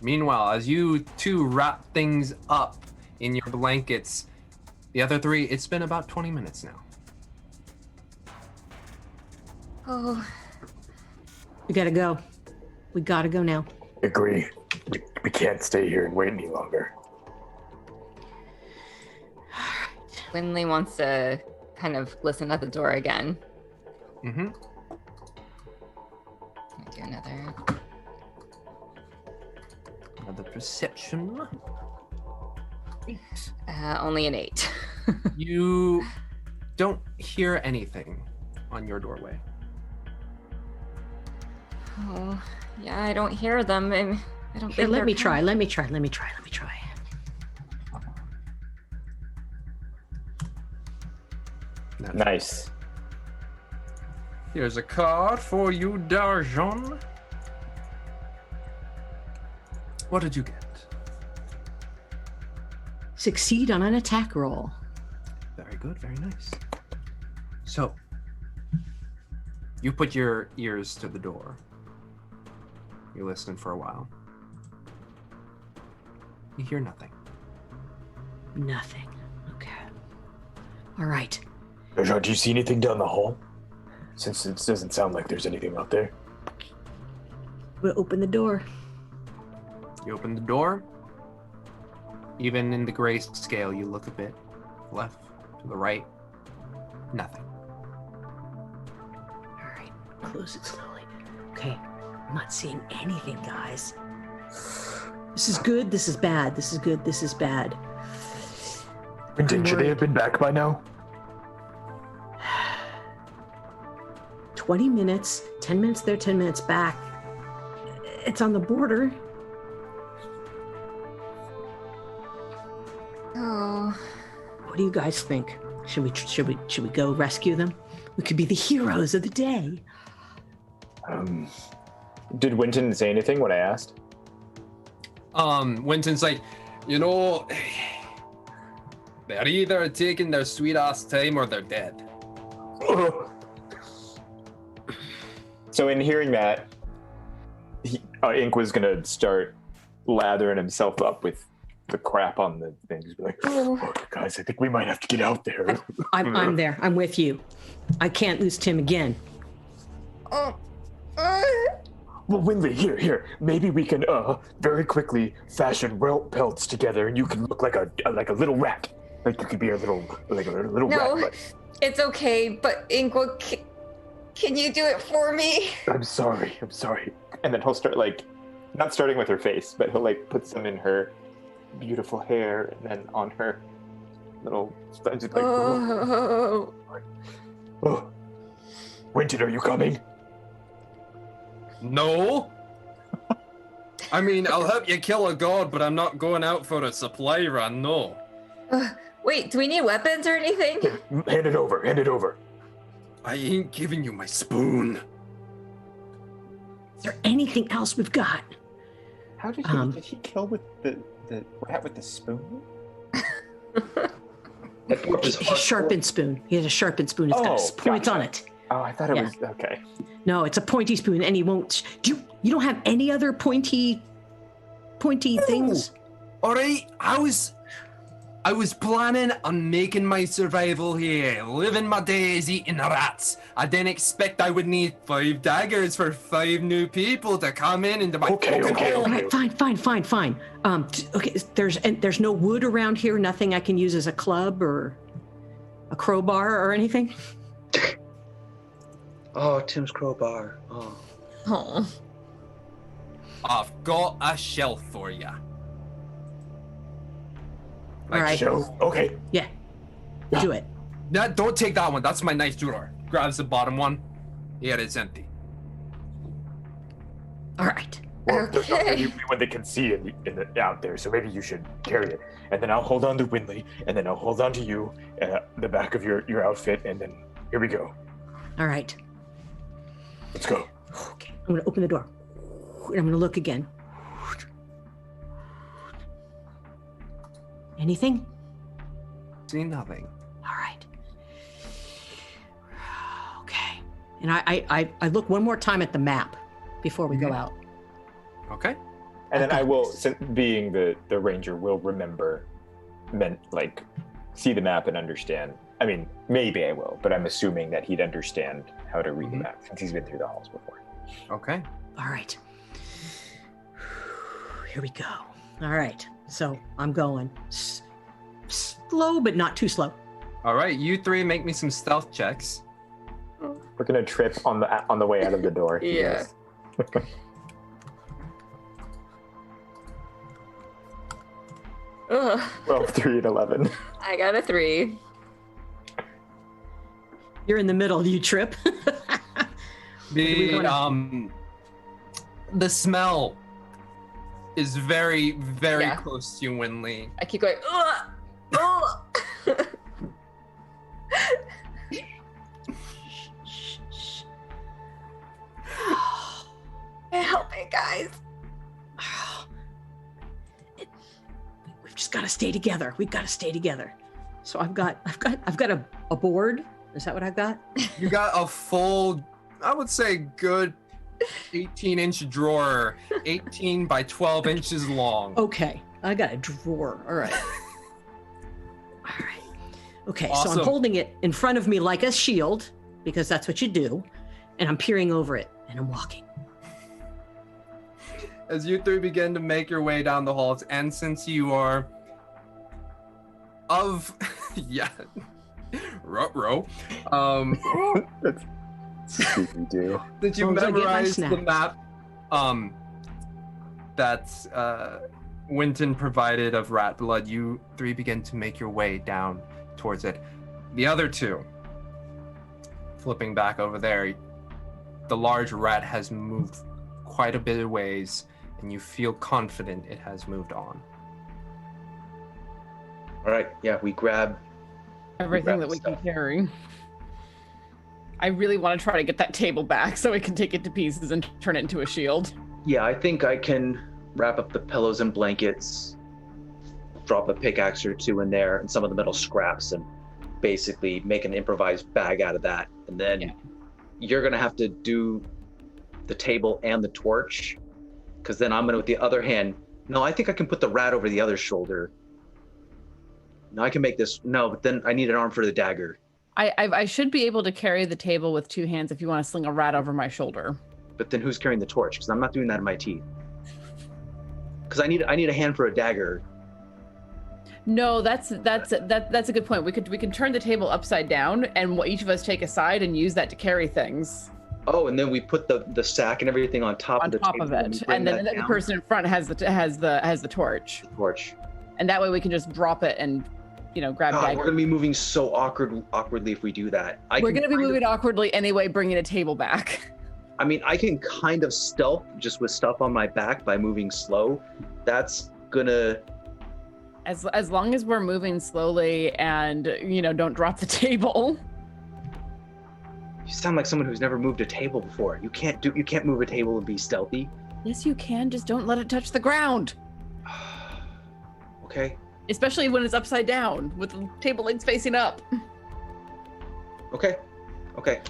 Meanwhile, as you two wrap things up in your blankets, the other 3, it's been about 20 minutes now. Oh, We gotta go. We gotta go now. Agree. We can't stay here and wait any longer. Winley wants to kind of listen at the door again. Mm-hmm. Do another. Another perception. 8. Only an 8. You don't hear anything on your doorway. Oh, yeah, I don't hear them. I don't Here, think let they're me try. coming. Let me try. No. Nice. Here's a card for you, Darjon. What did you get? Succeed on an attack roll. Very good, very nice. So, you put your ears to the door. You listen for a while. You hear nothing. Nothing. Okay. All right. Argent, do you see anything down the hall? Since it doesn't sound like there's anything out there. We'll open the door. You open the door. Even in the gray scale, you look a bit left, to the right. Nothing. All right. Close it slowly. Okay. I'm not seeing anything, guys. This is good. This is bad. This is good. This is bad. Quentin, should they have been back by now? 20 minutes, 10 minutes there, 10 minutes back. It's on the border. Oh. What do you guys think? Should we go rescue them? We could be the heroes of the day. Did Winton say anything when I asked? Winton's like, you know, they're either taking their sweet ass time or they're dead. So in hearing that, Ink was gonna start lathering himself up with the crap on the things. Like, oh, guys, I think we might have to get out there. I'm there. I'm with you. I can't lose Tim again. Oh. Well, Winley, here. Maybe we can very quickly fashion welt pelts together, and you can look like a little rat. Like you could be a little No, rat. it's okay, but Inkwa, can you do it for me? I'm sorry. And then he'll start not starting with her face, but he'll put some in her beautiful hair and then on her little. Just Oh. Oh, Winton, are you coming? No. I mean, I'll help you kill a god, but I'm not going out for a supply run, no. Wait, do we need weapons or anything? Here, hand it over. I ain't giving you my spoon. Is there anything else we've got? How did he kill with the rat with the spoon? That dwarf is A sharpened spoon. He has a sharpened spoon. It's got points on it. Oh, I thought it was okay. No, it's a pointy spoon, and he won't. You don't have any other pointy things? All right, I was planning on making my survival here, living my days eating rats. I didn't expect I would need 5 daggers for 5 new people to come into my Okay. All right, fine. Okay, there's no wood around here. Nothing I can use as a club or a crowbar or anything. Oh, Tim's crowbar. Oh. Oh. I've got a shelf for ya. All right. Show. Okay. Yeah. Do it. Don't take that one. That's my knife drawer. Grabs the bottom one. Yeah, it's empty. All right. Well, there's not Okay. anyone that can see out there, so maybe you should carry it. And then I'll hold on to Winley, and then I'll hold on to you, the back of your outfit, and then here we go. All right. Let's go. Okay. I'm gonna open the door. And I'm gonna look again. Anything? See nothing. All right. Okay. And I look one more time at the map before we go out. Okay. And then Okay. I will, being the ranger, will remember, see the map and understand. I mean, maybe I will, but I'm assuming that he'd understand how to read the map since he's been through the halls before. Okay. All right. Here we go. All right. So I'm going slow, but not too slow. All right. You 3 make me some stealth checks. We're gonna trip on the way out of the door. Yeah. Yes. 12, 3, and 11. I got a 3. You're in the middle. You trip. The smell is very, very Yeah. close to you, Winley. I keep going, ugh! Ugh! Help me, guys. We've just got to stay together. We've got to stay together. So I've got a board. Is that what I've got? You got a full, I would say, good 18-inch drawer, 18 by 12 inches long. Okay, I got a drawer. All right. All right. Okay, so Awesome. I'm holding it in front of me like a shield, because that's what you do, and I'm peering over it, and I'm walking. As you three begin to make your way down the halls, and since you are of, yeah, ruh-roh, That's Scooby-Doo. that you Oh, did I get my memorized the snacks? map that Winton provided of rat blood, you three begin to make your way down towards it. The other two, flipping back over there, the large rat has moved quite a bit of ways, and you feel confident it has moved on. All right, yeah, we grab Everything that we can stuff. carry. I really want to try to get that table back so we can take it to pieces and turn it into a shield. Yeah, I think I can wrap up the pillows and blankets, drop a pickaxe or two in there and some of the metal scraps, and basically make an improvised bag out of that. And then you're gonna have to do the table and the torch, because then I'm gonna, with the other hand, no, I think I can put the rat over the other shoulder. No, I can make this, no, but then I need an arm for the dagger. I should be able to carry the table with two hands if you want to sling a rat over my shoulder. But then who's carrying the torch? Because I'm not doing that in my teeth. Because I need a hand for a dagger. No, that's a good point. We can turn the table upside down, and each of us take a side and use that to carry things Oh, and then we put the sack and everything on top on of the top table, of and it, we bring and then that the down. person in front has the torch, Torch. and that way we can just drop it and grab God, dagger. we're gonna be moving so awkwardly if we do that. We're gonna be moving awkwardly anyway, bringing a table back. I mean, I can kind of stealth just with stuff on my back by moving slow. That's gonna. As long as we're moving slowly and don't drop the table. You sound like someone who's never moved a table before. You can't move a table and be stealthy. Yes, you can. Just don't let it touch the ground. Okay. Especially when it's upside down with the table legs facing up. Okay.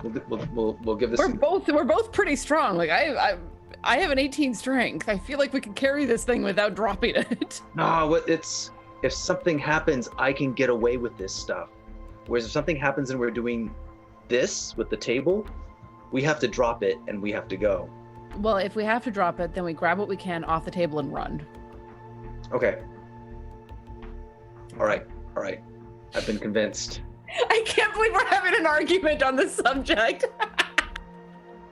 We'll give this. We're both pretty strong. Like I have an 18 strength. I feel like we can carry this thing without dropping it. No, it's if something happens, I can get away with this stuff. Whereas if something happens and we're doing this with the table, we have to drop it and we have to go. Well, if we have to drop it, then we grab what we can off the table and run. Okay. All right. I've been convinced. I can't believe we're having an argument on this subject.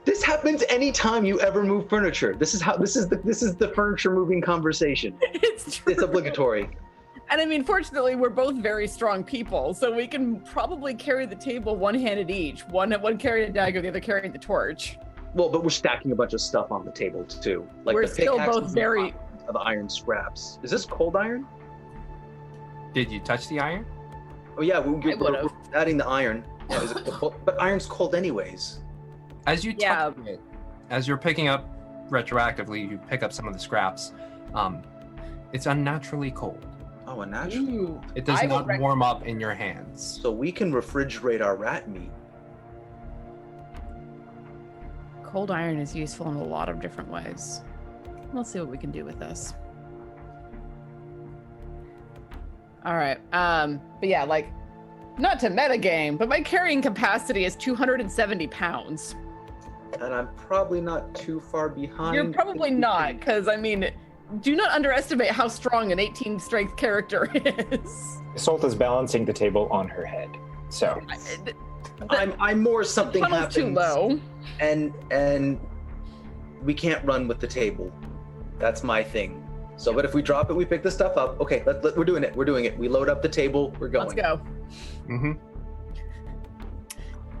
This happens anytime you ever move furniture. This is the furniture moving conversation. It's true. It's obligatory. And I mean, fortunately, we're both very strong people, so we can probably carry the table one-handed each. One carrying a dagger, the other carrying the torch. Well, but we're stacking a bunch of stuff on the table too. Like We're the still pickaxes both and very- the iron scraps. Is this cold iron? Did you touch the iron? Oh yeah, I we're would've. adding the iron. Yeah, is it cold? But iron's cold anyways. As you Yeah. touch it, as you're picking up retroactively, you pick up some of the scraps. It's unnaturally cold. Oh, a natural. Ooh. It does I would not warm up in your hands. So we can refrigerate our rat meat. Cold iron is useful in a lot of different ways. We'll see what we can do with this. All right. But yeah, like, not to metagame, but my carrying capacity is 270 pounds. And I'm probably not too far behind. You're probably not, because, I mean, do not underestimate how strong an 18 strength character is. Isolta's balancing the table on her head. So I'm more something Funnel's happens. too low. And we can't run with the table. That's my thing. So, but if we drop it, we pick the stuff up. Okay, we're doing it. We're doing it. We load up the table. We're going. Let's go. Mm-hmm.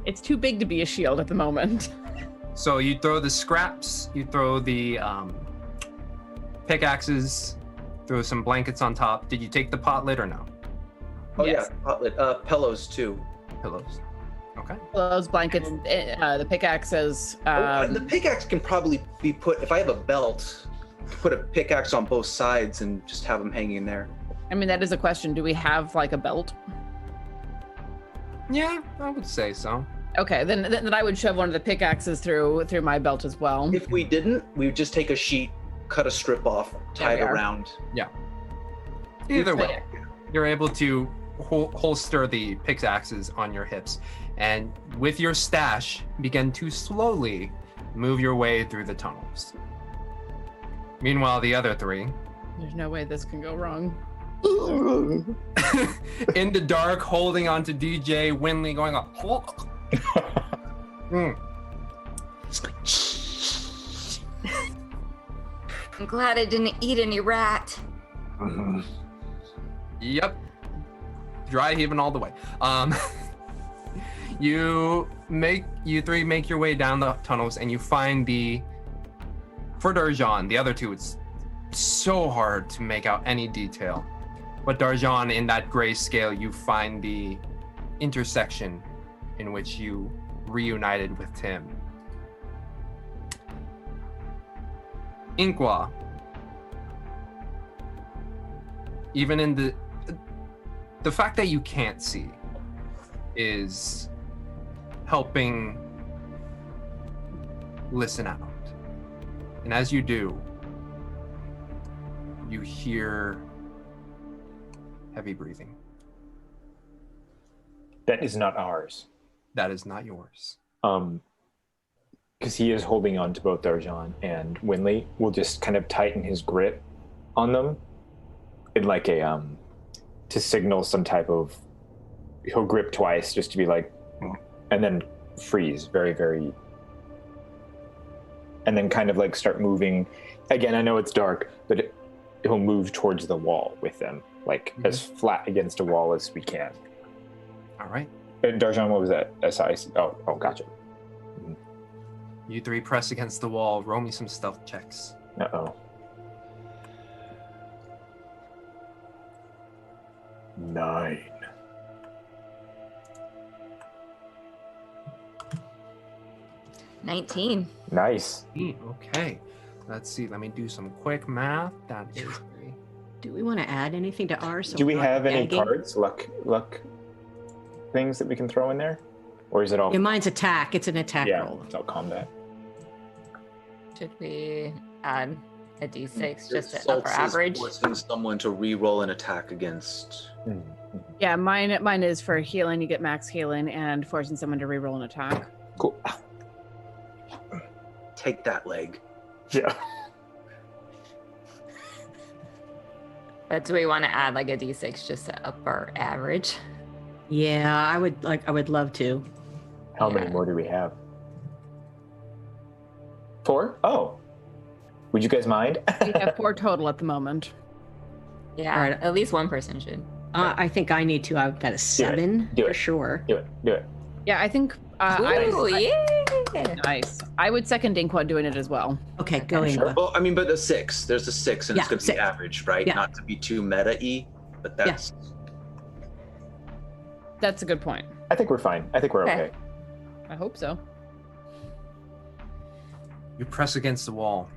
It's too big to be a shield at the moment. So you throw the scraps, you throw the pickaxes, throw some blankets on top. Did you take the pot lid or no? Oh Yes. yeah, potlet. Pillows too. Pillows. Okay. Those blankets, the pickaxes. The pickaxe can probably be put. If I have a belt, put a pickaxe on both sides and just have them hanging there. I mean, that is a question. Do we have like a belt? Yeah, I would say so. Okay, then I would shove one of the pickaxes through my belt as well. If we didn't, we would just take a sheet, cut a strip off, tie it we are. around. Either But way, you're able to holster the pickaxes on your hips, and with your stash, begin to slowly move your way through the tunnels. Meanwhile, the other three, There's no way this can go wrong. in the dark, holding on to DJ, Winley going on. I'm glad I didn't eat any rat. Yep. Dry heaving all the way. You three make your way down the tunnels, and you find for Darjan, the other two, it's so hard to make out any detail. But Darjan, in that grayscale, you find the intersection in which you reunited with Tim. Inqua, even in the fact that you can't see is helping listen out. And as you do, you hear heavy breathing. That is not ours. That is not yours. Because he is holding on to both Darjan and Winley, will just kind of tighten his grip on them in like to signal some type of, he'll grip twice just to be like, and then freeze very, very, and then kind of like start moving. Again, I know it's dark, but he'll move towards the wall with them, like as flat against a wall as we can. All right. Darjan, what was that? SI? Oh, gotcha. You three press against the wall. Roll me some stealth checks. Uh-oh. 9. $19. Nice. Okay. Let's see. Let me do some quick math. That is Do we want to add anything to ours? So Do we we're not have any gagging? cards, luck things that we can throw in there? Or is it all? Yeah, mine's attack. It's an attack roll. It's all combat. Should we add a d6 just at Salts upper is average? forcing someone to re-roll an attack against. Yeah, mine is for healing. You get max healing, and forcing someone to reroll an attack. Cool. Take that leg. Yeah. But do we want to add like a d6 just at upper average? Yeah, I would love to. How many Yeah. more do we have? 4? Oh. Would you guys mind? We have 4 total at the moment. Yeah, All right. at least one person should. I think I need to. I've got a 7 Do for it. sure. Do it. Yeah, I think Ooh, yeah. nice. I would second Inqua doing it as well. Okay, go in. Sure. Well, I mean, but a 6. There's a 6, and it's Yeah, going to be 6. average, right? Yeah. Not to be too meta-y, but that's. That's a good point. I think we're fine. I think we're Okay. okay. I hope so. You press against the wall.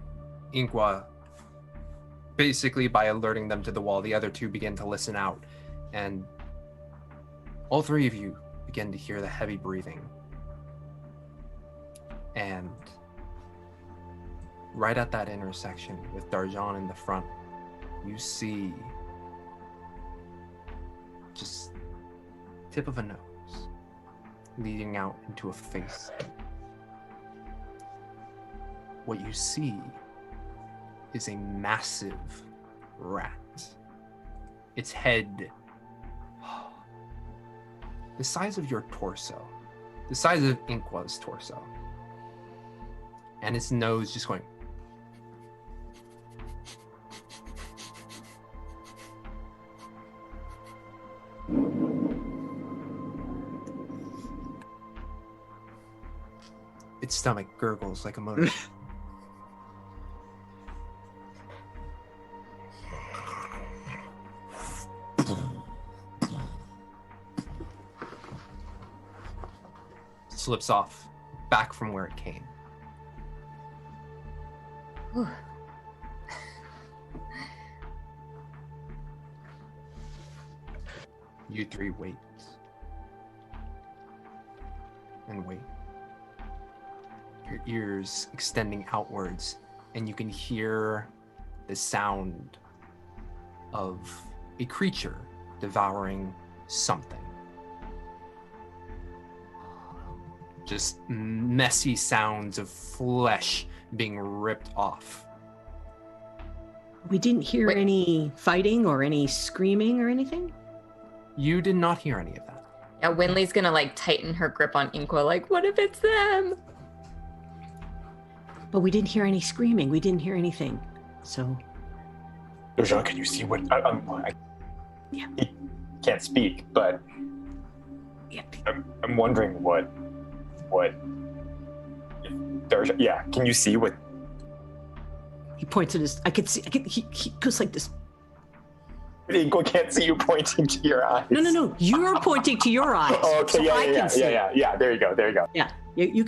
Inqua, basically by alerting them to the wall, the other two begin to listen out. And all 3 of you begin to hear the heavy breathing. And right at that intersection with Darjan in the front, you see just tip of a nose leading out into a face. What you see is a massive rat. Its head, the size of your torso, the size of Inqua's torso, and its nose just going. Its stomach gurgles like a motor. Slips off back from where it came. Whew. You 3 wait. and wait. Your ears extending outwards, and you can hear the sound of a creature devouring something. Just messy sounds of flesh being ripped off. We didn't hear any fighting or any screaming or anything? You did not hear any of that. Yeah, Winley's gonna like tighten her grip on Inqua, like, what if it's them? But we didn't hear any screaming. We didn't hear anything. So. Darjan, can you see what? Yeah. He can't speak, but Yeah. I'm wondering what. Darjan, yeah, can you see what? He points at his. I could see. He goes like this. Inqua can't see you pointing to your eyes. No. You're pointing to your eyes. Oh, okay, so I can see. yeah. There you go. Yeah. You.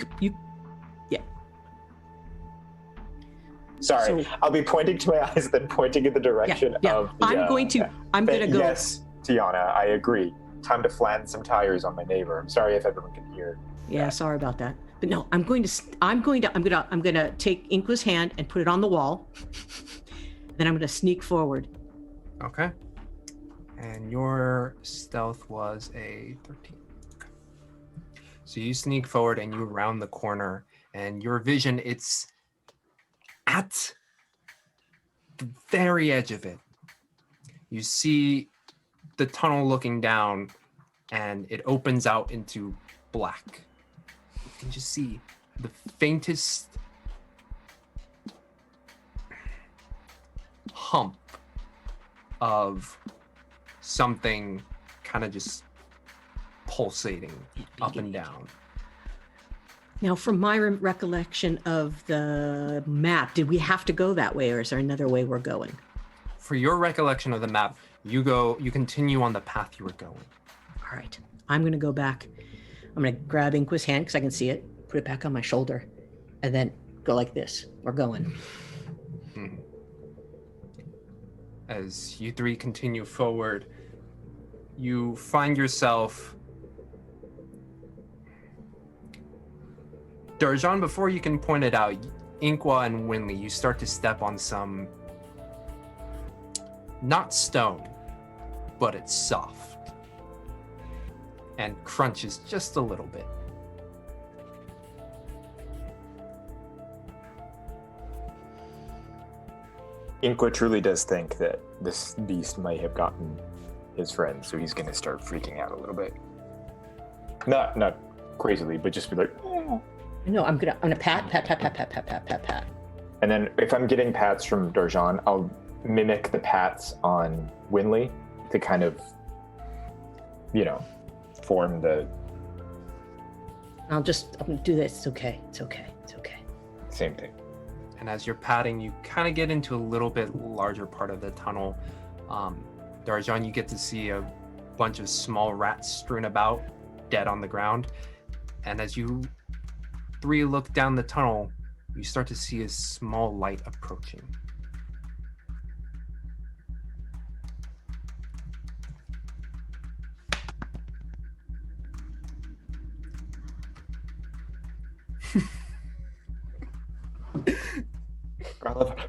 Sorry, So- I'll be pointing to my eyes, then pointing in the direction Yeah. of. The, I'm gonna go. Yes, Tiana, I agree. Time to flatten some tires on my neighbor. I'm sorry if everyone can hear. Yeah, sorry about that. But no, I'm going to take Inqua's hand and put it on the wall. Then I'm going to sneak forward. Okay. And your stealth was a 13. Okay. So you sneak forward and you round the corner, and your vision, it's at the very edge of it. You see the tunnel looking down, and it opens out into black. You can just see the faintest hump of something kind of just pulsating up and down. Now, from my recollection of the map, did we have to go that way, or is there another way we're going? For your recollection of the map, you continue on the path you were going. All right, I'm going to go back. I'm going to grab Inqua's hand because I can see it, put it back on my shoulder, and then go like this. We're going. As you three continue forward, you find yourself... Darjan, before you can point it out, Inqua and Winley, you start to step on some... not stone, but it's soft. And crunches just a little bit. Inqua truly does think that this beast might have gotten his friend, so he's going to start freaking out a little bit. Not crazily, but just be like, eh. No, I'm gonna pat. And then if I'm getting pats from Darjan, I'll mimic the pats on Winley to kind of, form the... I'll do this. It's okay. Same thing. And as you're patting, you kind of get into a little bit larger part of the tunnel. Darjan, you get to see a bunch of small rats strewn about, dead on the ground. And as you three look down the tunnel, you start to see a small light approaching.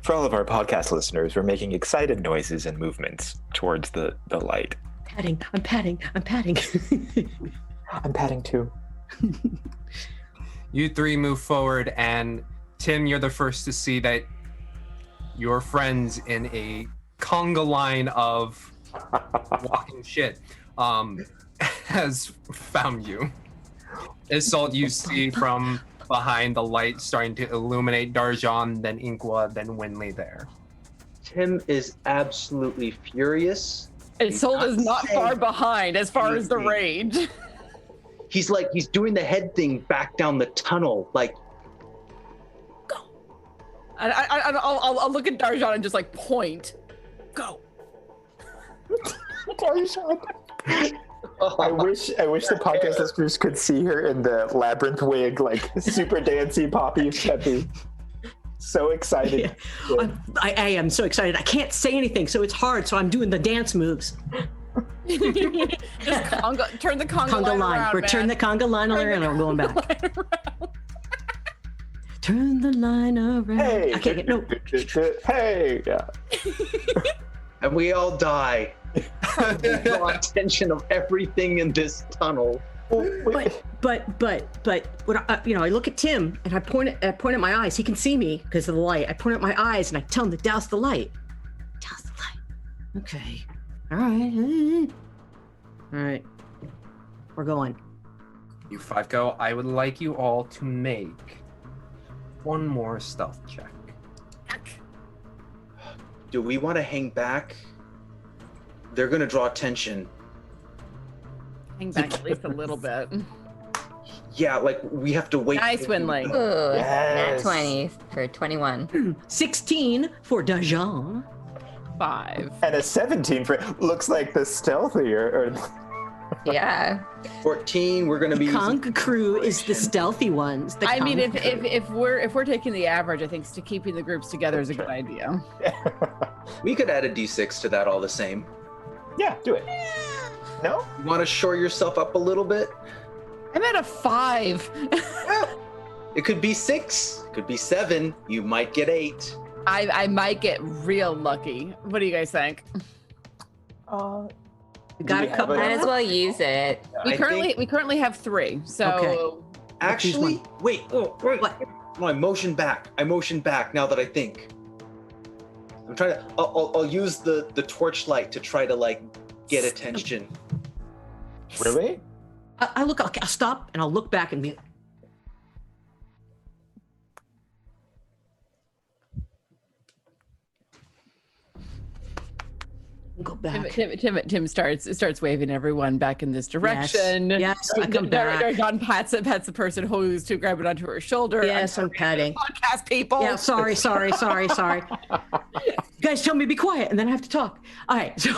For all of our podcast listeners, we're making excited noises and movements towards the light. I'm patting. I'm patting too. You three move forward, and Tim, you're the first to see that your friends in a conga line of walking shit has found you. Isolde, you see from behind the light starting to illuminate Darjan, then Inqua, then Winley there. Tim is absolutely furious. Isolde is not far behind as far as the range. He's doing the head thing back down the tunnel, like. Go. I'll look at Darjan and just point. Go. Darjan. I wish the podcast listeners could see her in the labyrinth wig, like super dancey, poppy, peppy. So excited. Yeah. I am so excited. I can't say anything, so it's hard. So I'm doing the dance moves. Just turn the conga Conga line. around, Return the man. conga line around, and we're going back. Turn the line around. Hey, Okay, no. hey, yeah. And we all die. Draw attention of everything in this tunnel. But when I look at Tim and I point at my eyes. He can see me because of the light. I point at my eyes and I tell him to douse the light. Douse the light. Okay. All right. We're going. You 5 go. I would like you all to make one more stealth check. Do we want to hang back? They're going to draw attention. Hang back at least a little bit. Yeah, like we have to wait. Nice, Winley. Ooh, nat Yes. 20 for 21. 16 for Dajan. 5. And a 17 for looks like the stealthier. Or, Yeah. 14, we're going to be using Conga crew is the inspiration. stealthy ones. The I mean, Conga crew. if we're taking the average, I think keeping the groups together is a good idea. We could add a d6 to that all the same. yeah, do it. No? You want to shore yourself up a little bit? I'm at a 5. It could be 6, could be 7. You might get 8. I might get real lucky. What do you guys think? We got we a have couple. a- Might as well use it. We I currently have 3. So Okay. Actually, wait. What? No, I motion back. Now that I think. I'm trying to. I'll use the torchlight to try to like get attention. Really? I'll stop and I'll look back and be. Go back. Tim starts waving everyone back in this direction. Yes, I come back. Don pats the person who's to grab it onto her shoulder. Yes, I'm patting. Podcast people. Yeah, sorry. You guys tell me to be quiet, and then I have to talk. All right. So,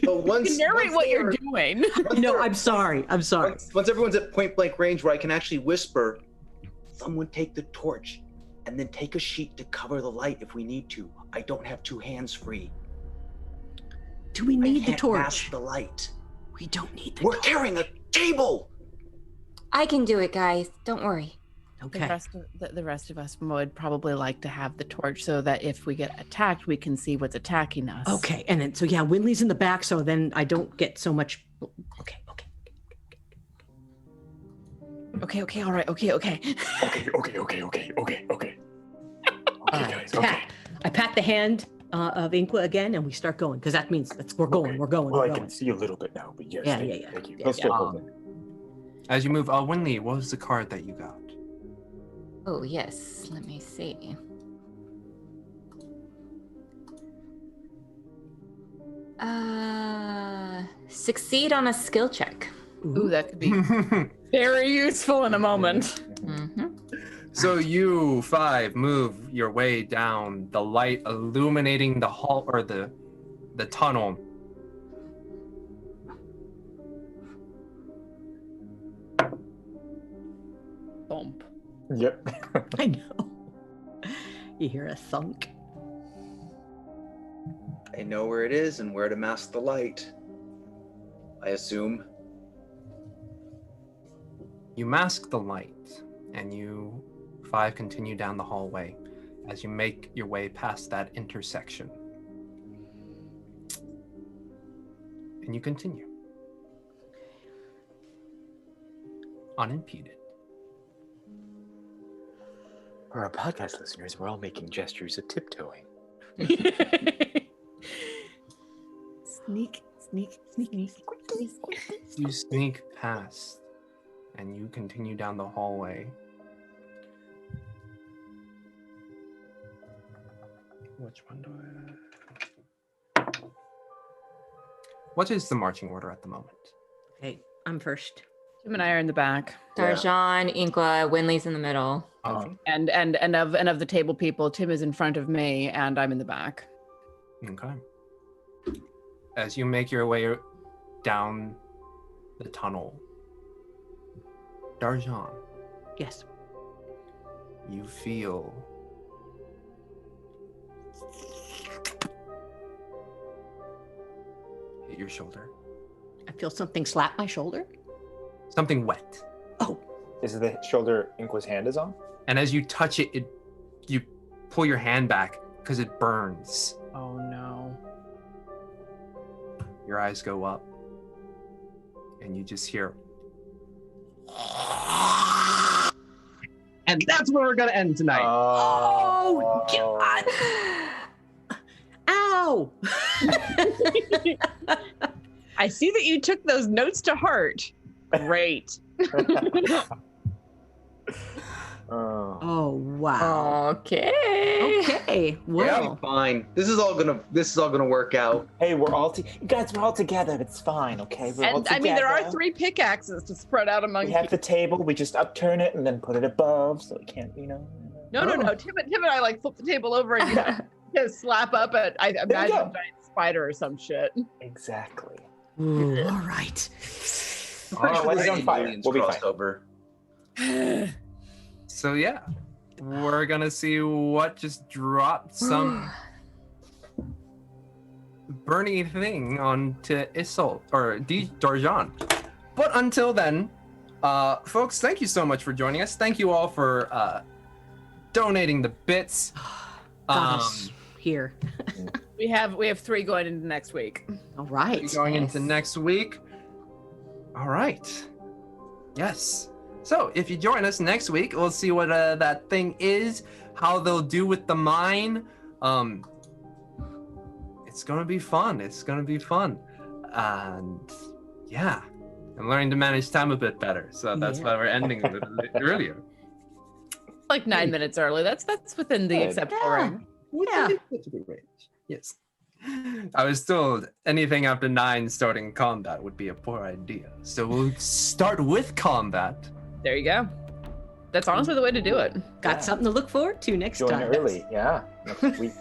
So once Narrate once what you're they're- doing. once no, they're- I'm sorry. Once everyone's at point blank range where I can actually whisper, someone take the torch and then take a sheet to cover the light if we need to. I don't have 2 hands free. Do we I need the can't torch? mask the light. We don't need the We're torch. carrying a table. I can do it, guys. Don't worry. Okay. The rest of us would probably like to have the torch so that if we get attacked, we can see what's attacking us. Okay. And then, so yeah, Winley's in the back, so then I don't get so much. Okay. Okay. All right. Okay. Okay. Guys. Okay. I pat the hand of Inqua again, and we start going because that means we're going. We're going. Well, We're I going. can see a little bit now, but yes. Yeah, thank yeah, you, yeah. Thank you. Yeah, Let's yeah. stick with it. As you move, Winley, what was the card that you got? Oh, yes. Let me see. Succeed on a skill check. Ooh, that could be very useful in a moment. Mm-hmm. So you 5 move your way down, the light illuminating the hall or the tunnel. Bump. Yep. I know. You hear a thunk. I know where it is and where to mask the light. I assume. You mask the light, and you 5 continue down the hallway as you make your way past that intersection. And you continue. Unimpeded. For our podcast listeners, we're all making gestures of tiptoeing. Sneak. You sneak past, and you continue down the hallway. Which one do I... What is the marching order at the moment? Okay, I'm first. Tim and I are in the back, Darjan, Inqua, Winley's in the middle. and of the table people, Tim is in front of me, and I'm in the back. Okay. As you make your way down the tunnel, Darjan, Yes. you feel hit your shoulder. I feel something slap my shoulder. Something wet. Oh, Is the shoulder Inqua's hand is on? And as you touch it, you pull your hand back because it burns. Oh no. Your eyes go up. And you just hear. And that's where we're going to end tonight. oh, God. Ow. I see that you took those notes to heart. Great. Oh, wow. Okay. Okay. Yeah, Well, fine. This is all gonna work out. Hey, we're all you guys. We're all together. It's fine, okay? We're all And together. I mean, there are 3 pickaxes to spread out among We you. have the table. We just upturn it and then put it above, so it can't, No. Oh. Tim and I like flip the table over and you just slap up at, I imagine, a giant spider or some shit. Exactly. ooh, all right. Oh, light it on fire. Aliens We'll be crossed fine. over. So yeah, we're gonna see what just dropped some burning thing onto Isol or Darjan. But until then, folks, thank you so much for joining us. Thank you all for donating the bits. Got us here. We have 3 going into next week. All right. Going into next week. All right. Yes. So if you join us next week, we'll see what that thing is, how they'll do with the mine. It's gonna be fun. And yeah, I'm learning to manage time a bit better. So that's why we're ending a little bit earlier. Like 9 minutes early. That's within the Good. acceptable range. Yeah. Yes. I was told anything after 9 starting combat would be a poor idea. So we'll start with combat. There you go. That's honestly the way to do it. Got something to look forward to next Join time. early, yeah. Next week.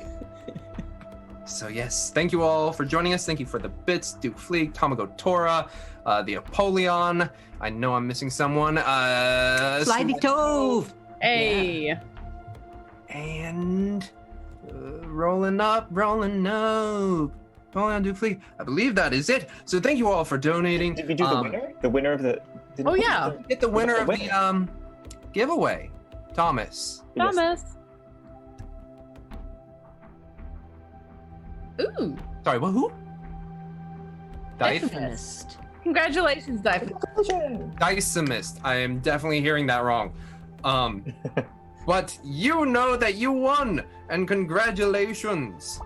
So yes, thank you all for joining us. Thank you for the bits, Duke Fleek, Tamago Tora, the Apollyon. I know I'm missing someone. Slivey Tove. Hey. And rolling up. Rolling on Duke Fleek. I believe that is it. So thank you all for donating. Did we do the winner? The winner of the... Oh, yeah. Get the winner of The the giveaway, Thomas. Thomas. Ooh. Sorry, what? Who? Dice. Diphonist. Congratulations, Dive. Dicemist. I am definitely hearing that wrong. But you know that you won, and congratulations.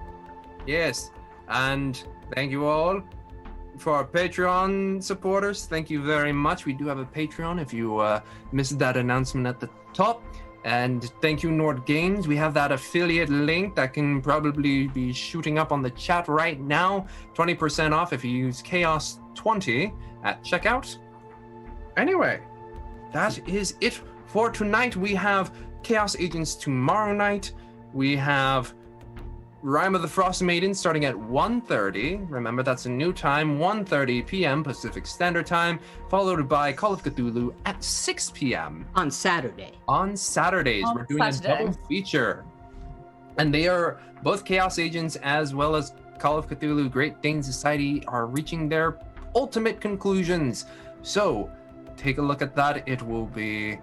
Yes, and thank you all for our Patreon supporters. Thank you very much. We do have a Patreon if you missed that announcement at the top. And thank you, Nord Games. We have that affiliate link that can probably be shooting up on the chat right now. 20% off if you use Chaos20 at checkout. Anyway, that is it for tonight. We have Chaos Agents tomorrow night. We have Rime of the Frost Maiden starting at 1:30. Remember, that's a new time, 1:30 p.m. Pacific Standard Time, followed by Call of Cthulhu at 6 p.m. On Saturday. On Saturdays. On We're doing Saturday. a double feature. And they are both Chaos Agents as well as Call of Cthulhu Great Dane Society are reaching their ultimate conclusions. So take a look at that. It will be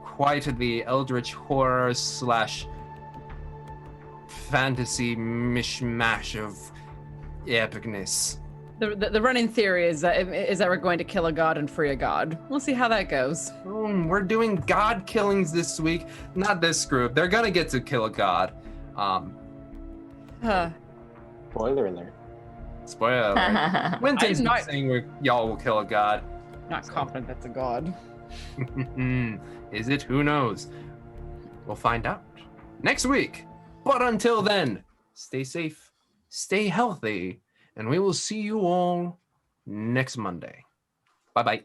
quite the eldritch horror / fantasy mishmash of epicness. The running theory is that we're going to kill a god and free a god. We'll see how that goes. We're doing god killings this week. Not this group. They're gonna get to kill a god. Spoiler alert. Spoiler alert. Winton's I'm not not- saying y'all will kill a god. Not confident that's a god. Is it? Who knows? We'll find out next week. But until then, stay safe, stay healthy, and we will see you all next Monday. Bye-bye.